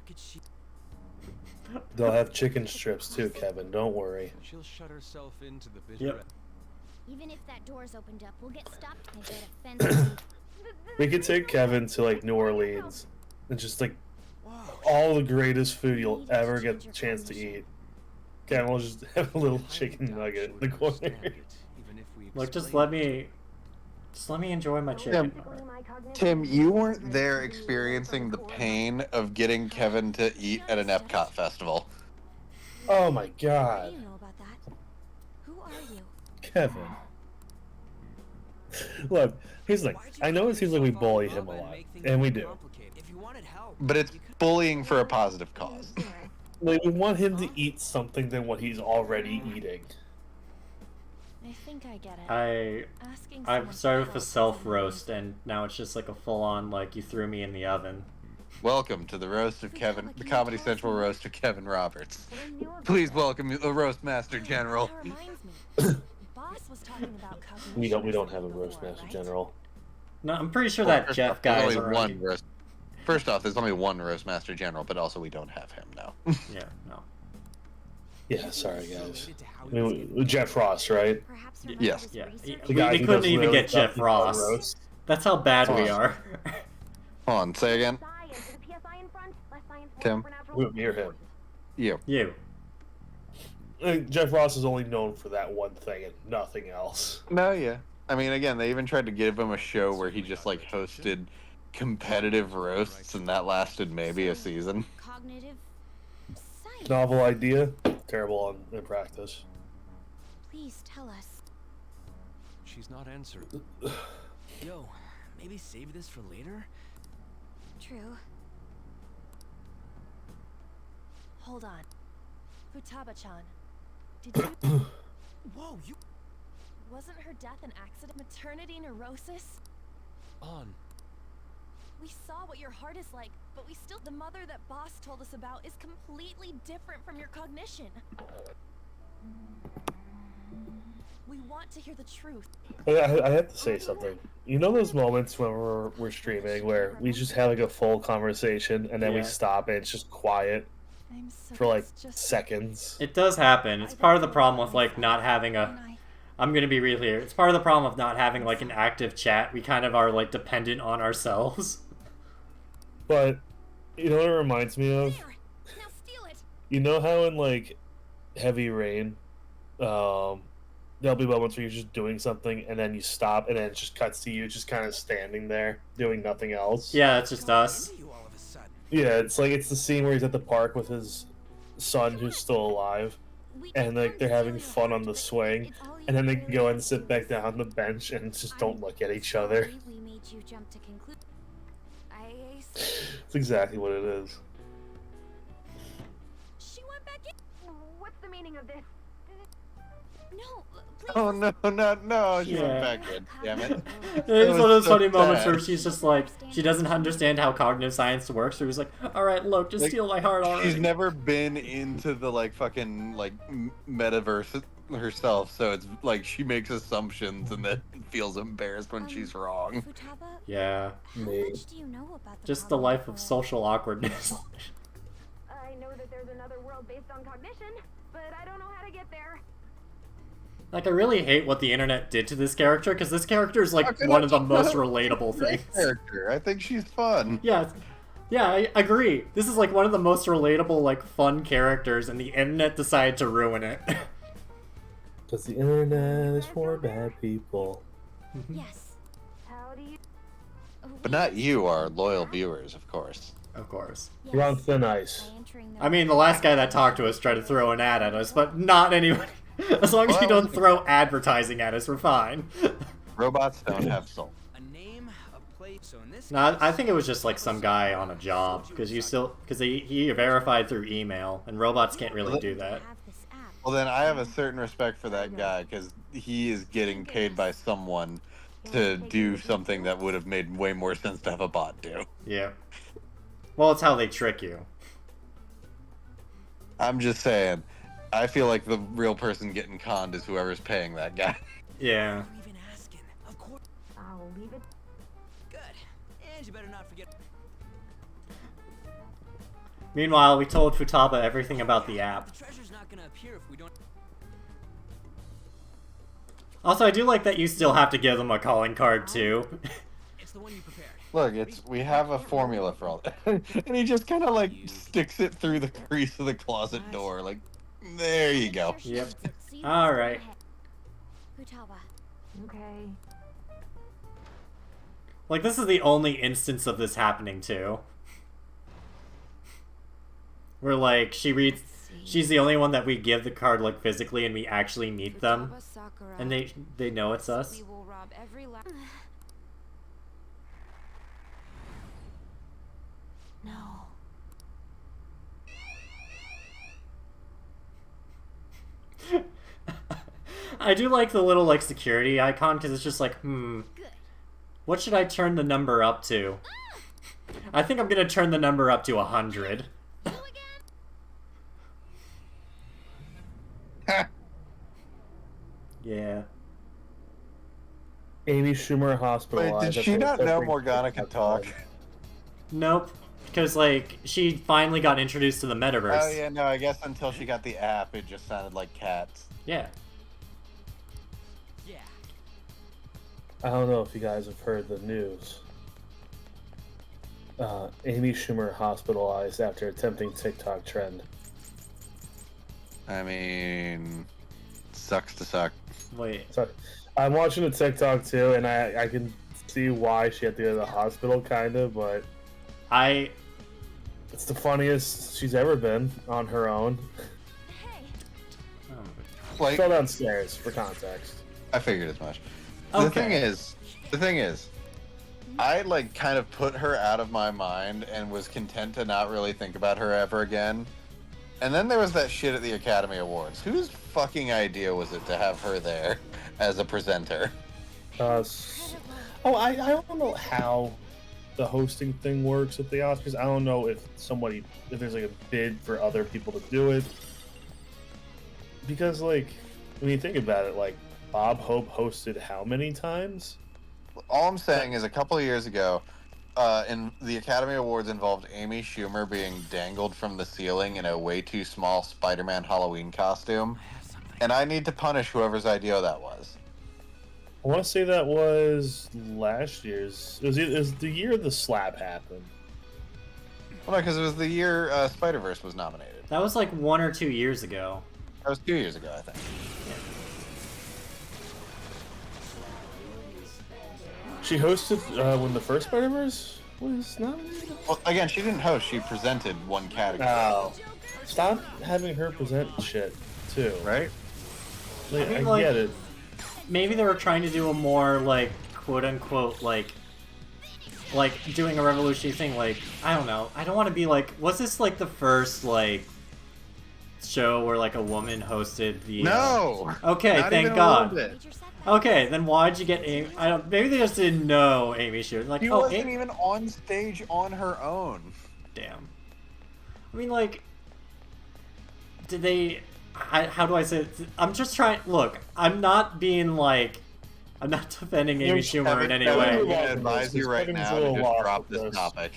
could she? They'll have chicken strips too, Kevin. Don't worry. She'll shut herself into the bitter. Yep. Even if that door's opened up, we'll get stopped and get offensive. We could take Kevin to like New Orleans and just like Wow. all the greatest food you'll ever get the chance to eat. Kevin will just have a little chicken nugget in the corner. Look, just let me enjoy my chicken. Tim, you weren't there experiencing the pain of getting Kevin to eat at an Epcot festival. Oh my How do god, you know about that? Who are you? Kevin. Look, here's the thing. I know it seems like we bully him a lot, and we do. If you wanted help, But it's bullying for a positive cause. Like, we want him to eat something than what he's already eating. I think I get it. Asking I've someone started for with a help self doesn't roast, and now it's just like a full on like you threw me in the oven. Welcome to the roast of Kevin, the Comedy Central roast of Kevin Roberts. Please welcome the roast master general. That reminds me. Boss was talking about cognition We don't have a before, roastmaster right? general. No, I'm pretty sure Well, that first Jeff off, guy there's is only already. one roast. First off, there's only one roast master general, but also we don't have him now. Yeah, no. Yeah, sorry guys. related to how I he was mean, Jeff Ross, right? Perhaps Y- her yes. mother's Yeah, research- The guy we who couldn't does even really get Jeff stuff about Ross. roast. That's how bad we Hold on. are. Hold on, say again. Tim? We'll hear him. You. You. Jeff Ross is only known for that one thing and nothing else. No, yeah. I mean, again, they even tried to give him a show where he just like hosted competitive roasts, and that lasted maybe a season. Cognitive science. Novel idea, terrible in practice. Please tell us. She's not answering. Yo, maybe save this for later? True. Hold on. Futaba-chan. Did you... Whoa, you Wasn't her death an accident? Maternity neurosis? on. We saw what your heart is like, but we still... The mother that Boss told us about is completely different from your cognition. We want to hear the truth. I have to say something. You know those moments when we're streaming where we just have like a full conversation and then we Yeah. stop and it's just quiet I'm so... for like it's just... seconds? It does happen. It's part of the problem with like not having a. I'm gonna be real here. It's part of the problem of not having like an active chat. We kind of are like dependent on ourselves. But you know what it reminds me of? There! Now steal it! You know how in like Heavy Rain, there'll be moments where you're just doing something and then you stop and then it just cuts to you just kind of standing there doing nothing else. Yeah, it's just us. You all of a sudden. Yeah, it's like it's the scene where he's at the park with his son who's still alive. and like they're having fun on the swing, and then they go and sit back down on the bench and just don't look at each other. We made you jump to conclude. It's exactly what it is. She went back in. What's the meaning of this? No, please. Oh no! She Yeah. went back in. Damn it. It's was one of those so funny moments sad. where she's just like, she doesn't understand how cognitive science works, so he's like, alright, look, just Like, steal my heart already. She's never been into the like fucking like metaverse herself, so it's like she makes assumptions and then feels embarrassed when she's wrong. Futaba, Yeah, how Me. much do you know about the just the problem life of before? social awkwardness. I know that there's another world based on cognition, but I don't know how to get there. Like, I really hate what the internet did to this character, because this character is, like, Okay, one of the that's most not- relatable Great things. character. I think she's fun. Yeah, I agree. This is, like, one of the most relatable, like, fun characters, and the internet decided to ruin it. Because the internet is for bad people. Yes. How do you? But not you, our loyal viewers, of course. Of course. You're on thin ice. I mean, the last guy that talked to us tried to throw an ad at us, but not anybody. As long as you Well, don't throw advertising at us, we're fine. Robots don't have soul. A name, a place. So in this No, case, I think it was just like some guy on a job, because he verified through email, and robots can't really do that. Well, then I have a certain respect for that guy because he is getting paid by someone to do something that would have made way more sense to have a bot do. Yeah. Well, it's how they trick you. I'm just saying, I feel like the real person getting conned is whoever's paying that guy. Yeah. I'm even asking. Of course. I'll leave it. Good. And you better not forget. Meanwhile, we told Futaba everything about the app. The treasure's not gonna appear if we don't. Also, I do like that you still have to give them a calling card, too. It's the one you prepared. Look, we have a formula for all that. And he just kind of like sticks it through the crease of the closet door. Like, there you go. Yep. Alright. Futaba. Okay. Like, this is the only instance of this happening, too. Where, like, she's the only one that we give the card, like, physically, and we actually meet them. And they know it's us. We will rob every No. I do like the little, like, security icon, because it's just like, what should I turn the number up to? I think I'm gonna turn the number up to 100. Yeah. Amy Schumer Wait, hospitalized. did she not know Morgana could talk? Nope. Because, like, she finally got introduced to the metaverse. Oh yeah, no, I guess until she got the app, it just sounded like cats. Yeah. Yeah. I don't know if you guys have heard the news. Amy Schumer hospitalized after attempting TikTok trend. I mean, sucks to suck. Wait. So I'm watching the TikTok too, and I can see why she had to go to the hospital, kind of, but it's the funniest she's ever been on her own. Hey. Like, Fell downstairs for context. I figured as much. Okay. The thing is, I like kind of put her out of my mind and was content to not really think about her ever again. And then there was that shit at the Academy Awards. Whose fucking idea was it to have her there as a presenter? I don't know how the hosting thing works at the Oscars. I don't know if there's like a bid for other people to do it. Because, like, when you think about it, like, Bob Hope hosted how many times? All I'm saying is a couple of years ago, in the Academy Awards involved Amy Schumer being dangled from the ceiling in a way too small Spider-Man Halloween costume. And I need to punish whoever's idea that was. I want to say that was last year's. It was the year the slap happened. Well, no, because it was the year Spider-Verse was nominated. That was like 1 or 2 years ago. That was 2 years ago, I think. She hosted when the first Spider-Verse was nominated? Well, again, she didn't host. She presented one category. Oh. Stop having her present shit, too. right? Like, I mean, I like- get it. Maybe they were trying to do a more, like, quote-unquote, like, doing a revolutionary thing, like, I don't know. I don't want to be like, was this, like, the first, like, show where, like, a woman hosted the... No. Okay, Not thank even a God. little bit. Major setback. Okay, then why'd you get Amy? I don't. Maybe they just didn't know Amy Schumer. Like, She oh, wasn't Amy. even on stage on her own. Damn. I mean, like, did they? How do I say it? I'm just trying. Look, I'm not being like, I'm not defending Amy Schumer in any Kevin, way. I'm Kevin- gonna advise you right Kevin's now a to little just lost drop with this this. topic.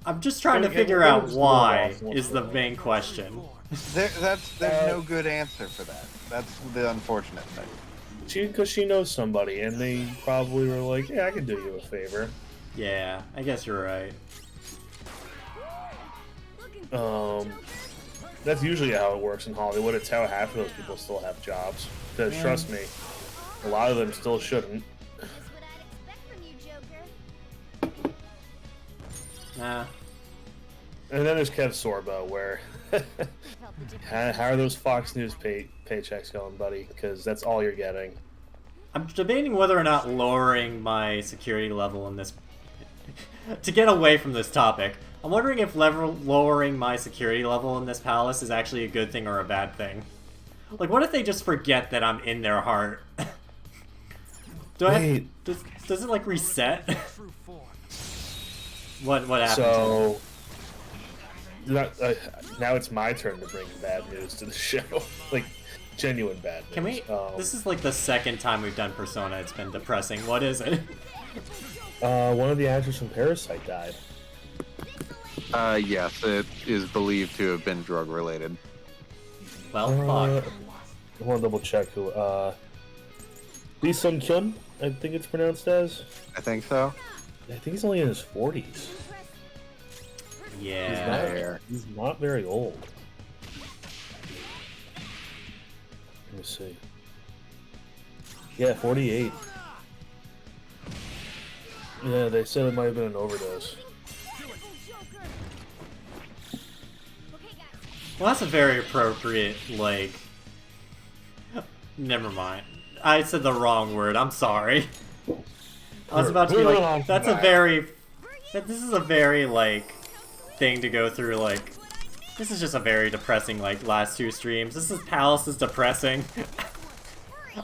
I'm just trying to Kevin- figure Kevin's out a little why lost with is the this. main question. There's no good answer for that. That's the unfortunate thing. Because she knows somebody, and they probably were like, "Yeah, I can do you a favor." Yeah, I guess you're right. That's usually how it works in Hollywood. It's how half of those people still have jobs. Because trust me, a lot of them still shouldn't. That's what I'd expect from you, Joker. Nah. And then there's Kev Sorbo, where Felt the difference. how are those Fox News paychecks going, buddy? Because that's all you're getting. I'm debating whether or not lowering my security level in this to get away from this topic. I'm wondering if lowering my security level in this palace is actually a good thing or a bad thing. Like, what if they just forget that I'm in their heart? Do Wait. does it like reset? True form. What happened? So now it's my turn to bring bad news to the show, like genuine bad news. Can we? This is like the second time we've done Persona. It's been depressing. What is it? One of the actors from Parasite died. Yes, it is believed to have been drug related. Well, fuck. I want to double check who. Lee Sung Kyun, I think it's pronounced as. I think so. I think he's only in his 40s. Yeah. He's not very old. Let me see. Yeah, 48. Yeah, they said it might have been an overdose. Well, that's a very appropriate, like... Never mind. I said the wrong word, I'm sorry. I was about to be like, that's a very... This is a very, like, thing to go through, like... This is just a very depressing, like, last two streams. This is Palace is depressing.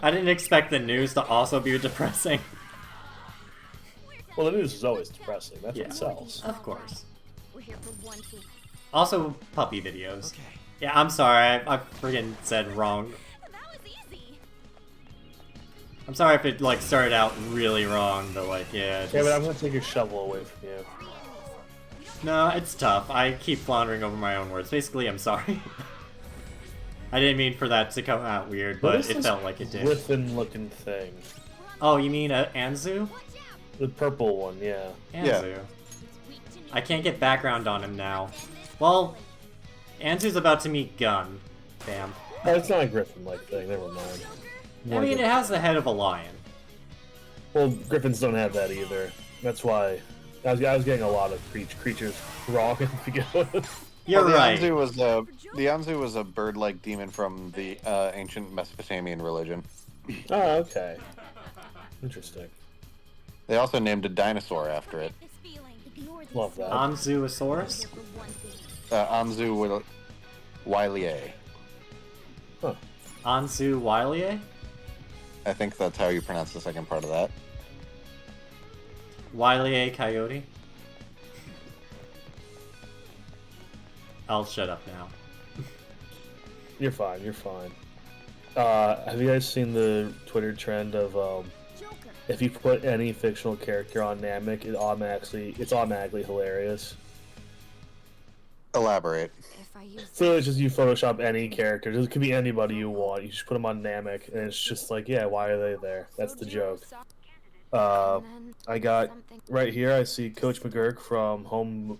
I didn't expect the news to also be depressing. Well, the news is always depressing. That's Yeah. what sells. Of course. We're here for one thing. Also, puppy videos. Okay. Yeah, I'm sorry, I friggin' said wrong. That was easy. I'm sorry if it, like, started out really wrong, but, like, yeah. Yeah, but just- I'm gonna take your shovel away from you. No, it's tough. I keep floundering over my own words. Basically, I'm sorry. I didn't mean for that to come out weird, What but is it this felt like it did. Griffin-looking thing. Oh, you mean Anzu? The purple one, yeah. Anzu. I can't get background on him now. Well, Anzu's about to meet Gun. Damn. Oh, it's not a Griffin-like thing. Never mind. I mean, it has the head of a lion. Well, Griffins don't have that either. That's why I was getting a lot of creatures wrong at the beginning. You're the right. Anzu was a bird-like demon from the ancient Mesopotamian religion. Oh, okay. Interesting. They also named a dinosaur after it. This feeling. Ignore this. Love that. Anzuosaurus? We're here for one thing. Anzu Wylie. Huh. Anzu Wylie? I think that's how you pronounce the second part of that. Wylie Coyote? I'll shut up now. You're fine. You're fine. Have you guys seen the Twitter trend of Joker. if you put any fictional character on Namek, it's automatically hilarious. Elaborate. If I use So it's just you Photoshop any character. It could be anybody you want. You just put them on Namek, and it's just like, yeah, why are they there? That's the joke. I got right here. I see Coach McGurk from Home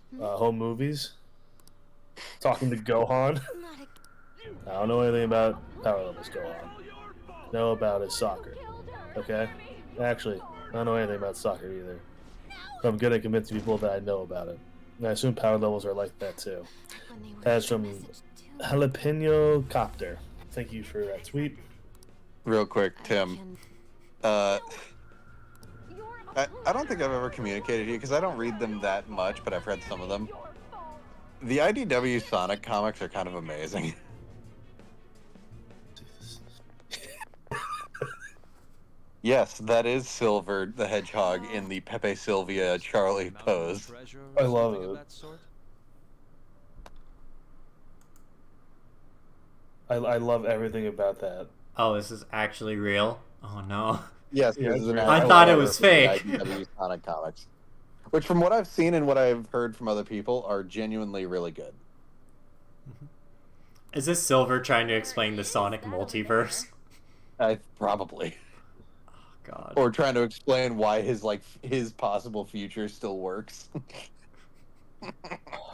Movies talking to Gohan. I don't know anything about Power Levels Gohan. Know about his soccer. Okay. Actually, I don't know anything about soccer either. But I'm good at convincing people that I know about it. And I assume power levels are like that too. That's from Jalapeno Copter. Thank you for that tweet. Real quick, Tim. Can- I don't think I've ever communicated to you because I don't read them that much, but I've read some of them. The IDW Sonic comics are kind of amazing. Yes, that is Silver the Hedgehog in the Pepe Sylvia Charlie pose. I love it. I love everything about that. Oh, this is actually real? Oh no. Yes, Yeah, this is an I actual thought it cover was from the fake. IDW Sonic comics, which, from what I've seen and what I've heard from other people, are genuinely really good. Is this Silver trying to explain the Sonic multiverse? Probably, Oh god. or trying to explain why his possible future still works.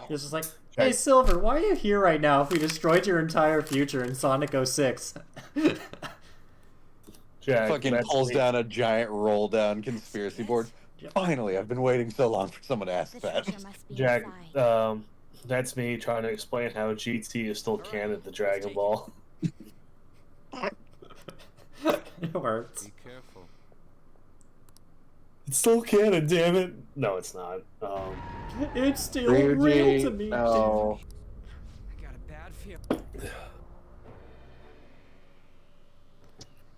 He's just like, hey Silver, why are you here right now if we destroyed your entire future in Sonic 06? Jack, Fucking that's pulls me. down a giant roll down conspiracy board. Yep. Finally, I've been waiting so long for someone to ask The that. treasure must be Jack, inside. that's me trying to explain how GT is still canon to Dragon Ball. It works. Be careful. It's still canon, damn it. No, it's not. It's still real to me. No. I got a bad feeling.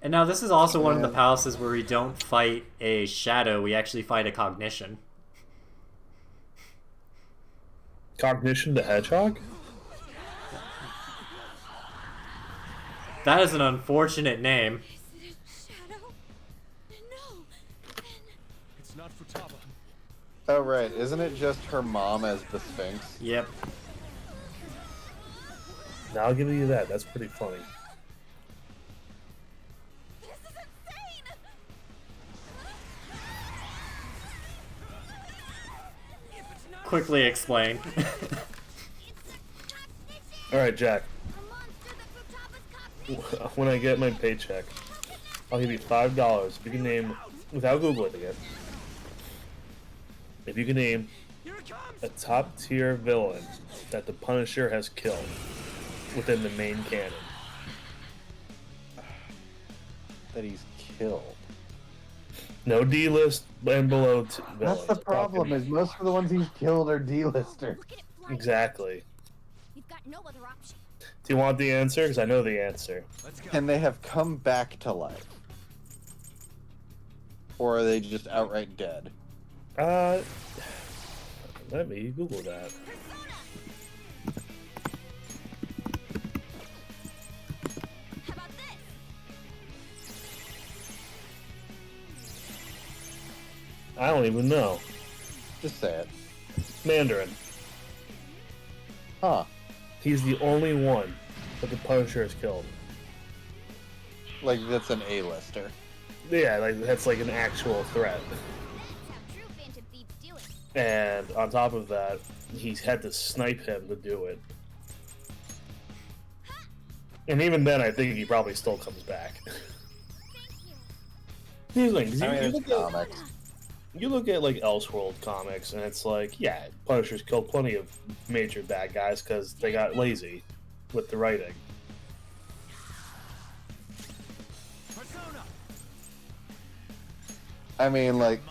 And now this is also one of the palaces where we don't fight a shadow, we actually fight a cognition. Cognition the Hedgehog? That is an unfortunate name. Shadow? No. It's not Futaba. Oh right, isn't it just her mom as the Sphinx? Yep. Now I'll give you that. That's pretty funny. This is insane! Quickly explain. It's a cognition! Alright, Jack. A monster that Futaba's cognition! When I get my paycheck, I'll give you $5 if you can name, without Googling it, if you can name Here it comes! a top tier villain that the Punisher has killed within the main canon. That he's killed. No D-list and below villains. That's the problem, is most of the ones he's killed are D-lister. Look at it fly. Exactly. You've got no other option. Do you want the answer? Because I know the answer. Let's go. Can they have come back to life? Or are they just outright dead? Let me Google that. How about this? I don't even know. Just say it. Mandarin. Huh. He's the only one that the Punisher has killed. Like, that's an A-lister. Yeah, like that's like an actual threat. That's how true Phantom Thieves do it. And on top of that, he's had to snipe him to do it. And even then, I think he probably still comes back. Thank you. Here's the thing, 'cause I mean, you it's look at, comics. you look at like Elseworld comics, and it's like, yeah, Punisher's killed plenty of major bad guys because they got lazy with the writing. Persona! I mean, like,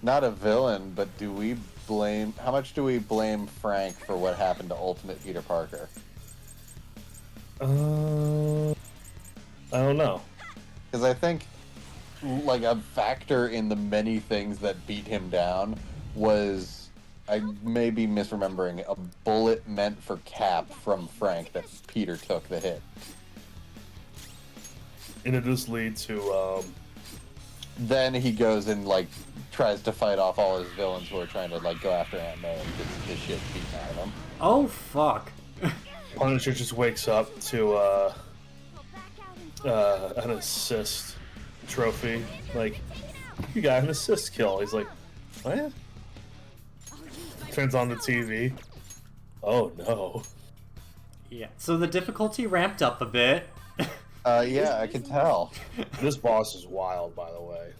not a villain, but do we blame... How much do we blame Frank for what happened to Ultimate Peter Parker? I don't know. Because I think, like, a factor in the many things that beat him down was, I may be misremembering, a bullet meant for Cap from Frank that Peter took the hit. And it just lead to, Then he goes and, like, tries to fight off all his villains who are trying to, like, go after Aunt May and gets his shit beaten out of him. Oh fuck. Punisher just wakes up to, Go back out and an assist trophy. Like, you got an assist kill. He's like, what? I'll use my Turns on the TV. Oh no. Yeah. So the difficulty ramped up a bit. Yeah, I can tell. This boss is wild, by the way.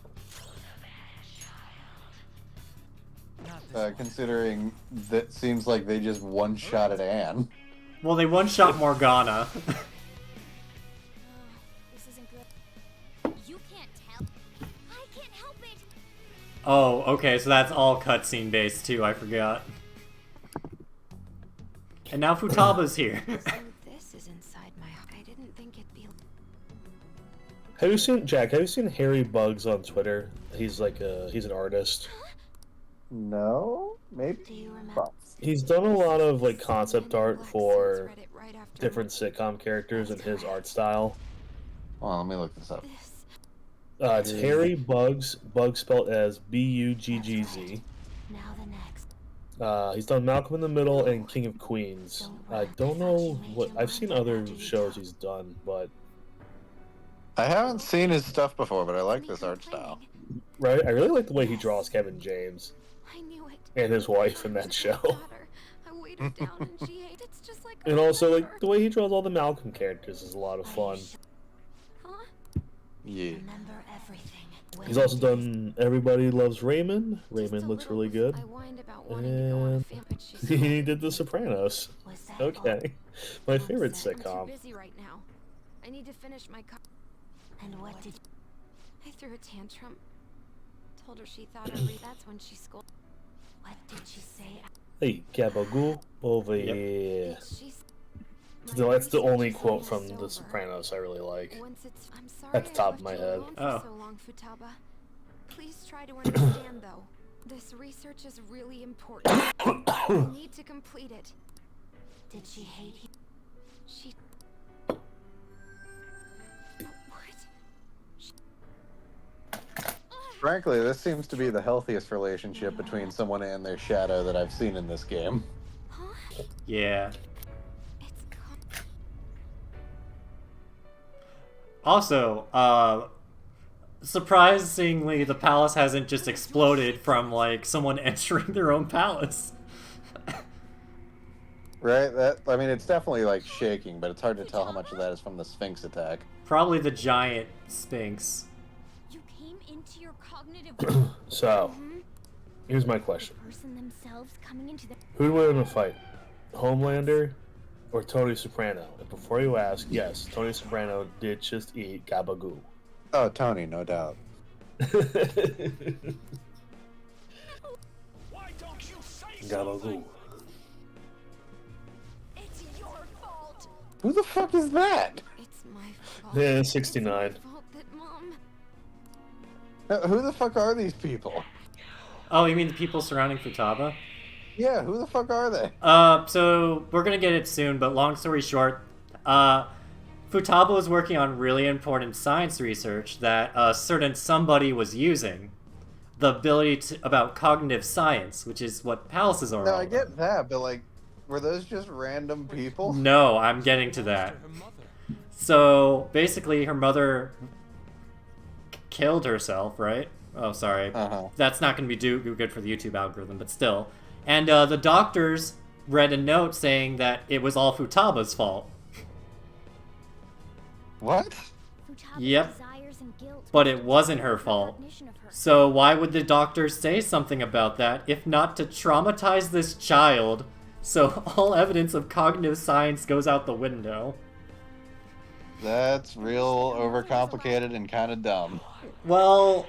Not this Considering that seems like they just one-shot at Anne. Well, they one-shot Morgana. can't help it. Oh, okay, so that's all cutscene based too, I forgot. And now Futaba's here. So this is inside my. I didn't think it'd be. Have you seen Jack? Have you seen Harry Bugs on Twitter? He's like he's an artist. No, maybe. Do you remember? He's done a lot of like concept art for different sitcom characters in his art style. Hold on, let me look this up. It's Harry Bugs, Bugs spelled as Buggz. Now the next. He's done Malcolm in the Middle and King of Queens. I don't know what I've seen other shows he's done, but I haven't seen his stuff before, but I like this art style. right, I really like the way he draws Kevin James I knew it. and his wife in that show. I weighed her down and she ate. It's just like. And also, like, the way he draws all the Malcolm characters is a lot of fun. Huh? Yeah. Remember everything. He's also done Everybody Loves Raymond. Raymond looks really good. I whined about wanting to go on a And fan, but she's he did The Sopranos. Was that all? Okay. My favorite I'm too sitcom. busy right now. I need to finish my And what did I threw a tantrum. Told her she thought that's when she scolded. What did she say? Hey, Gabagoo, over Yep. here. She's No, that's the only quote from The Sopranos I really like. I'm sorry At the I top left of my you head. alone Oh. for so long, Futaba. Please try to understand, though. This research is really important. I need to complete it. Did she hate you? She. What? Frankly, this seems to be the healthiest relationship between someone and their shadow that I've seen in this game. Huh? Yeah. It's Also, surprisingly, the palace hasn't just exploded from, like, someone entering their own palace. Right? I mean, it's definitely like shaking, but it's hard to tell how much of that is from the Sphinx attack. Probably the giant Sphinx. You came into your cognitive So, here's my question. person themselves coming into the. Who'd win in a fight? Homelander or Tony Soprano? And before you ask, yes, Tony Soprano did just eat Gabagoo. Oh, Tony, no doubt. Gabagoo. It's your fault. Who the fuck is that? It's my fault. Yeah, It's 69. my fault that Mom. Who the fuck are these people? Oh, you mean the people surrounding Futaba? Yeah, who the fuck are they? So we're gonna get it soon, but long story short, Futaba was working on really important science research that a certain somebody was using. The ability about cognitive science, which is what palaces are No, all I get about. that, but like, were those just random people? No, I'm getting to that. So basically, her mother killed herself, right? Oh, sorry. Uh-huh. That's not going to be good for the YouTube algorithm, but still. And the doctors read a note saying that it was all Futaba's fault. What? Futaba's Yep. desires and guilt But was it wasn't her the fault. recognition of her. So why would the doctors say something about that if not to traumatize this child so all evidence of cognitive science goes out the window? That's real overcomplicated and kind of dumb. Well,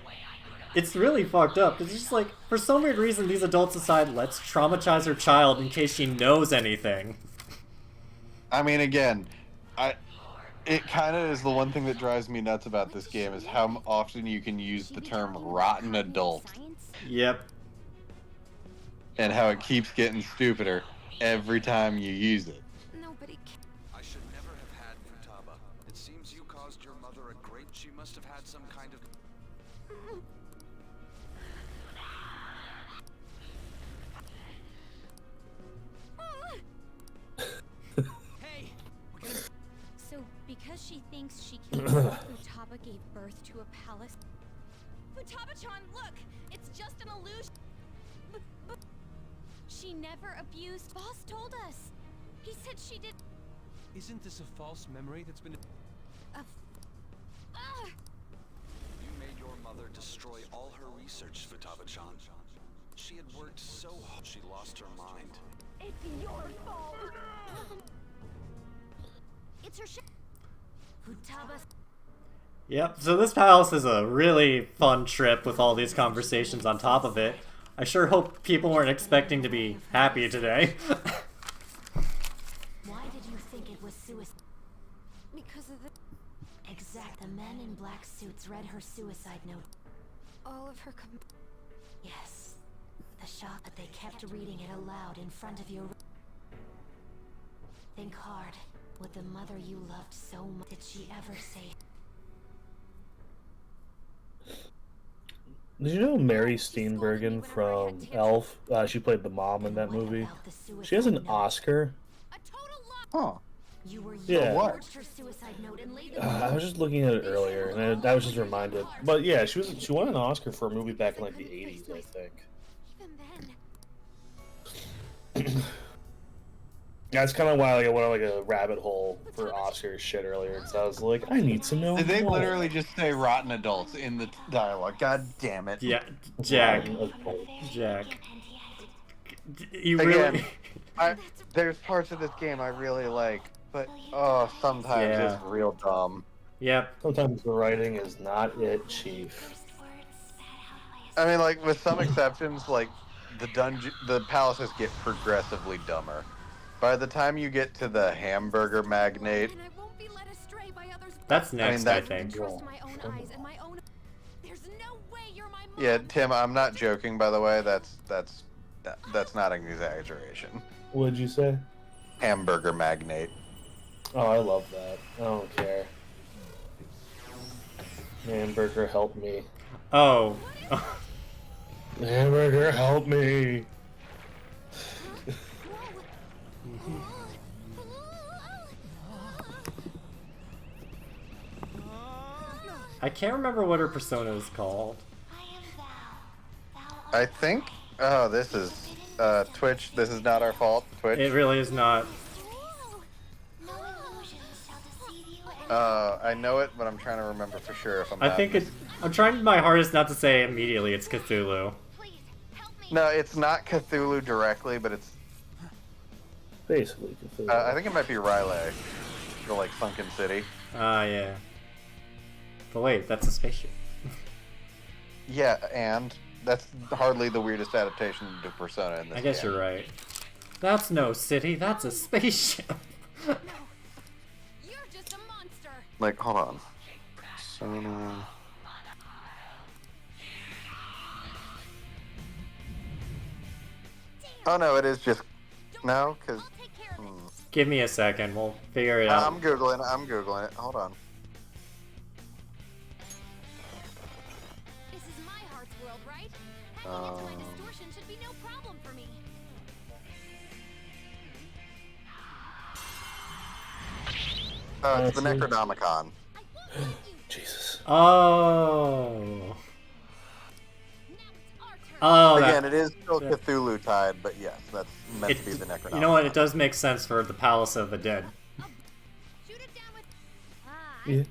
it's really fucked up. It's just like, for some weird reason, these adults decide, let's traumatize her child in case she knows anything. I mean, again, it kind of is the one thing that drives me nuts about this game is how often you can use the term rotten adult Yep. and how it keeps getting stupider every time you use it. Nobody I should never have had Futaba. It seems you caused your mother a great. She must have had some kind of. Hey, we're gonna. So, because she thinks she can't, Futaba gave birth to a palace. Futaba-chan, look! It's just an illusion. She never abused. Boss told us. He said she did. Isn't this a false memory that's been? You made your mother destroy all her research, Futaba-chan. She had worked so hard, she lost her mind. It's your fault. It's her Futaba. Yep, so this palace is a really fun trip with all these conversations on top of it. I sure hope people weren't expecting to be happy today. Why did you think it was suicide? Because of the... Exact. The men in black suits read her suicide note. All of her Yes. The shock that they kept reading it aloud in front of your... Think hard. Would the mother you loved so much... Did she ever say... Did you know Mary Steenburgen from Elf? She played the mom in that movie. She has an Oscar. Huh. You were Yeah. What? her suicide note and laid I was just looking at it earlier, and I was just reminded. But yeah, she won an Oscar for a movie back in like the 80s, I think. Even then... That's kind of why I went on like a rabbit hole for Oscar shit earlier, because I was like, I need to know. Did they more. literally just say rotten adults in the dialogue? God damn it. Yeah, Jack. Jack. You really... Again, there's parts of this game I really like, but sometimes Yeah. it's real dumb. Yep. Sometimes the writing is not it, Chief. I mean, like with some exceptions, like the palaces get progressively dumber. By the time you get to the hamburger magnate, And I won't be led astray by others. That's next, I that- think. Trust my own eyes and my own... There's no way you're my mom. yeah, Tim, I'm not joking. By the way, that's not an exaggeration. What did you say? Hamburger magnate. Oh, I love that. I don't care. Hamburger, help me. Oh. Hamburger, help me. I can't remember what her persona is called. I think. Oh, this is Twitch. This is not our fault. Twitch. It really is not. I know it, but I'm trying to remember for sure if I'm. I not think it's... I'm trying my hardest not to say immediately it's Cthulhu. No, it's not Cthulhu directly, but it's. Basically, I think it might be Riley, the like sunken city. Ah, yeah. But wait, that's a spaceship. Yeah, and that's hardly the weirdest adaptation to Persona in this I guess game. you're right. That's no city, that's a spaceship. You're just a monster. Like, hold on. Persona. Oh no, it is just no, because I'll take care of it. Give me a second, we'll figure it out. I'm googling it. Hold on. This is my heart's world, right? Hacking into my distortion should be no problem for me. It's the Necronomicon. I won't let you. Jesus. Oh. Now it's our turn. Oh, Again, that... it is still yeah. Cthulhu tied, but yes, that's meant It, to be the Necronomicon. you know what, it does make sense for the Palace of the Dead. Shoot it down with... Yeah.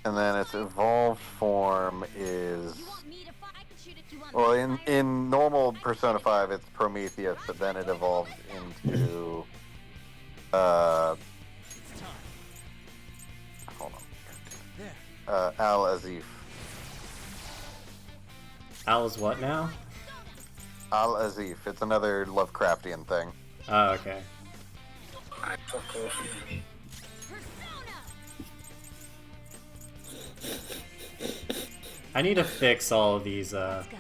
And then its evolved form is. You want me to fight? I can shoot if you want Well, me to fight. in normal Persona 5, it's Prometheus, but then it evolves into. Hold on. Al Azif. Al is what now? Al Azif. It's another Lovecraftian thing. Oh, okay. Persona! I need to fix all of these, Let's go.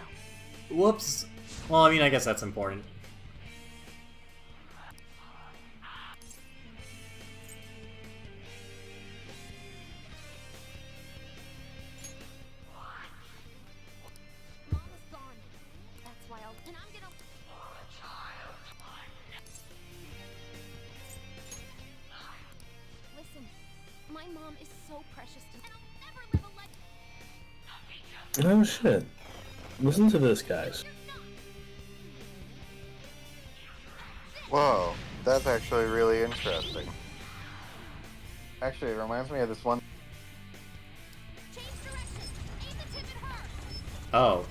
Whoops. Well, I mean, I guess that's important. Mama's gone. That's why I'll... And I'm gonna... Listen, my mom is so precious to me, and I'll never live a life... Oh shit. Listen to this, guys. Whoa, that's actually really interesting. Actually, it reminds me of this one. Change direction. Aim the tip at her. Oh.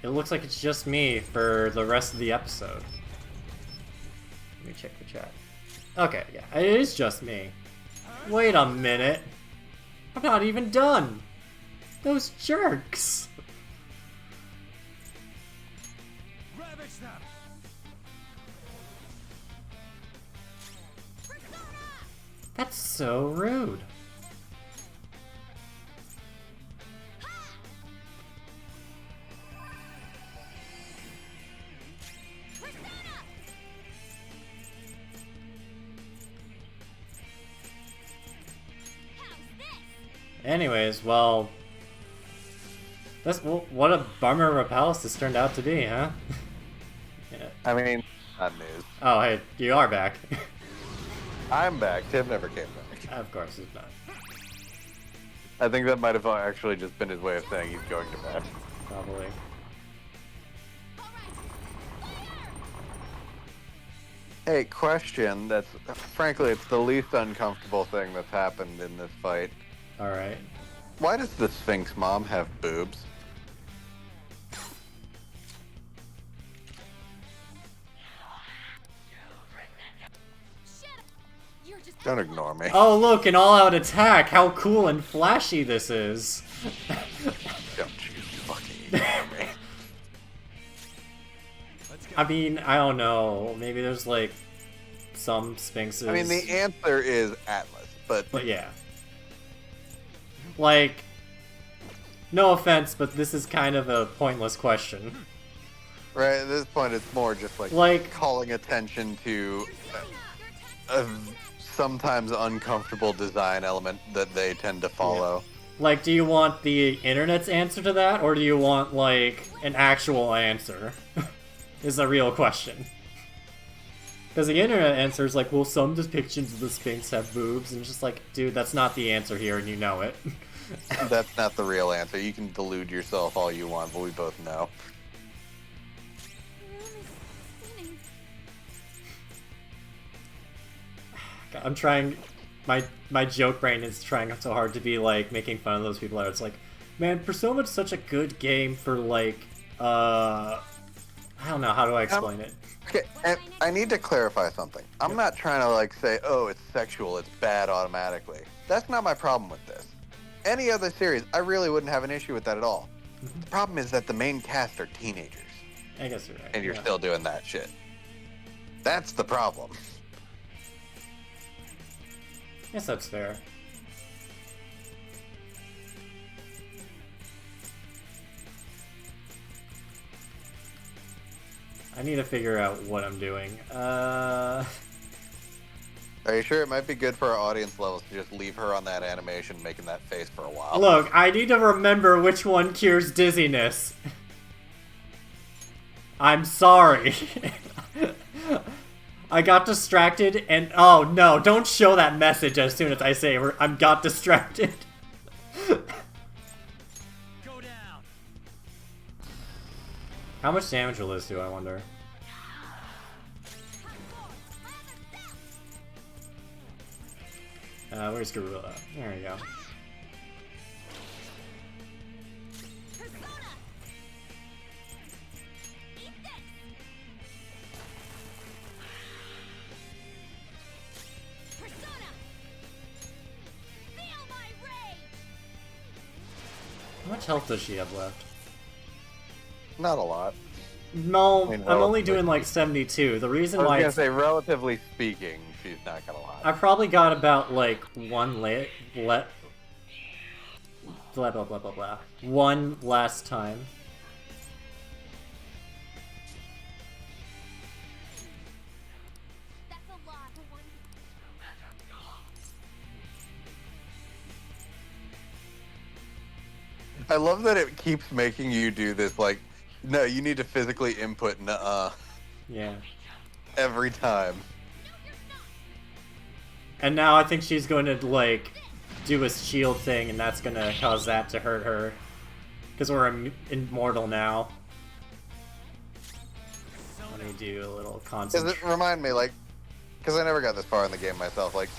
It looks like it's just me for the rest of the episode. Let me check the chat. Okay, yeah, it is just me. Wait a minute. I'm not even done! Those jerks! That's so rude. Anyways, well... what a bummer Repellis has turned out to be, huh? Yeah. I mean, not news. Oh, hey, you are back. I'm back. Tim never came back. Of course he's not. I think that might have actually just been his way of saying he's going to bed. Probably. Hey, question that's, frankly, it's the least uncomfortable thing that's happened in this fight. Alright. Why does the Sphinx mom have boobs? Don't ignore me. Oh look, an all-out attack! How cool and flashy this is! Don't you fucking ignore me. I mean, I don't know. Maybe there's like some Sphinxes. I mean, the answer is Atlas, But yeah. Like, no offense, but this is kind of a pointless question. right at this point, it's more just Like, calling attention to a sometimes uncomfortable design element that they tend to follow. like, do you want the internet's answer to that, or do you want, like, an actual answer? Is the real question. Because the internet answer is like, well, some depictions of the Sphinx have boobs, and it's just like, dude, that's not the answer here, and you know it. That's not the real answer. You can delude yourself all you want, but we both know. I'm trying, my joke brain is trying so hard to be like making fun of those people. It's like, man, Persona's such a good game for like, I don't know, how do I explain it? Okay, and I need to clarify something. I'm not trying to like say, oh, it's sexual, it's bad automatically. That's not my problem with this. Any other series, I really wouldn't have an issue with that at all. The problem is that the main cast are teenagers. I guess you're right. And you're yeah. still doing that shit. That's the problem. Guess that's fair. I need to figure out what I'm doing. Are you sure it might be good for our audience levels to just leave her on that animation making that face for a while? Look, I need to remember which one cures dizziness. I'm sorry. I got distracted and... Oh, no, don't show that message as soon as I say I'm got distracted. Go down. How much damage will this do, I wonder? Where's Gorilla? There we go. How much health does she have left? Not a lot. No, I mean, I'm only relatively doing like 72. The reason I was why gonna it's... say, relatively speaking, she's not gonna lie. I probably got about like one blah blah blah blah blah. One last time. That's a lot for one. I love that it keeps making you do this, like, no, you need to physically input nuh-uh Yeah. every time. And now I think she's going to like do a shield thing, and that's gonna cause that to hurt her. Because we're immortal now. Let me do a little Does concentration. it remind me, like, because I never got this far in the game myself, like,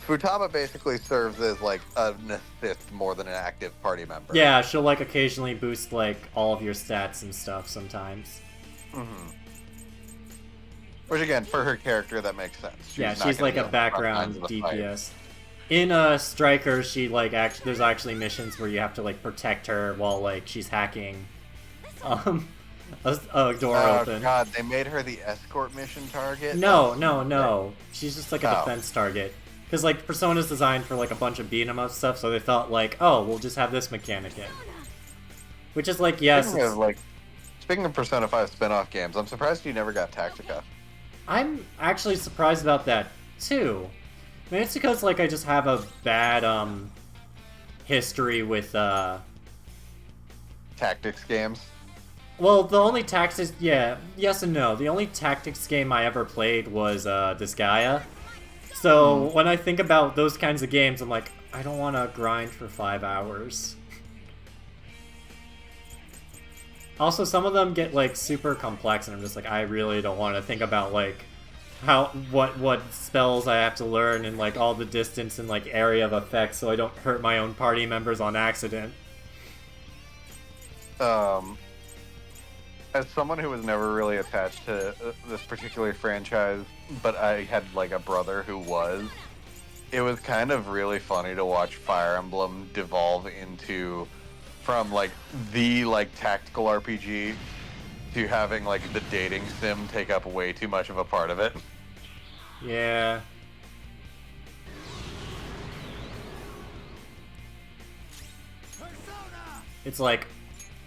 Futaba basically serves as, like, an assist more than an active party member. Yeah, she'll like occasionally boost like all of your stats and stuff sometimes. Mm-hmm. Which, again, for her character, that makes sense. Yeah, not she's gonna like be a on the front background lines of the fight. DPS. In Striker, she like there's actually missions where you have to like protect her while like she's hacking a door Oh open. god, they made her the escort mission target? No. She's just like a Oh. defense target. Because like Persona's designed for like a bunch of beat 'em up stuff, so they thought like, oh, we'll just have this mechanic in. Which is like, yes, Speaking of Persona 5 spin-off games, I'm surprised you never got Tactica. I'm actually surprised about that too. Maybe it's because like I just have a bad history with Tactics games. well, the only tactics, yeah, yes and no. The only tactics game I ever played was Disgaea. So when I think about those kinds of games, I'm like, I don't want to grind for 5 hours. Also, some of them get like super complex, and I'm just like, I really don't want to think about like what spells I have to learn and like all the distance and like area of effect, so I don't hurt my own party members on accident. As someone who was never really attached to this particular franchise, but I had like a brother who was, it was kind of really funny to watch Fire Emblem devolve into from like the like tactical RPG to having like the dating sim take up way too much of a part of it. Yeah. It's like,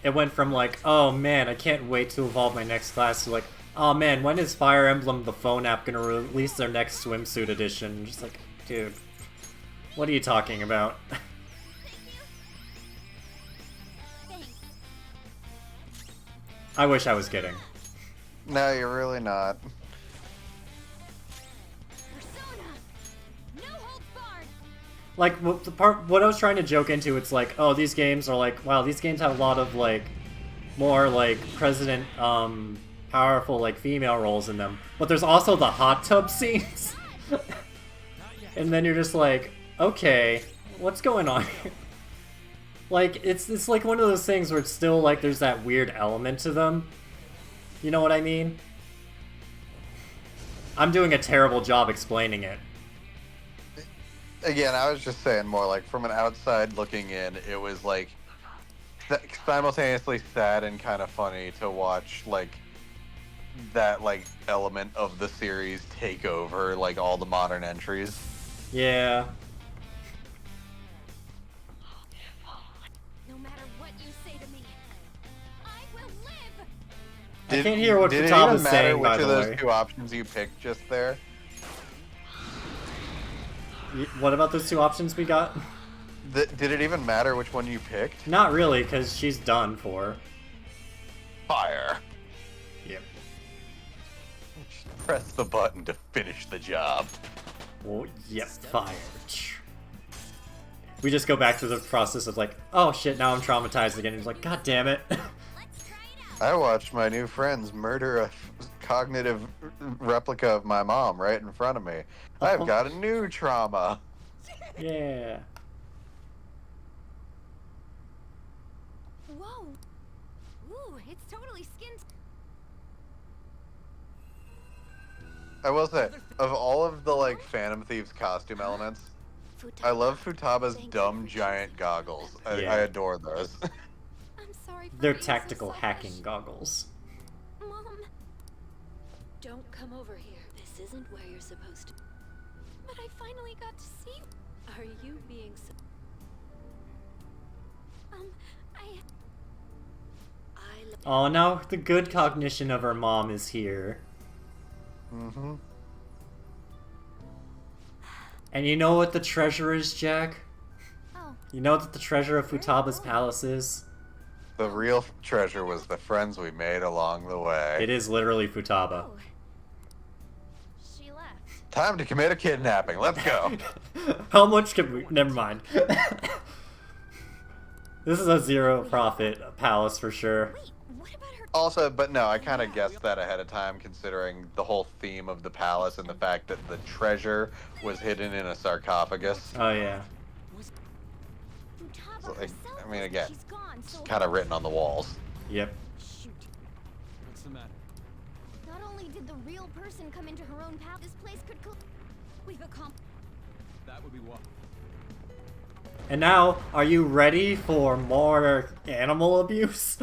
it went from like, oh man, I can't wait to evolve my next class, to like, oh man, when is Fire Emblem the phone app gonna release their next swimsuit edition? I'm just like, dude, what are you talking about? I wish I was kidding. No, you're really not. Like, what I was trying to joke into, it's like, oh, these games are like, wow, these games have a lot of, like, more, like, president, powerful, like, female roles in them. But there's also the hot tub scenes. And then you're just like, okay, what's going on here? Like, it's like one of those things where it's still, like, there's that weird element to them. You know what I mean? I'm doing a terrible job explaining it. Again, I was just saying more like from an outside looking in, it was like simultaneously sad and kind of funny to watch like that like element of the series take over like all the modern entries. Yeah. No matter what you say to me, I will live. I can't hear what Did it Futaba's even matter saying, by which the of those way. two options you picked just there? What about those two options we got? Did it even matter which one you picked? Not really, because she's done for. Fire. Yep. Press the button to finish the job. Well, yep, fire. We just go back to the process of like, oh shit, now I'm traumatized again. He's like, god damn it. I watched my new friends murder a cognitive replica of my mom right in front of me. I've got a new trauma. Yeah. Whoa. Ooh, it's totally skinned. I will say, of all of the like Phantom Thieves costume elements, I love Futaba's dumb giant goggles. Yeah. I adore those. I'm sorry for They're being so tactical selfish. hacking goggles. Mom. Don't come over here. This isn't where you're supposed to. But I finally got to see you. Are you being so... Oh, now the good cognition of her mom is here. Mm-hmm. And you know what the treasure is, Jack? Oh. You know what the treasure of Futaba's palace is? The real treasure was the friends we made along the way. It is literally Futaba. Oh. She left. Time to commit a kidnapping. Let's go. How much can we... Never mind. This is a zero profit palace for sure. Wait, what about her? Also, but no, I kind of guessed that ahead of time, considering the whole theme of the palace and the fact that the treasure was hidden in a sarcophagus. Oh yeah. Futaba So, like, herself I mean, was- again, she's gone, so... It's kind of written on the walls. Yep. Shoot. What's the matter? Not only did the real person come into her own palace, this place could... We've accomplished... That would be what? And now, are you ready for more animal abuse?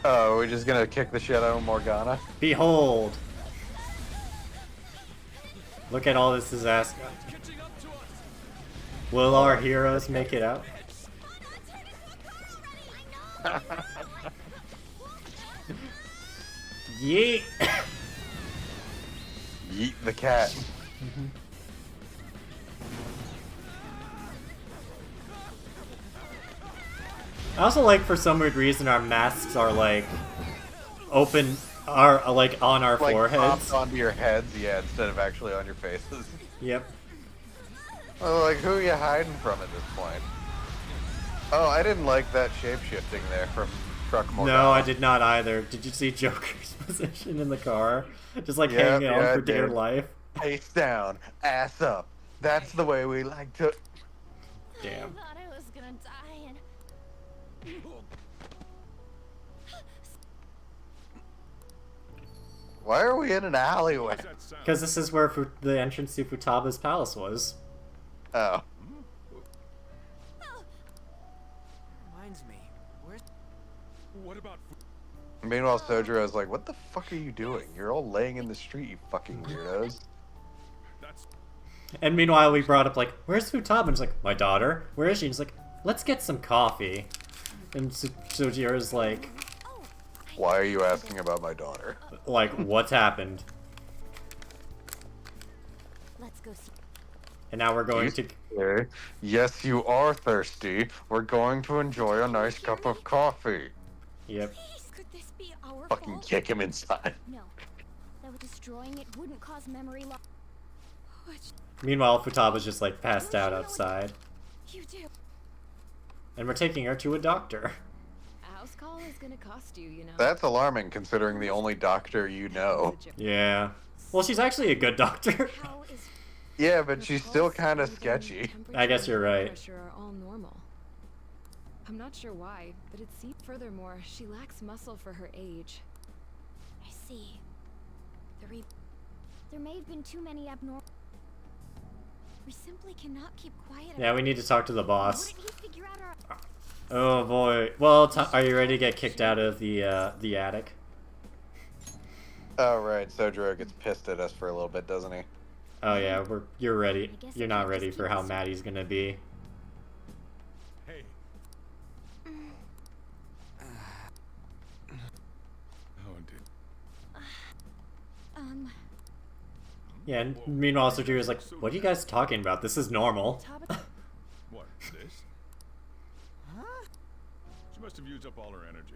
Oh, we're just gonna kick the shit out of Morgana? Behold! Look at all this disaster. Will our heroes make it out? Yeet! Yeet the cat. I also like, for some weird reason, our masks are like open, are like on our Like foreheads. popped onto your heads, yeah, instead of actually on your faces. Yep. Well, like, who are you hiding from at this point? Oh, I didn't like that shape-shifting there from Truck Morgana. No, I did not either. Did you see Joker's position in the car? Just like Yeah, hanging on yeah, for I dear did. life. Face down, ass up. That's the way we like to... Damn. I thought I was gonna die and... Why are we in an alleyway? Because this is where the entrance to Futaba's palace was. Oh. Reminds me, where's... What about Meanwhile, Sojiro's like, what the fuck are you doing? You're all laying in the street, you fucking weirdos. that's And meanwhile, we brought up, like, where's Futaba? And he's like, my daughter? Where is she? And he's like, let's get some coffee. And Sojiro's like, Why are you asking about my daughter? what's happened? Let's go see. And now we're going to... Okay. Yes, you are thirsty. We're going to enjoy a nice cup of coffee. Yep. Please, could this be our Fucking fault? kick him inside. No. That was destroying it wouldn't cause memory loss. What Meanwhile, Futaba's just, like, passed out outside. you do? And we're taking her to a doctor. A house call is gonna cost you, you know. That's alarming, considering the only doctor you know. Yeah. Well, she's actually a good doctor. How is Yeah, but she's still kind of sketchy. I guess you're right. Pressure are all normal. I'm not sure why, but it seems. Furthermore, she lacks muscle for her age. I see. There may have been too many abnormal. We simply cannot keep quiet. Yeah, we need to talk to the boss. Wouldn't he figure out our... Oh boy. Well, are you ready to get kicked out of the attic? Oh, right. Sojiro gets pissed at us for a little bit, doesn't he? Oh yeah, you're ready. I guess You're I not could ready just for keep how this- Maddie's gonna be. hey? Oh, dude. Yeah, and meanwhile, Sojiro's like, what are you guys talking about? This is normal. What? This? She must have used up all her energy.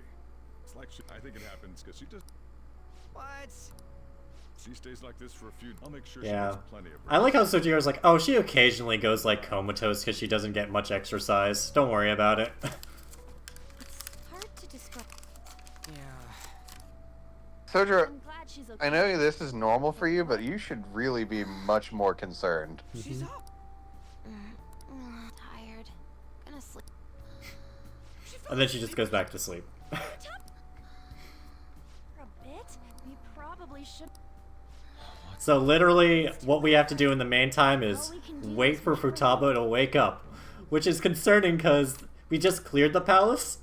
It's like I think it happens because she just. What? She stays like this for a few. I'll make sure she Yeah. gets plenty of rest. I like how Sojiro's like, oh, she occasionally goes like comatose because she doesn't get much exercise. Don't worry about it. It's hard to describe. Yeah. Sojiro, I'm glad she's okay. I know this is normal for you, but you should really be much more concerned. She's up. Tired. Gonna sleep. And then she just goes back to sleep. For a bit. We probably should. So literally, what we have to do in the meantime is wait for Futaba to wake up. Which is concerning because we just cleared the palace.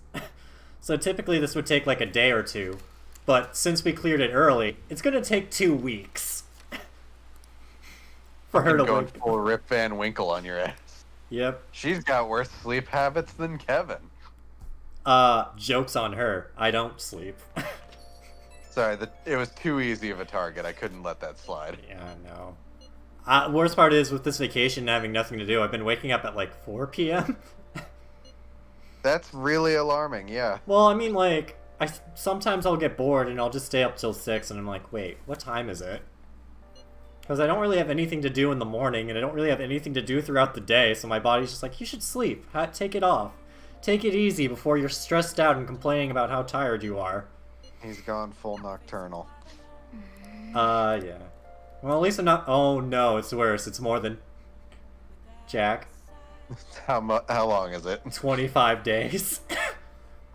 So typically this would take like a day or two. But since we cleared it early, it's gonna take 2 weeks. For her to Going wake. full Rip Van Winkle on your ass. Yep. She's got worse sleep habits than Kevin. Joke's on her. I don't sleep. Sorry, it was too easy of a target. I couldn't let that slide. Yeah, no. Worst part is, with this vacation and having nothing to do, I've been waking up at like 4 p.m. That's really alarming, yeah. Well, I mean, like, sometimes I'll get bored and I'll just stay up till 6 and I'm like, wait, what time is it? Because I don't really have anything to do in the morning and I don't really have anything to do throughout the day, so my body's just like, you should sleep. Take it off. Take it easy before you're stressed out and complaining about how tired you are. He's gone full nocturnal. Yeah. Well, at least I'm not... Oh, no, it's worse. It's more than... Jack. How long is it? 25 days.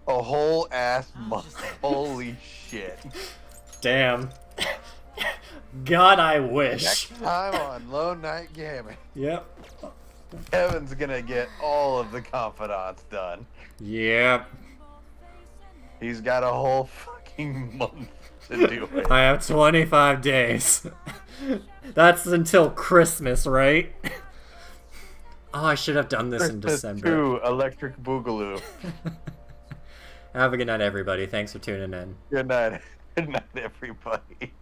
A whole ass month. Holy shit. Damn. God, I wish. Next time on Lone Night Gaming. Yep. Kevin's gonna get all of the confidants done. Yep. He's got a whole fucking month to do it. I have 25 days. That's until Christmas, right? Oh, I should have done this in December. 2 Electric Boogaloo. Have a good night, everybody. Thanks for tuning in. Good night. Good night, everybody.